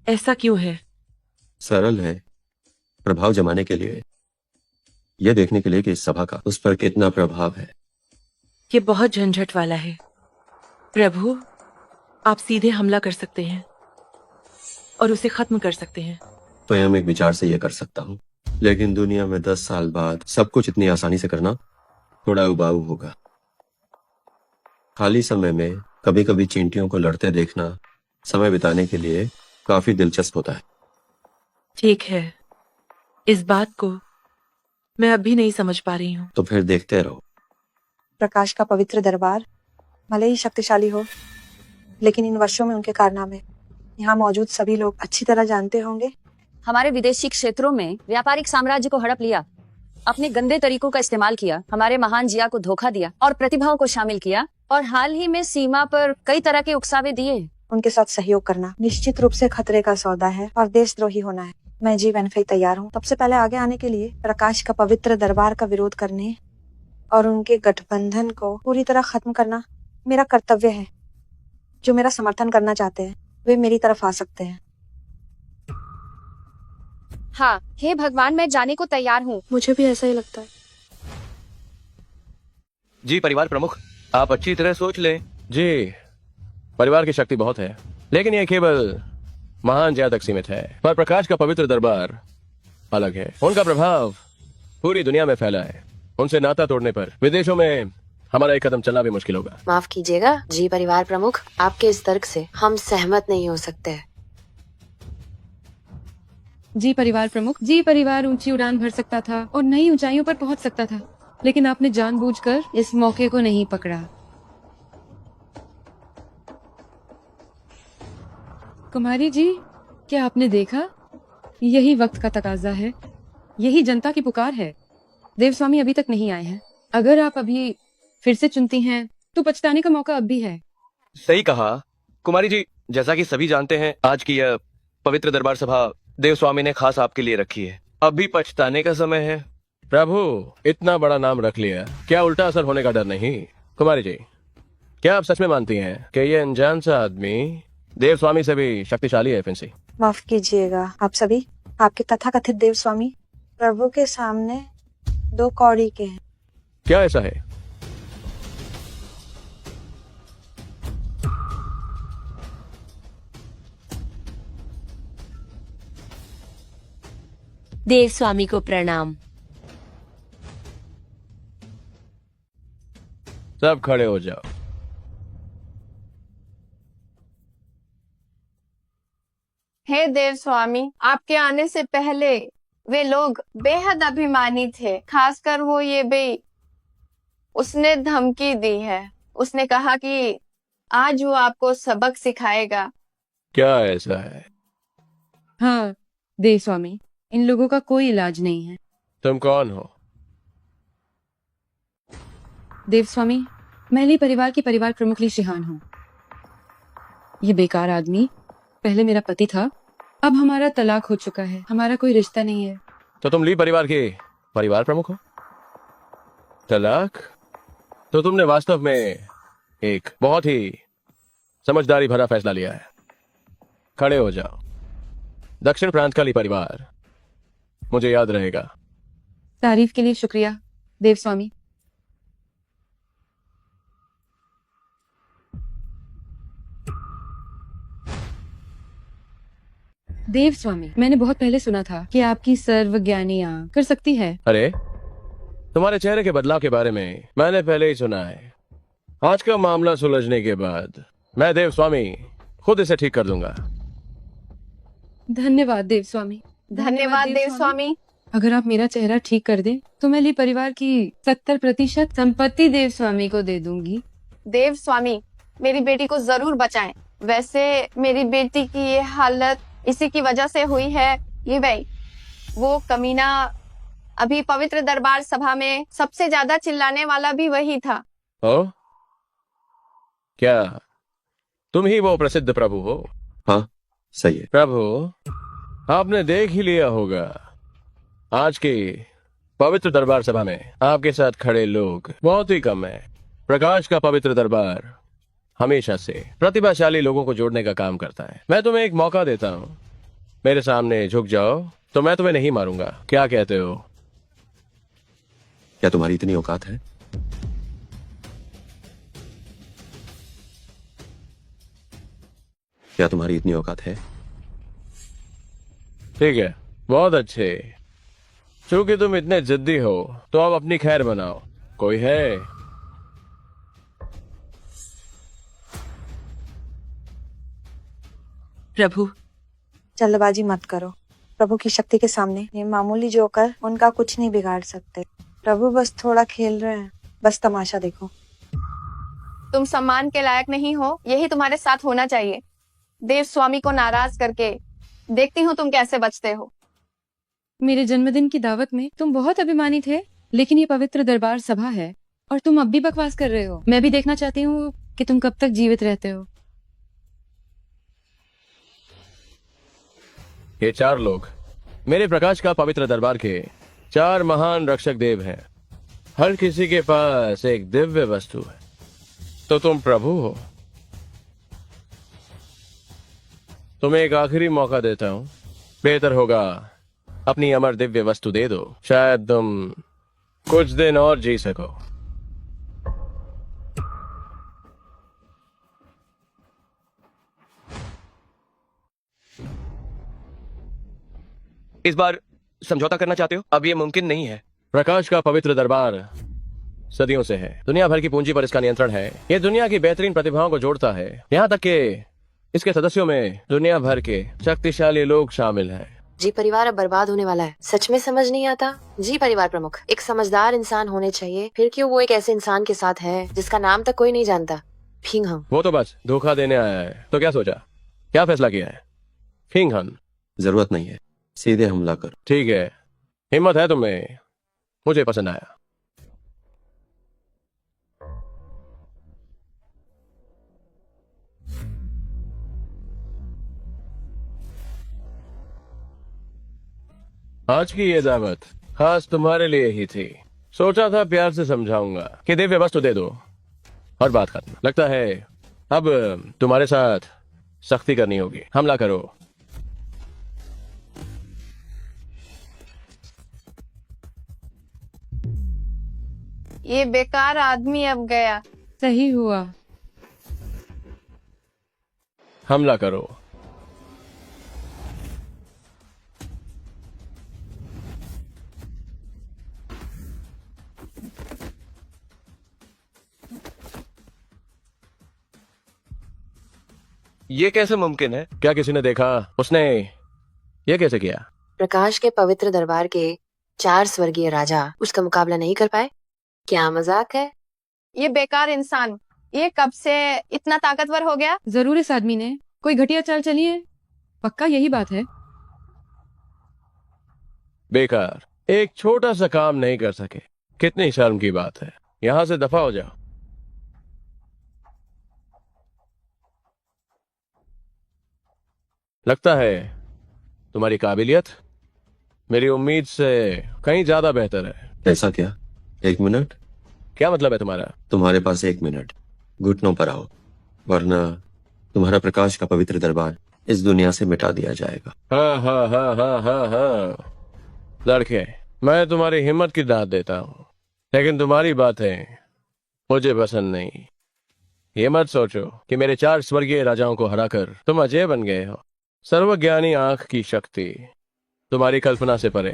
ऐसा क्यों है? सरल है, प्रभाव जमाने के लिए, यह देखने के लिए कि इस सभा का उस पर कितना प्रभाव है। ये बहुत झंझट वाला है। प्रभु, आप सीधे हमला कर सकते हैं और उसे खत्म कर सकते हैं। स्वयं एक विचार से यह कर सकता हूँ, लेकिन दुनिया में 10 साल बाद सब कुछ इतनी आसानी से करना थोड़ा उबाऊ होगा। खाली समय में कभी कभी चींटियों को लड़ते देखना समय बिताने के लिए काफी दिलचस्प होता है। ठीक है, इस बात को मैं अभी नहीं समझ पा रही हूँ। तो फिर देखते रहो। प्रकाश का पवित्र दरबार भले ही शक्तिशाली हो, लेकिन इन वर्षों में उनके कारनामे यहाँ मौजूद सभी लोग अच्छी तरह जानते होंगे। हमारे विदेशी क्षेत्रों में व्यापारिक साम्राज्य को हड़प लिया, अपने गंदे तरीकों का इस्तेमाल किया, हमारे महान जिया को धोखा दिया और प्रतिभाओं को शामिल किया, और हाल ही में सीमा पर कई तरह के उकसावे दिए। उनके साथ सहयोग करना निश्चित रूप से खतरे का सौदा है और देशद्रोही होना है। मैं जी वैनफेई तैयार हूँ सबसे पहले आगे आने के लिए, प्रकाश का पवित्र दरबार का विरोध करने और उनके गठबंधन को पूरी तरह खत्म करना मेरा कर्तव्य है। जो मेरा समर्थन करना चाहते हैं वे मेरी तरफ आ सकते हैं। हाँ, हे भगवान, मैं जाने को तैयार हूँ। मुझे भी ऐसा ही लगता है। जी परिवार प्रमुख, आप अच्छी तरह सोच लें। जी, परिवार की शक्ति बहुत है, लेकिन यह केवल महान जया तक सीमित है। पर प्रकाश का पवित्र दरबार अलग है। उनका प्रभाव पूरी दुनिया में फैला है। उनसे नाता तोड़ने पर विदेशों में हमारा एक कदम चलना भी मुश्किल होगा। माफ कीजिएगा जी परिवार प्रमुख, आपके इस तर्क से हम सहमत नहीं हो सकते। जी परिवार प्रमुख, जी परिवार ऊंची उड़ान भर सकता था और नई ऊंचाइयों पर पहुंच सकता था, लेकिन आपने जानबूझकर इस मौके को नहीं पकड़ा। कुमारी जी, क्या आपने देखा? यही वक्त का तकाजा है, यही जनता की पुकार है। देव स्वामी अभी तक नहीं आए हैं। अगर आप अभी फिर से चुनती हैं तो पछताने का मौका अब भी है। सही कहा कुमारी जी। जैसा कि सभी जानते हैं, आज की यह पवित्र दरबार सभा देव स्वामी ने खास आपके लिए रखी है। अब भी पछताने का समय है। प्रभु, इतना बड़ा नाम रख लिया, क्या उल्टा असर होने का डर नहीं? कुमारी जी, क्या आप सच में मानती हैं कि ये अनजान सा आदमी देव स्वामी से भी शक्तिशाली है? फिंसी, माफ कीजिएगा आप सभी, आपके तथाकथित देव स्वामी प्रभु के सामने 2 कौड़ी के हैं। क्या ऐसा है देव स्वामी को प्रणाम। सब खड़े हो जाओ। हे देव स्वामी, आपके आने से पहले वे लोग बेहद अभिमानी थे, खासकर वो ये बे। उसने धमकी दी है, उसने कहा कि आज वो आपको सबक सिखाएगा। क्या ऐसा है? हाँ देव स्वामी, इन लोगों का कोई इलाज नहीं है। तुम कौन हो? देव स्वामी, मैं ली परिवार की परिवार प्रमुख ली शिहान हूँ। ये बेकार आदमी पहले मेरा पति था, अब हमारा तलाक हो चुका है, हमारा कोई रिश्ता नहीं है। तो तुम ली परिवार के परिवार प्रमुख हो? तलाक? तो तुमने वास्तव में एक बहुत ही समझदारी भरा फैसला लिया है। खड़े हो जाओ। दक्षिण प्रांत का ली परिवार मुझे याद रहेगा। तारीफ के लिए शुक्रिया देव स्वामी। देव स्वामी, मैंने बहुत पहले सुना था कि आपकी सर्वज्ञानी आंख कर सकती है। अरे, तुम्हारे चेहरे के बदलाव के बारे में मैंने पहले ही सुना है। आज का मामला सुलझने के बाद मैं देव स्वामी खुद इसे ठीक कर दूंगा। धन्यवाद देव स्वामी। धन्यवाद देव स्वामी। अगर आप मेरा चेहरा ठीक कर दें तो मैं ली परिवार की 70% संपत्ति देव स्वामी को दे दूंगी। देव स्वामी, मेरी बेटी को जरूर बचाएं। वैसे मेरी बेटी की ये हालत इसी की वजह से हुई है। ये भाई, वो कमीना अभी पवित्र दरबार सभा में सबसे ज्यादा चिल्लाने वाला भी वही था। ओ? क्या तुम ही वो प्रसिद्ध प्रभु हो? हाँ सही है। प्रभु, आपने देख ही लिया होगा आज के पवित्र दरबार सभा में आपके साथ खड़े लोग बहुत ही कम है। प्रकाश का पवित्र दरबार हमेशा से प्रतिभाशाली लोगों को जोड़ने का काम करता है। मैं तुम्हें एक मौका देता हूँ, मेरे सामने झुक जाओ तो मैं तुम्हें नहीं मारूंगा। क्या कहते हो? क्या तुम्हारी इतनी औकात है? क्या तुम्हारी इतनी औकात है? ठीक है, बहुत अच्छे। चूंकि तुम इतने जिद्दी हो तो अब अपनी खैर बनाओ। कोई है? प्रभु, जल्दबाजी मत करो। प्रभु की शक्ति के सामने ये मामूली जोकर उनका कुछ नहीं बिगाड़ सकते। प्रभु बस थोड़ा खेल रहे हैं, बस तमाशा देखो। तुम सम्मान के लायक नहीं हो, यही तुम्हारे साथ होना चाहिए। देव स्वामी को नाराज करके देखती हूँ तुम कैसे बचते हो। मेरे जन्मदिन की दावत में तुम बहुत अभिमानी थे, लेकिन ये पवित्र दरबार सभा है और तुम अब भी बकवास कर रहे हो। मैं भी देखना चाहती हूँ कि तुम कब तक जीवित रहते हो। ये 4 लोग मेरे प्रकाश का पवित्र दरबार के 4 महान रक्षक देव हैं। हर किसी के पास एक दिव्य वस्तु है। तो तुम प्रभु हो। तुम्हें एक आखिरी मौका देता हूं। बेहतर होगा अपनी अमर दिव्य वस्तु दे दो, शायद तुम कुछ दिन और जी सको। इस बार समझौता करना चाहते हो? अब ये मुमकिन नहीं है। प्रकाश का पवित्र दरबार सदियों से है। दुनिया भर की पूंजी पर इसका नियंत्रण है। ये दुनिया की बेहतरीन प्रतिभाओं को जोड़ता है। यहाँ तक कि इसके सदस्यों में दुनिया भर के शक्तिशाली लोग शामिल हैं। जी परिवार अब बर्बाद होने वाला है। सच में समझ नहीं आता। जी परिवार प्रमुख, एक समझदार इंसान होने चाहिए, फिर क्यों वो एक ऐसे इंसान के साथ है जिसका नाम तक कोई नहीं जानता। फिंग हन। वो तो बस धोखा देने आया है। तो क्या सोचा, क्या फैसला किया है? फिंग हन। जरूरत नहीं है, सीधे हमला करो। ठीक है, हिम्मत है तुम्हें, मुझे पसंद आया। आज की ये दावत खास तुम्हारे लिए ही थी। सोचा था प्यार से समझाऊंगा कि दिव्य वस्तु दे दो और बात खत्म। लगता है अब तुम्हारे साथ सख्ती करनी होगी। हमला करो। ये बेकार आदमी अब गया। सही हुआ। हमला करो। ये कैसे मुमकिन है? क्या किसी ने देखा? उसने ये कैसे किया? प्रकाश के पवित्र दरबार के 4 स्वर्गीय राजा उसका मुकाबला नहीं कर पाए? क्या मजाक है? ये बेकार इंसान ये कब से इतना ताकतवर हो गया? जरूर इस आदमी ने कोई घटिया चाल चली है, पक्का यही बात है। बेकार, एक छोटा सा काम नहीं कर सके, कितनी शर्म की बात है। यहां से दफा हो जाओ। लगता है तुम्हारी काबिलियत मेरी उम्मीद से कहीं ज्यादा बेहतर है। ऐसा क्या? 1 मिनट? क्या मतलब है तुम्हारा? तुम्हारे पास 1 मिनट, घुटनों पर आओ, वरना तुम्हारा प्रकाश का पवित्र दरबार इस दुनिया से मिटा दिया जाएगा। हाँ हाँ हाँ हाँ हाँ हाँ लड़के, मैं तुम्हारी हिम्मत की दाद देता हूँ, लेकिन तुम्हारी बातें मुझे पसंद नहीं। ये मत सोचो कि मेरे 4 स्वर्गीय राजाओं को हराकर तुम अजय बन गए हो। सर्वज्ञानी आंख की शक्ति तुम्हारी कल्पना से परे।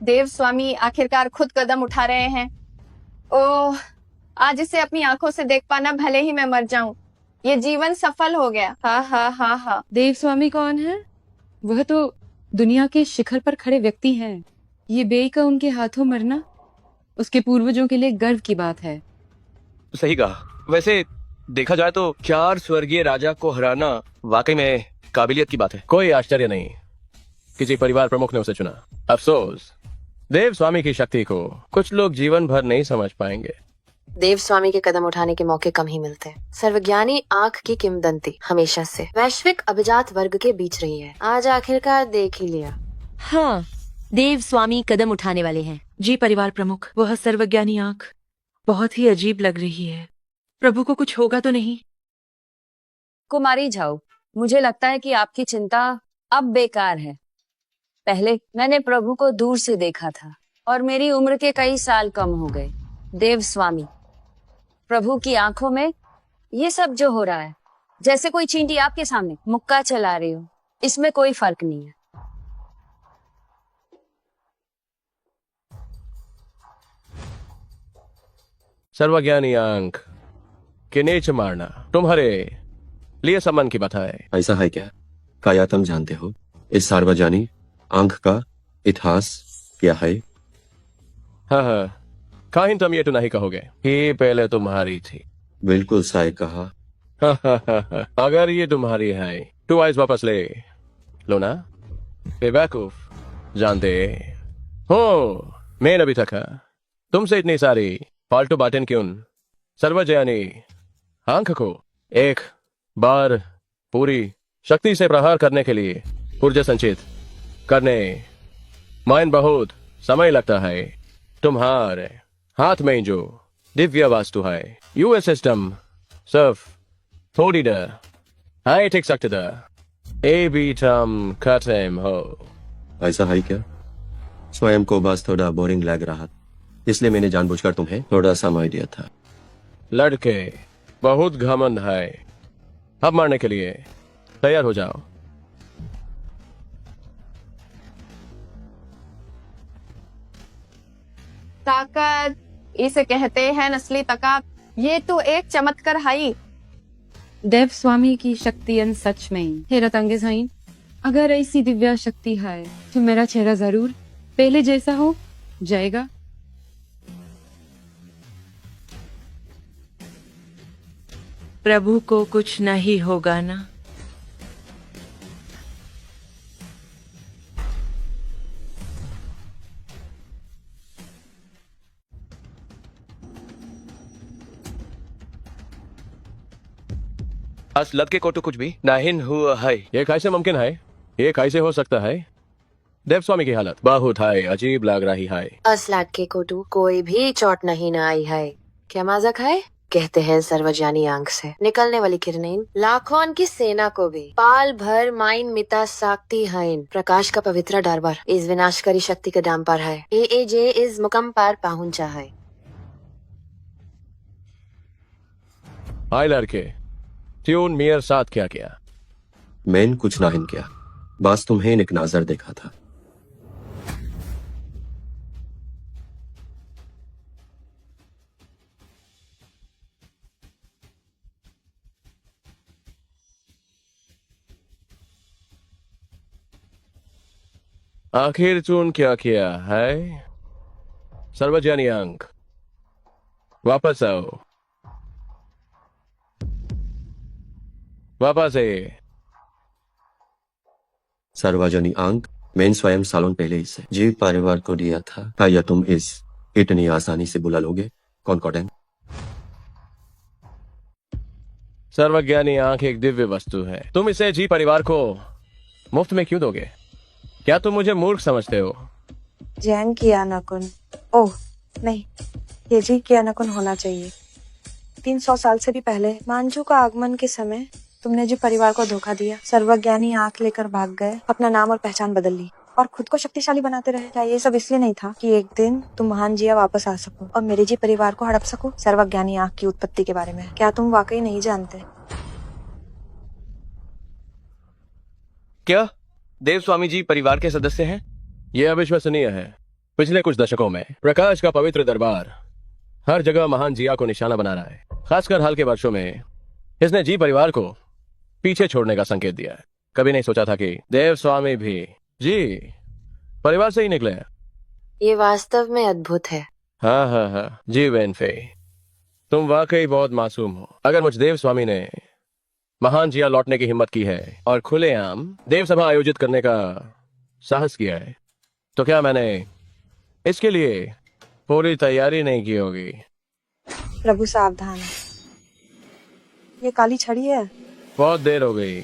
देव स्वामी आखिरकार खुद कदम उठा रहे हैं। ओह, आज इसे अपनी आंखों से देख पाना, भले ही मैं मर जाऊं, ये जीवन सफल हो गया। हा हा हा हा। देव स्वामी कौन है? वह तो दुनिया के शिखर पर खड़े व्यक्ति हैं। ये बेई का उनके हाथों मरना उसके पूर्वजों के लिए गर्व की बात है। सही कहा। वैसे देखा जाए तो 4 स्वर्गीय राजा को हराना वाकई में काबिलियत की बात है। कोई आश्चर्य नहीं, किसी परिवार प्रमुख ने उसे चुना। अफसोस, देव स्वामी की शक्ति को कुछ लोग जीवन भर नहीं समझ पाएंगे। देव स्वामी के कदम उठाने के मौके कम ही मिलते हैं। सर्वज्ञानी आंख की किंवदंती हमेशा से वैश्विक अभिजात वर्ग के बीच रही है। आज आखिरकार देख ही लिया। हाँ, देव स्वामी कदम उठाने वाले हैं। जी परिवार प्रमुख, वह सर्वज्ञानी आंख बहुत ही अजीब लग रही है। प्रभु को कुछ होगा तो नहीं? कुमारी झाऊ, मुझे लगता है कि आपकी चिंता अब बेकार है। पहले मैंने प्रभु को दूर से देखा था और मेरी उम्र के कई साल कम हो गए। देव स्वामी, प्रभु की आंखों में ये सब जो हो रहा है, जैसे कोई चींटी आपके सामने मुक्का चला रही हो, इसमें कोई फर्क नहीं है। सर्वज्ञानी आंख के नीच मारना तुम्हारे लिए सम्मान की बात है। ऐसा है क्या? क्या तुम जानते हो इस सार्वजनिक आंख का इतिहास क्या है? हाँ हाँ, काहिन तुम ये तो नहीं कहोगे कि पहले तुम्हारी थी। बिल्कुल सही कहा। अगर ये तुम्हारी है तो आइस वापस ले लो ना। बेवकूफ, जानते हो मैं अभी तक तुमसे इतनी सारी फालतू बातें क्यों? सर्वजयानी आंख को एक बार पूरी शक्ति से प्रहार करने के लिए ऊर्जा संचित करने में बहुत समय लगता है। तुम्हारे हाथ में जो दिव्य वास्तु है, यूएस सिस्टम सिर्फ थोड़ी देर है ठीक सकते थे, ए भी तुम खत्म हो। ऐसा है क्या? स्वयं को बस थोड़ा बोरिंग लग रहा, इसलिए मैंने जानबूझकर तुम्हें थोड़ा समय दिया था। लड़के, बहुत घमंड है। अब मारने के लिए तैयार हो जाओ। ताकत इसे कहते हैं, नस्ली ताकत। ये तो एक चमत्कार है। देव स्वामी की शक्ति सच में ही हैरत अंगेज है। अगर ऐसी दिव्य शक्ति है तो मेरा चेहरा जरूर पहले जैसा हो जाएगा। प्रभु को कुछ नहीं होगा ना? आज लड़के को तो कुछ भी नहीं हुआ है। ये कैसे मुमकिन है? ये कैसे हो सकता है? देव स्वामी की हालत बहुत है अजीब लग रही है। असलाट के कोटू कोई भी चोट नहीं न आई है। क्या मजाक है? कहते हैं सर्वज्ञानी आंख से निकलने वाली किरणें लाखों की सेना को भी पाल भर माइन मिता साकती है। प्रकाश का पवित्र दरबार इस विनाशकारी शक्ति के दाम पर है। ए इस मुकाम पर पहुंचा है। हाय लड़के, ट्यून मेयर साथ क्या किया? मैंने कुछ नहीं किया, बस तुम्हें एक नजर देखा था। आखिर तूने क्या किया है? सर्वज्ञानी अंक, वापस आओ, वापस आइए। सर्वजनी अंक, मैंने स्वयं सालों पहले इसे जीव परिवार को दिया था। क्या तुम इस इतनी आसानी से बुला लोगे? कॉन्कॉर्डेंट। सर्वज्ञानी आंख एक दिव्य वस्तु है, तुम इसे जी परिवार को मुफ्त में क्यों दोगे? क्या तुम मुझे मूर्ख समझते हो? जैन की अनाकुन। ओह नहीं, ये जी की अनाकुन होना चाहिए। 300 साल से भी पहले मांझू का आगमन के समय तुमने जी परिवार को धोखा दिया। सर्वज्ञानी आंख लेकर भाग गए, अपना नाम और पहचान बदल ली और खुद को शक्तिशाली बनाते रहे। क्या ये सब इसलिए नहीं था कि एक दिन तुम महान जिया वापस आ सको और मेरे जी परिवार को हड़प सको? सर्वज्ञानी आंख की उत्पत्ति के बारे में क्या तुम वाकई नहीं जानते? क्या देव स्वामी जी परिवार के सदस्य हैं? यह अविश्वसनीय है। पिछले कुछ दशकों में प्रकाश का पवित्र दरबार हर जगह महान जिया को निशाना बना रहा है। खासकर हाल के वर्षों में इसने जी परिवार को पीछे छोड़ने का संकेत दिया है। कभी नहीं सोचा था कि देव स्वामी भी जी परिवार से ही निकले हैं। ये वास्तव में अद्भुत है। हाँ जी वेनफे, तुम वाकई बहुत मासूम हो। अगर मुझ देव स्वामी ने महान जिया लौटने की हिम्मत की है और खुलेआम देव सभा आयोजित करने का साहस किया है, तो क्या मैंने इसके लिए पूरी तैयारी नहीं की होगी? प्रभु सावधान, ये काली छड़ी है। बहुत देर हो गई।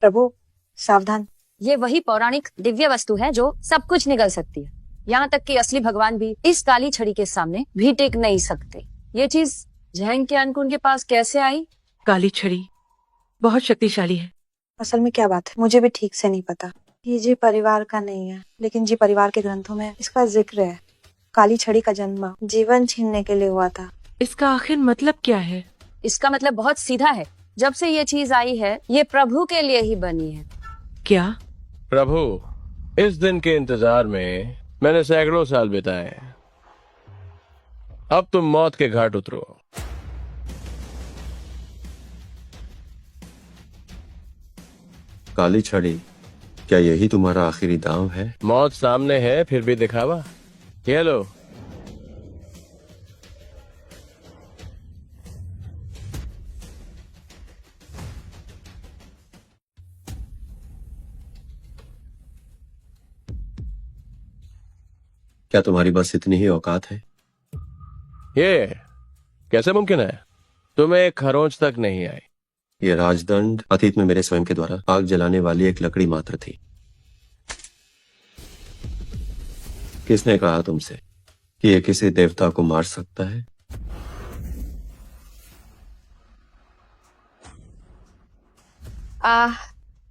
प्रभु सावधान। ये वही पौराणिक दिव्य वस्तु है जो सब कुछ निगल सकती है। यहाँ तक कि असली भगवान भी इस काली छड़ी के सामने भी टिक नहीं सकते। ये चीज जैन के अंकुन के पास कैसे आई? काली छड़ी बहुत शक्तिशाली है। असल में क्या बात है मुझे भी ठीक से नहीं पता। ये जी परिवार का नहीं है, लेकिन जी परिवार के ग्रंथों में इसका जिक्र है। काली छड़ी का जन्म जीवन छीनने के लिए हुआ था। इसका आखिर मतलब क्या है? इसका मतलब बहुत सीधा है। जब से ये चीज आई है, ये प्रभु के लिए ही बनी है। क्या? प्रभु, इस दिन के इंतजार में मैंने सैकड़ों साल बिताए। अब तुम मौत के घाट उतरो। काली छड़ी, क्या यही तुम्हारा आखिरी दांव है? मौत सामने है फिर भी दिखावा। ये लो। क्या तुम्हारी बस इतनी ही औकात है? ये कैसे मुमकिन है? तुम्हें एक खरोंच तक नहीं आई। ये राजदंड अतीत में मेरे स्वयं के द्वारा आग जलाने वाली एक लकड़ी मात्र थी। किसने कहा तुमसे कि ये किसी देवता को मार सकता है?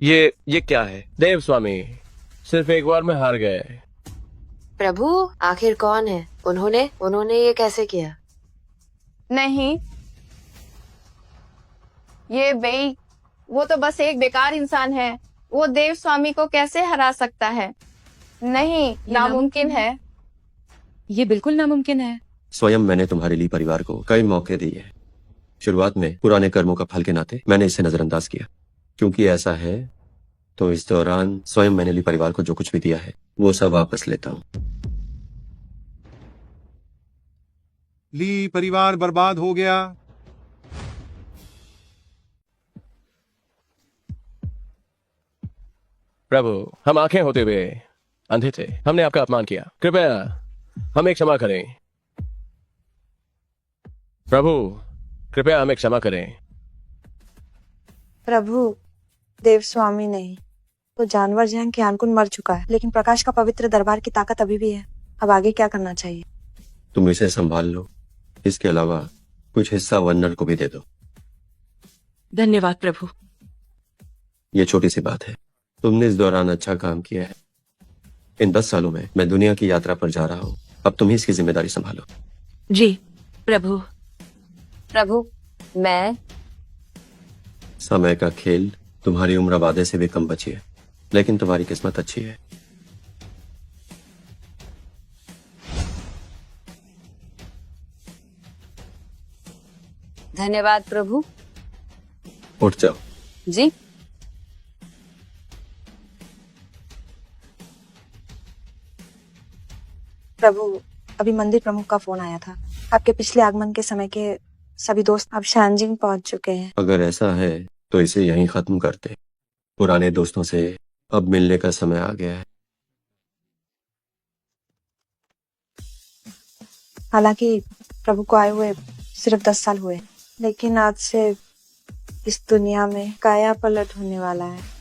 ये क्या है? देव स्वामी सिर्फ एक बार में हार गए। प्रभु आखिर कौन है? उन्होंने ये कैसे किया? नहीं, ये बेई, वो तो बस एक बेकार इंसान है। वो देव स्वामी को कैसे हरा सकता है? नहीं, नामुमकिन है। ये बिल्कुल नामुमकिन है। स्वयं मैंने तुम्हारे लिए परिवार को कई मौके दिए। शुरुआत में पुराने कर्मों का फल के नाते मैंने इसे नजरअंदाज किया। क्योंकि ऐसा है तो इस दौरान स्वयं मैंने ली परिवार को जो कुछ भी दिया है वो सब वापस लेता हूँ। ली परिवार बर्बाद हो गया। प्रभु, हम आंखें होते हुए अंधे थे। हमने आपका अपमान किया। कृपया हमें क्षमा करें। प्रभु, कृपया हमें क्षमा करें। प्रभु, देव स्वामी नहीं तो जानवर जैन के अंकुन मर चुका है, लेकिन प्रकाश का पवित्र दरबार की ताकत अभी भी है। अब आगे क्या करना चाहिए? तुम इसे संभाल लो। इसके अलावा कुछ हिस्सा वन्नर को भी दे दो। धन्यवाद प्रभु। ये छोटी सी बात है। तुमने इस दौरान अच्छा काम किया है। इन 10 सालों में मैं दुनिया की यात्रा पर जा रहा हूँ। अब तुम ही इसकी जिम्मेदारी संभालो। जी प्रभु। प्रभु, मैं समय का खेल। तुम्हारी उम्र वादे से भी कम बची है, लेकिन तुम्हारी किस्मत अच्छी है। धन्यवाद प्रभु। उठ जाओ। जी। प्रभु, अभी मंदिर प्रमुख का फोन आया था। आपके पिछले आगमन के समय के सभी दोस्त अब शानजिंग पहुंच चुके हैं। अगर ऐसा है तो इसे यहीं खत्म करते। पुराने दोस्तों से अब मिलने का समय आ गया है। हालांकि प्रभु को आए हुए सिर्फ 10 साल हुए, लेकिन आज से इस दुनिया में काया पलट होने वाला है।